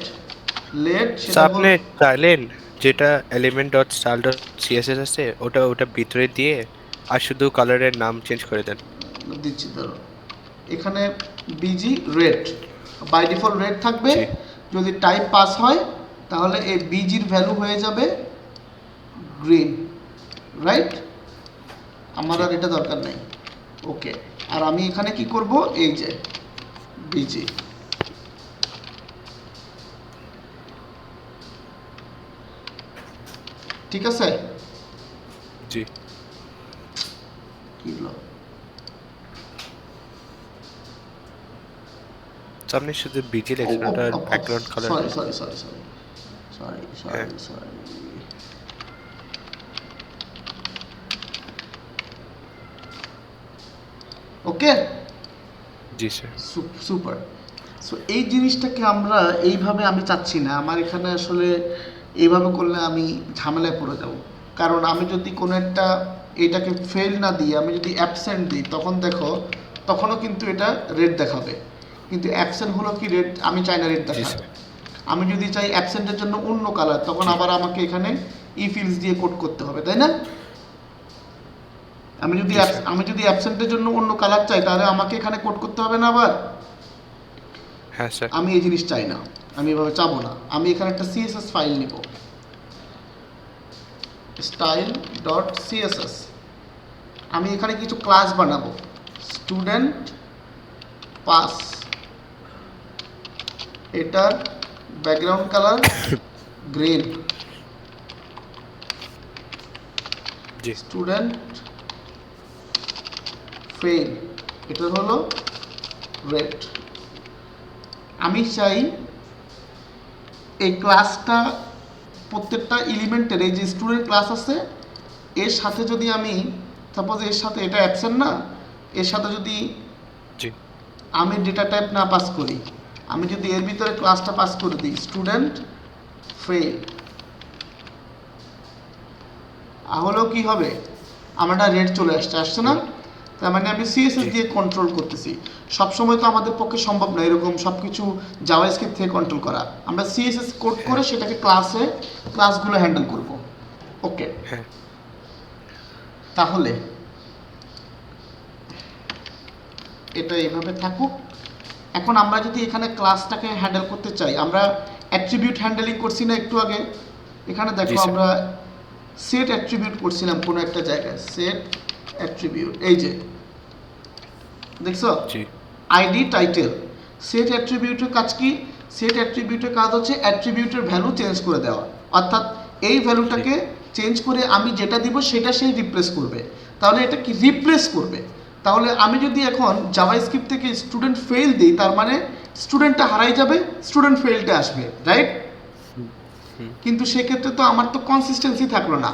Speaker 1: সেটা
Speaker 2: স্যার আপনি চাইলেন যেটা element dot style dot CSS আছে ওটা ওটা ভিতরে দিয়ে আর শুধু কালারের নাম চেঞ্জ করে দেন।
Speaker 1: দিচ্ছি, ধরো এখানে BG red, by default red থাকবে।
Speaker 2: জি
Speaker 1: যদি টাইপ পাস হয় তাহলে এই বিজির ভ্যালু হয়ে যাবে গ্রিন, রাইট? আমার আর এটা দরকার নেই। ওকে, আর আমি এখানে কি করব? এই যে বিজি, ঠিক আছে?
Speaker 2: জি।
Speaker 1: কি হলো?
Speaker 2: আপনি শুধু বিজি লেখছেন, ওটা background colour.
Speaker 1: Sorry sorry sorry sorry sorry
Speaker 2: হ্যাঁ।
Speaker 1: সরি সরি ওকে,
Speaker 2: জি স্যার।
Speaker 1: সুপার। সো এই জিনিসটাকে আমরা এইভাবে আমি চাচ্ছি না। আমার এখানে আসলে এইভাবে করলে আমি ঝামেলায় পড়ে যাব। কারণ আমি যদি কোনো একটা এটাকে ফেল না দিই, আমি যদি অ্যাবসেন্ট দিই, তখন দেখো তখনও কিন্তু এটা রেড দেখাবে। কিন্তু অ্যাবসেন্ট হলো কি রেড, আমি চাই না রেড
Speaker 2: জি
Speaker 1: দেখাবে।
Speaker 2: স্যার।
Speaker 1: আমি যদি চাই অ্যাবসেন্টের জন্য অন্য কালার, তখন
Speaker 2: জি।
Speaker 1: আবার আমাকে এখানে ইফিলস দিয়ে কোড করতে হবে, তাই না? আমি যদি
Speaker 2: জি স্যার।
Speaker 1: আমি যদি অ্যাবসেন্টের জন্য অন্য কালার চাই, তাহলে আমাকে এখানে কোড করতে হবে না আবার?
Speaker 2: হ্যাঁ স্যার।
Speaker 1: আমি এই জিনিস চাই না, আমি এভাবে চাবো না। আমি এখানে একটা সিএসএস ফাইল নিব, স্টাইল ডট সিএসএস। আমি এখানে কিছু ক্লাস বানাবো, স্টুডেন্ট পাস, এটার ব্যাকগ্রাউন্ড কালার গ্রিন,
Speaker 2: জি
Speaker 1: স্টুডেন্ট ফেল, এটা হলো রেড। আমি চাই এই ক্লাসটা প্রত্যেকটা এলিমেন্টের এই যে স্টুডেন্ট ক্লাস আছে এর সাথে যদি আমি সাপোজ এর সাথে এটা অ্যাবসেন্ট না, এর সাথে যদি
Speaker 2: জি
Speaker 1: আমি ডেটা টাইপ না পাস করি, আমি যদি এর ভিতরে ক্লাসটা পাস করে দিই স্টুডেন্ট ফেল, তাহলেও কি হবে, আমার রেড চলে আসছে না? তার মানে আমি সিএসএস
Speaker 2: জি
Speaker 1: দিয়ে কন্ট্রোল করতেছি। সবসময় তো আমাদের পক্ষে সম্ভব না এরকম সব কিছু জাভাস্ক্রিপ্ট থেকে কন্ট্রোল করা। আমরা সিএসএস কোড করে সেটাকে ক্লাসগুলো হ্যান্ডেল করব। ওকে,
Speaker 2: হ্যাঁ
Speaker 1: তাহলে এটা এইভাবে থাকুক। এখন আমরা যদি এখানে ক্লাসটাকে হ্যান্ডেল করতে চাই, আমরা অ্যাট্রিবিউট হ্যান্ডেলিং করছি না একটু আগে, এখানে দেখো
Speaker 2: জি, স্যার।
Speaker 1: আমরা সেট অ্যাট্রিবিউট করছিলাম কোনো একটা জায়গায়, সেট অ্যাট্রিবিউট, এই যে দেখছো
Speaker 2: জি
Speaker 1: আইডি টাইটেল। সেট অ্যাট্রিবিউটের কাজ কি? সেট অ্যাট্রিবিউটের কাজ হচ্ছে অ্যাট্রিবিউটের ভ্যালু চেঞ্জ করে দেওয়া, অর্থাৎ এই ভ্যালুটাকে চেঞ্জ করে আমি যেটা দিব সেটা সেই রিপ্লেস করবে। তাহলে এটা কি রিপ্লেস করবে? তাহলে আমি যদি এখন জাভাস্ক্রিপ্ট থেকে স্টুডেন্ট ফেল দিই, তার মানে স্টুডেন্টটা হারাই যাবে, স্টুডেন্ট ফেলটা আসবে, রাইট?
Speaker 2: হুম, হুম,
Speaker 1: কিন্তু সেক্ষেত্রে তো আমার তো কনসিস্টেন্সি থাকলো না।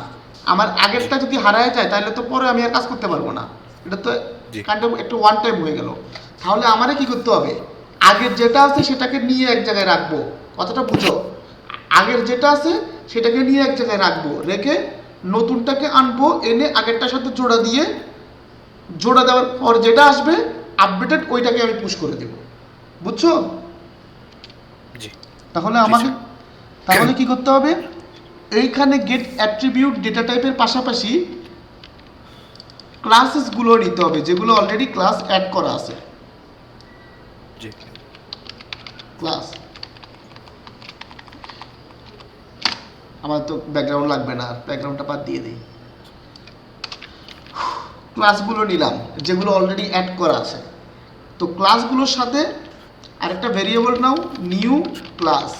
Speaker 1: আমার আগেরটা যদি হারায় যায় তাহলে তো পরে আমি আর কাজ করতে পারবো না, এটা তো
Speaker 2: জি
Speaker 1: কাইন্ড অফ একটু ওয়ান টাইম হয়ে গেল। তাহলে আমারে কি করতে হবে, আগের যেটা আছে সেটাকে নিয়ে এক জায়গায় রাখবো, কথাটা বুঝো। আগের যেটা আছে সেটাকে নিয়ে এক জায়গায় রাখবো, রেখে নতুনটাকে আনবো, এনে আগেরটার সাথে জোড়া দেওয়ার পর যেটা আসবে আপডেটেড ওইটাকে আমি পুশ করে দেব, বুঝছো?
Speaker 2: জি
Speaker 1: তাহলে
Speaker 2: জি
Speaker 1: আমাকে
Speaker 2: স্যার
Speaker 1: তাহলে কি করতে হবে, এইখানে গেট অ্যাট্রিবিউট ডেটা টাইপের পাশাপাশি ক্লাসেসগুলো নিতে হবে যেগুলো অলরেডি ক্লাস অ্যাড করা আছে।
Speaker 2: জি
Speaker 1: ক্লাস, আমার তো ব্যাকগ্রাউন্ড লাগবে না, ব্যাকগ্রাউন্ডটা বাদ দিয়ে দিই। ক্লাসগুলো নিলাম যেগুলো অলরেডি অ্যাড করা আছে। তো ক্লাসগুলোর সাথে আরেকটা variable now, new class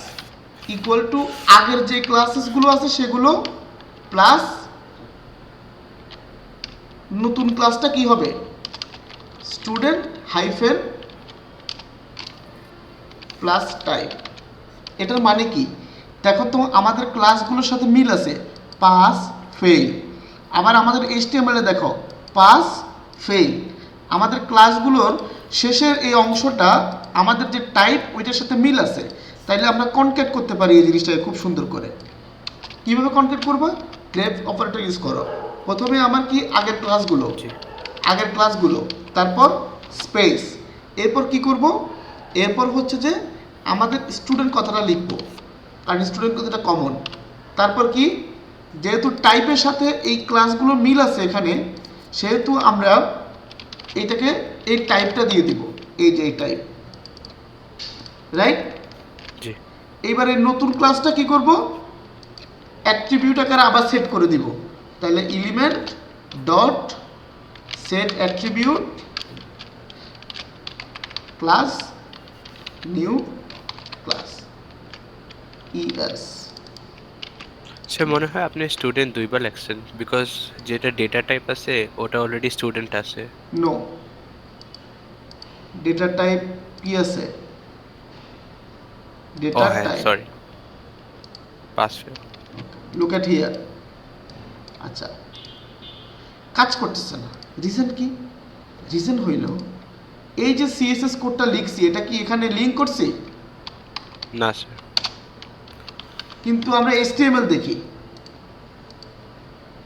Speaker 1: equal to আগের যে ক্লাসেসগুলো আছে সেগুলো প্লাস নতুন ক্লাসটা কি হবে, স্টুডেন্ট হাইফেন প্লাস টাইপ। এটার মানে কি দেখো তো, আমাদের ক্লাসগুলোর সাথে মিল আছে, পাস ফেল। আবার আমাদের এইচটিএমএল এ দেখো পাস ফেল। আমাদের ক্লাসগুলোর শেষের এই অংশটা আমাদের যে টাইপ ওইটার সাথে মিল আছে, তাইলে আমরা কনক্যাট করতে পারি এই জিনিসটাকে খুব সুন্দর করে। কিভাবে কনক্যাট করবো, গ্রেপ অপারেটর ইউজ করো। প্রথমে আমার কি আগের
Speaker 2: জি
Speaker 1: ক্লাসগুলো, তারপর স্পেস, এরপর কি করব, এরপর হচ্ছে যে আমাদের স্টুডেন্ট কথাটা লিখবো, কারণ স্টুডেন্ট কথাটা কমন। তারপর কি, যেহেতু টাইপের সাথে এই ক্লাসগুলো মিল আছে এখানে, সেহেতু আমরা এইটাকে এই টাইপটা দিয়ে দিব, এই যে এই টাইপ, রাইট?
Speaker 2: জি
Speaker 1: এইবারে নতুন ক্লাসটা কি করব, অ্যাট্রিবিউট আকারে আবার সেট করে দিব। তাহলে element dot set attribute class new class ES.
Speaker 2: Sir মনে হয় আপনি স্টুডেন্ট দুইবার লেখছেন বিকজ যেটা ডেটা টাইপ আছে ওটা অলরেডি স্টুডেন্ট আছে
Speaker 1: নো, ডেটা টাইপ কি আছে,
Speaker 2: ও
Speaker 1: ডেটা
Speaker 2: হ্যাঁ
Speaker 1: type,
Speaker 2: sorry pass fail
Speaker 1: look at here. আচ্ছা, কাজ করতেছে না, রিজন কি? রিজন হইল এই যে সিএসএস কোডটা লিখছি এটা কি এখানে লিঙ্ক করছি,
Speaker 2: না স্যার
Speaker 1: কিন্তু আমরা এইচটিএমএল দেখি,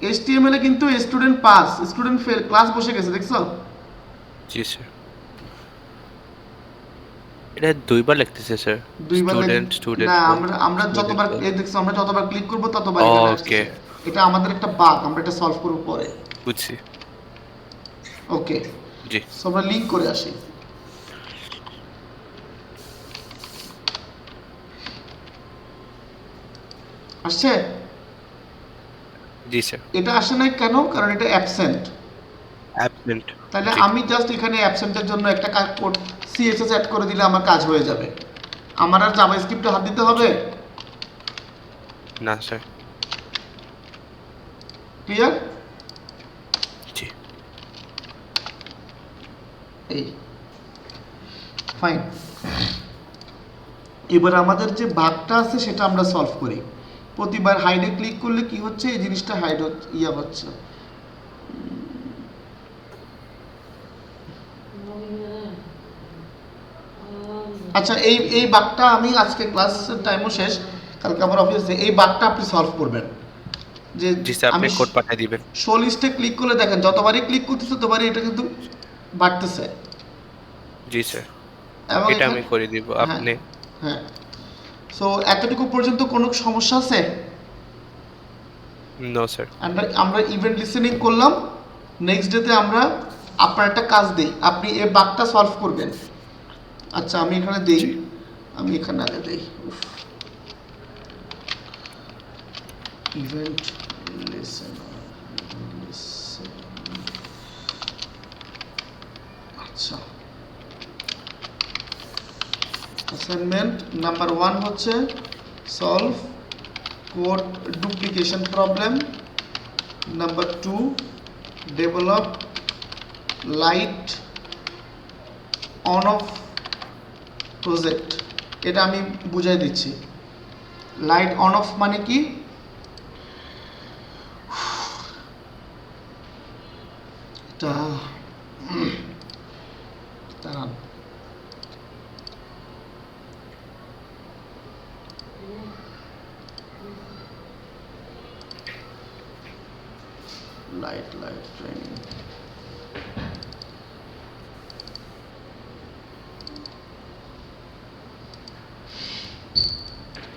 Speaker 1: এইচটিএমএল এ কিন্তু student pass student fail class বসে গেছে, দেখছো?
Speaker 2: জি স্যার এটা দুইবার লিখতেছে স্যার
Speaker 1: দুইবার
Speaker 2: স্টুডেন্ট স্টুডেন্ট
Speaker 1: না,
Speaker 2: বোথ
Speaker 1: আমরা যতবার এই দেখছো, আমরা যতবার ক্লিক করব ততবার এখানে
Speaker 2: ওকে
Speaker 1: আসছে। এটা আমাদের একটা বাগ, আমরা এটা সলভ করব পরে।
Speaker 2: বুঝছি
Speaker 1: ওকে,
Speaker 2: জি
Speaker 1: সো আমরা লিংক করে আসি। আসছে?
Speaker 2: জি স্যার
Speaker 1: এটা আসে নাই কেন? কারণ এটা অ্যাবসেন্ট।
Speaker 2: অ্যাবসেন্ট
Speaker 1: তাহলে
Speaker 2: জি
Speaker 1: আমি জাস্ট এখানে অ্যাবসেন্টের জন্য একটা কোড সিএসএস অ্যাড করে দিলে আমার কাজ হয়ে যাবে। আমার আর জাভাস্ক্রিপ্টে হাত দিতে হবে?
Speaker 2: না স্যার।
Speaker 1: ক্লিয়ার?
Speaker 2: জি।
Speaker 1: এই ফাইন। এবার আমাদের যে বাগটা আছে সেটা আমরা সলভ করি। প্রতিবার হাইডে ক্লিক করলে কি হচ্ছে, এই জিনিসটা হাইড হচ্ছে। আচ্ছা, এই বাগটা আমি আজকে ক্লাসের টাইমও শেষ, কালকে আমার অফিসে, এই বাগটা আপনি সলভ করবেন। যে
Speaker 2: জি স্যার, আপনি
Speaker 1: আমি
Speaker 2: কোড পাঠিয়ে দিবেন।
Speaker 1: শো লিস্টে ক্লিক করলে দেখেন যতবারই ক্লিক করতেছে ততবারই এটা কিন্তু বাড়তেছে।
Speaker 2: জি স্যার,
Speaker 1: এবং
Speaker 2: এটা আমি করে দিব।
Speaker 1: হ্যাঁ
Speaker 2: আপনি
Speaker 1: হ্যাঁ। সো এতটুকু পর্যন্ত কোনো সমস্যা আছে?
Speaker 2: No sir.
Speaker 1: আমরা ইভেন্ট লিসেনিং করলাম। নেক্সট ডেতে আমরা আপনার একটা কাজ দিই, আপনি এই বাগটা সলভ করবেন। আচ্ছা আমি এখানে দিই,
Speaker 2: জি।
Speaker 1: আমি এখানে আগে দিই ইভেন্ট লিসেন। আচ্ছা, অ্যাসাইনমেন্ট নাম্বার 1 হচ্ছে solve code duplication problem. Number 2 develop light on of project. এটা আমি বুঝাই দিচ্ছি। লাইট অন অফ মানে কি? এটা দাঁড়ান, লাইট ট্রেনিং।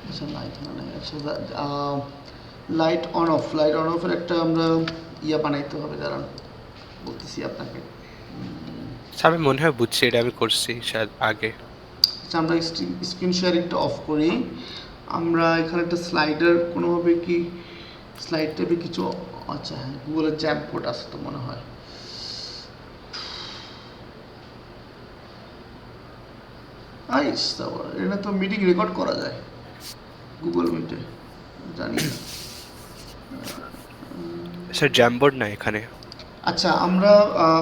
Speaker 1: আচ্ছা লাইট মানে আচ্ছা লাইট অন অফের একটা আমরা বানাইতে হবে, দাঁড়ান বলতেছি আপনাকে।
Speaker 2: স্যার আমি মনে হয় বুঝছি, এটা আমি করছি শায়দ আগে।
Speaker 1: আচ্ছা আমরা স্ক্রিন শেয়ারিংটা অফ করি। আমরা এখানে একটা স্লাইডার কোনোভাবে কি স্লাইড টাইপে কিছু, আচ্ছা হ্যাঁ গুগলের জ্যাম কোড আছে তো মনে হয়। এটা তো মিটিং রেকর্ড করা যায় গুগল মিটে, জানি না।
Speaker 2: স্যার জ্যামবোর্ড না এখানে।
Speaker 1: আচ্ছা আমরা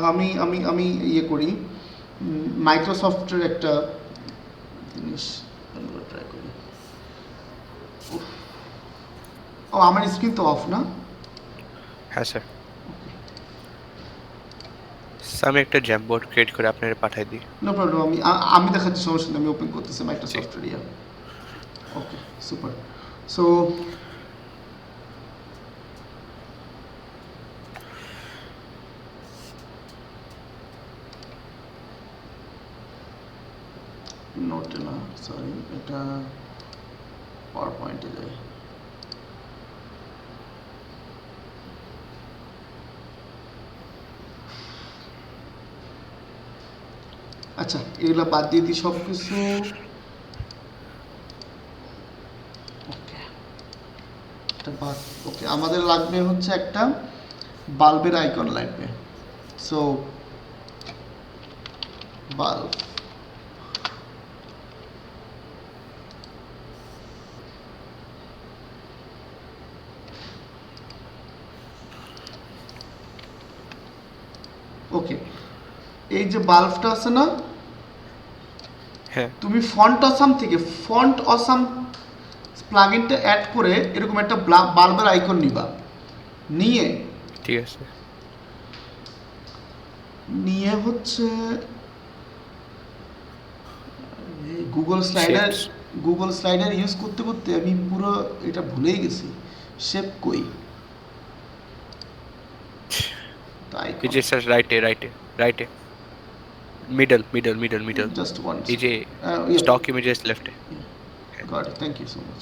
Speaker 1: আমি আমি আমি ইয়ে করি, মাইক্রোসফটের একটা জিনিস ট্রাই করি। ও আমার স্ক্রিন তো অফ না?
Speaker 2: হ্যাঁ স্যার। আমি একটা জ্যামবোর্ড ক্রিয়েট করে আপনার পাঠিয়ে দিই।
Speaker 1: নো প্রবলেম, আমি দেখাচ্ছি, সমস্যা নেই, আমি ওপেন করতেছি মাইক্রোসফটের ইয়া। ওকে সুপার। সো নোটে না, সরি, এটা পাওয়ার পয়েন্টে যায়। আচ্ছা এগুলো বাদ দিয়ে দিই সব কিছু। ওকে এটা বাদ। ওকে আমাদের লাগবে হচ্ছে একটা বাল্বের আইকন লাগবে। সো বাল্ব, ওকে এই যে বাল্বটা আছে না,
Speaker 2: হ্যাঁ
Speaker 1: তুমি ফন্ট অসাম প্লাগইনটা অ্যাড করে এরকম একটা বাল্বের আইকন নিবা, নিয়ে
Speaker 2: ঠিক আছে।
Speaker 1: নিয়ে হচ্ছে
Speaker 2: Shapes।
Speaker 1: গুগল স্লাইডার ইউজ করতে করতে আমি পুরো এটা ভুলেই গেছি। শেপ কই? তাই
Speaker 2: এই যে স্যার রাইটে মিডল।
Speaker 1: জাস্ট ওয়ান
Speaker 2: এই যে স্টক ইমেজেস লেফটে।
Speaker 1: Got it, thank you so much.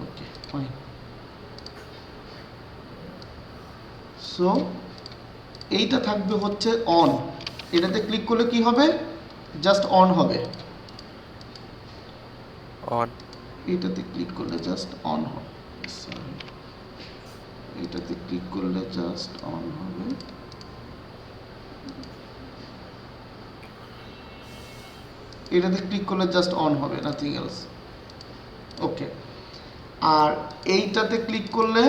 Speaker 1: Okay fine. So এইটা থাকবে হচ্ছে অন। এটাতে ক্লিক করলে কি হবে? জাস্ট অন হবে।
Speaker 2: অন।
Speaker 1: এটাতে ক্লিক করলে জাস্ট অন হবে। এটাতে ক্লিক করলে জাস্ট অন হবে। এটাতে ক্লিক করলে জাস্ট অন হবে, নাথিং এলস। ওকে, আর এইটাতে ক্লিক করলে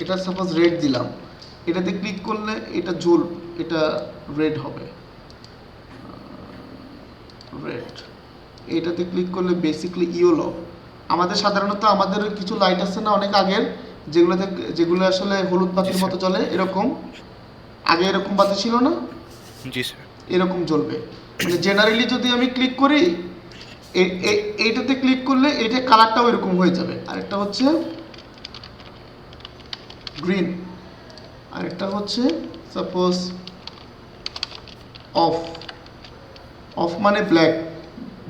Speaker 1: এটা সাপোজ রেড দিলাম, এটাতে ক্লিক করলে এটা এটা রেড হবে, রেড। এটাতে ক্লিক করলে বেসিক্যালি ইয়েলো। আমাদের সাধারণত আমাদের কিছু লাইট আছে না অনেক আগের, যেগুলো আসলে হলুদ বাতির
Speaker 2: স্যার।
Speaker 1: মতো জ্বলে, এরকম আগে এরকম বাতি ছিল না,
Speaker 2: জি স্যার।
Speaker 1: এরকম জ্বলবে। মানে জেনারেলি যদি আমি ক্লিক করি, এইটাতে ক্লিক করলে এটা কালারটাও এরকম হয়ে যাবে। আরেকটা হচ্ছে গ্রিন, আরেকটা হচ্ছে সাপোজ অফ। অফ মানে ব্ল্যাক,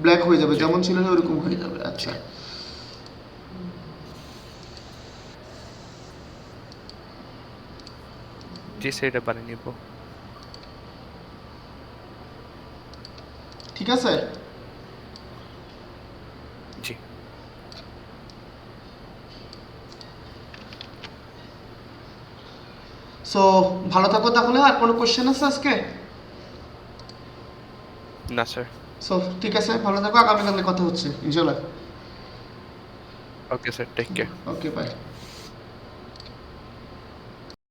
Speaker 1: ব্ল্যাক হয়ে যাবে,
Speaker 2: জি
Speaker 1: যেমন ছিল ওরকম হয়ে যাবে। আচ্ছা,
Speaker 2: জি স্যার, এটা বানিয়ে নিব।
Speaker 1: ঠিক আছে।
Speaker 2: জি
Speaker 1: সো ভালো থাকো তাহলে। আর কোনো কোশ্চেন আছে আজকে?
Speaker 2: না স্যার।
Speaker 1: সো ঠিক আছে, ভালো থাকো, আগামীকালে কথা হচ্ছে ইনশাল্লাহ।
Speaker 2: Okay sir, take care.
Speaker 1: Okay, by.